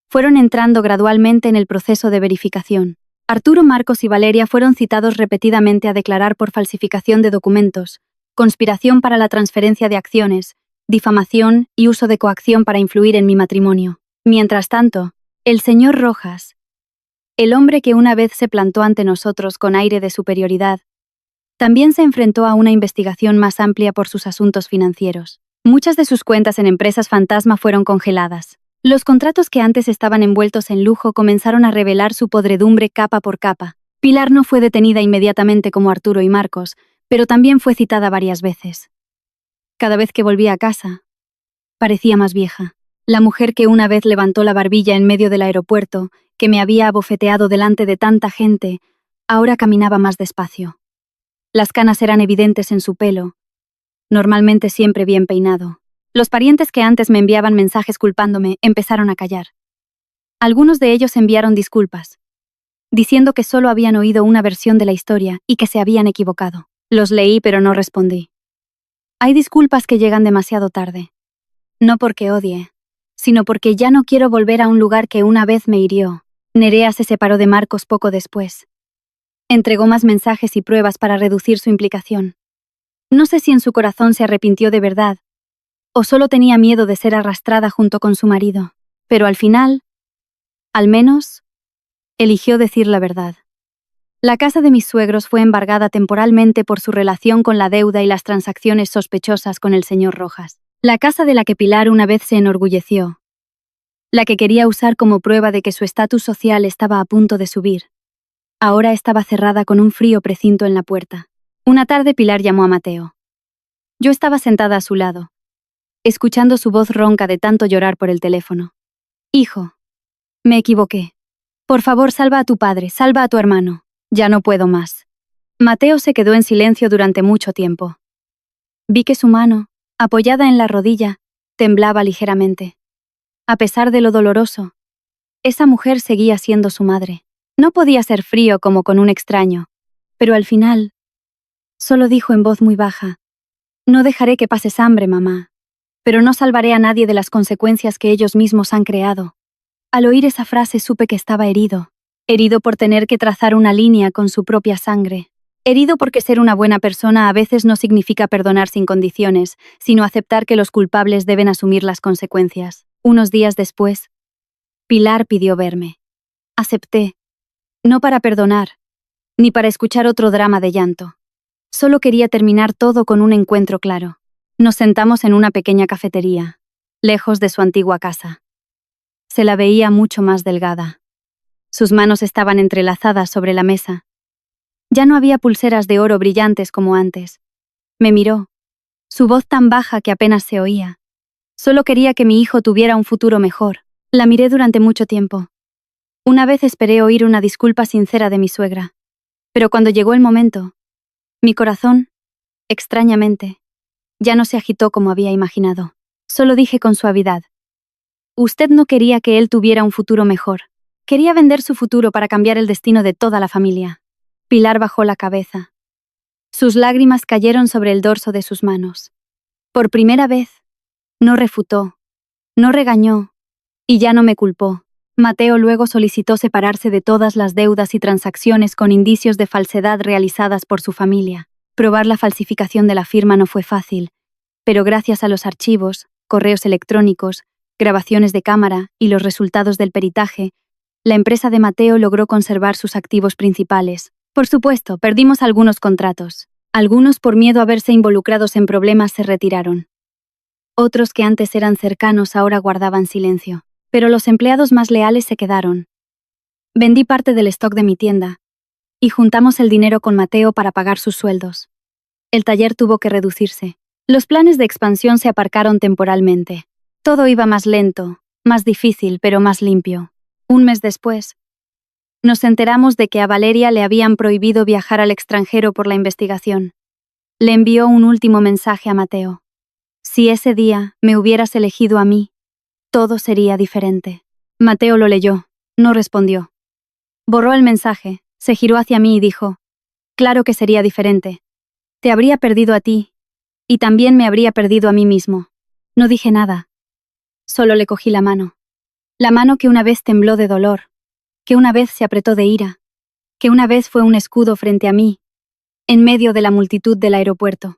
fueron entrando gradualmente en el proceso de verificación. Arturo, Marcos y Valeria fueron citados repetidamente a declarar por falsificación de documentos, conspiración para la transferencia de acciones, difamación y uso de coacción para influir en mi matrimonio. Mientras tanto, el señor Rojas, el hombre que una vez se plantó ante nosotros con aire de superioridad, también se enfrentó a una investigación más amplia por sus asuntos financieros. Muchas de sus cuentas en empresas fantasma fueron congeladas. Los contratos que antes estaban envueltos en lujo comenzaron a revelar su podredumbre capa por capa. Pilar no fue detenida inmediatamente como Arturo y Marcos, pero también fue citada varias veces. Cada vez que volvía a casa, parecía más vieja. La mujer que una vez levantó la barbilla en medio del aeropuerto, que me había abofeteado delante de tanta gente, ahora caminaba más despacio. Las canas eran evidentes en su pelo, normalmente siempre bien peinado. Los parientes que antes me enviaban mensajes culpándome empezaron a callar. Algunos de ellos enviaron disculpas, diciendo que solo habían oído una versión de la historia y que se habían equivocado. Los leí pero no respondí. Hay disculpas que llegan demasiado tarde. No porque odie, sino porque ya no quiero volver a un lugar que una vez me hirió. Nerea se separó de Marcos poco después. Entregó más mensajes y pruebas para reducir su implicación. No sé si en su corazón se arrepintió de verdad, o solo tenía miedo de ser arrastrada junto con su marido, pero al final, al menos, eligió decir la verdad. La casa de mis suegros fue embargada temporalmente por su relación con la deuda y las transacciones sospechosas con el señor Rojas. La casa de la que Pilar una vez se enorgulleció, la que quería usar como prueba de que su estatus social estaba a punto de subir, ahora estaba cerrada con un frío precinto en la puerta. Una tarde Pilar llamó a Mateo. Yo estaba sentada a su lado, escuchando su voz ronca de tanto llorar por el teléfono. «Hijo, me equivoqué. Por favor, salva a tu padre, salva a tu hermano. Ya no puedo más». Mateo se quedó en silencio durante mucho tiempo. Vi que su mano, apoyada en la rodilla, temblaba ligeramente. A pesar de lo doloroso, esa mujer seguía siendo su madre. No podía ser frío como con un extraño, pero al final, solo dijo en voz muy baja: «No dejaré que pases hambre, mamá, pero no salvaré a nadie de las consecuencias que ellos mismos han creado». Al oír esa frase supe que estaba herido. Herido por tener que trazar una línea con su propia sangre. Herido porque ser una buena persona a veces no significa perdonar sin condiciones, sino aceptar que los culpables deben asumir las consecuencias. Unos días después, Pilar pidió verme. Acepté, no para perdonar, ni para escuchar otro drama de llanto. Solo quería terminar todo con un encuentro claro. Nos sentamos en una pequeña cafetería, lejos de su antigua casa. Se la veía mucho más delgada. Sus manos estaban entrelazadas sobre la mesa. Ya no había pulseras de oro brillantes como antes. Me miró, su voz tan baja que apenas se oía. Solo quería que mi hijo tuviera un futuro mejor. La miré durante mucho tiempo. Una vez esperé oír una disculpa sincera de mi suegra. Pero cuando llegó el momento, mi corazón, extrañamente, ya no se agitó como había imaginado. Solo dije con suavidad: usted no quería que él tuviera un futuro mejor. Quería vender su futuro para cambiar el destino de toda la familia. Pilar bajó la cabeza. Sus lágrimas cayeron sobre el dorso de sus manos. Por primera vez, no refutó, no regañó, y ya no me culpó. Mateo luego solicitó separarse de todas las deudas y transacciones con indicios de falsedad realizadas por su familia. Probar la falsificación de la firma no fue fácil, pero gracias a los archivos, correos electrónicos, grabaciones de cámara y los resultados del peritaje, la empresa de Mateo logró conservar sus activos principales. Por supuesto, perdimos algunos contratos. Algunos, por miedo a verse involucrados en problemas, se retiraron. Otros, que antes eran cercanos, ahora guardaban silencio. Pero los empleados más leales se quedaron. Vendí parte del stock de mi tienda y juntamos el dinero con Mateo para pagar sus sueldos. El taller tuvo que reducirse. Los planes de expansión se aparcaron temporalmente. Todo iba más lento, más difícil, pero más limpio. Un mes después, nos enteramos de que a Valeria le habían prohibido viajar al extranjero por la investigación. Le envió un último mensaje a Mateo: si ese día me hubieras elegido a mí, todo sería diferente. Mateo lo leyó, no respondió. Borró el mensaje, se giró hacia mí y dijo: claro que sería diferente. Te habría perdido a ti, y también me habría perdido a mí mismo. No dije nada. Solo le cogí la mano. La mano que una vez tembló de dolor, que una vez se apretó de ira, que una vez fue un escudo frente a mí, en medio de la multitud del aeropuerto.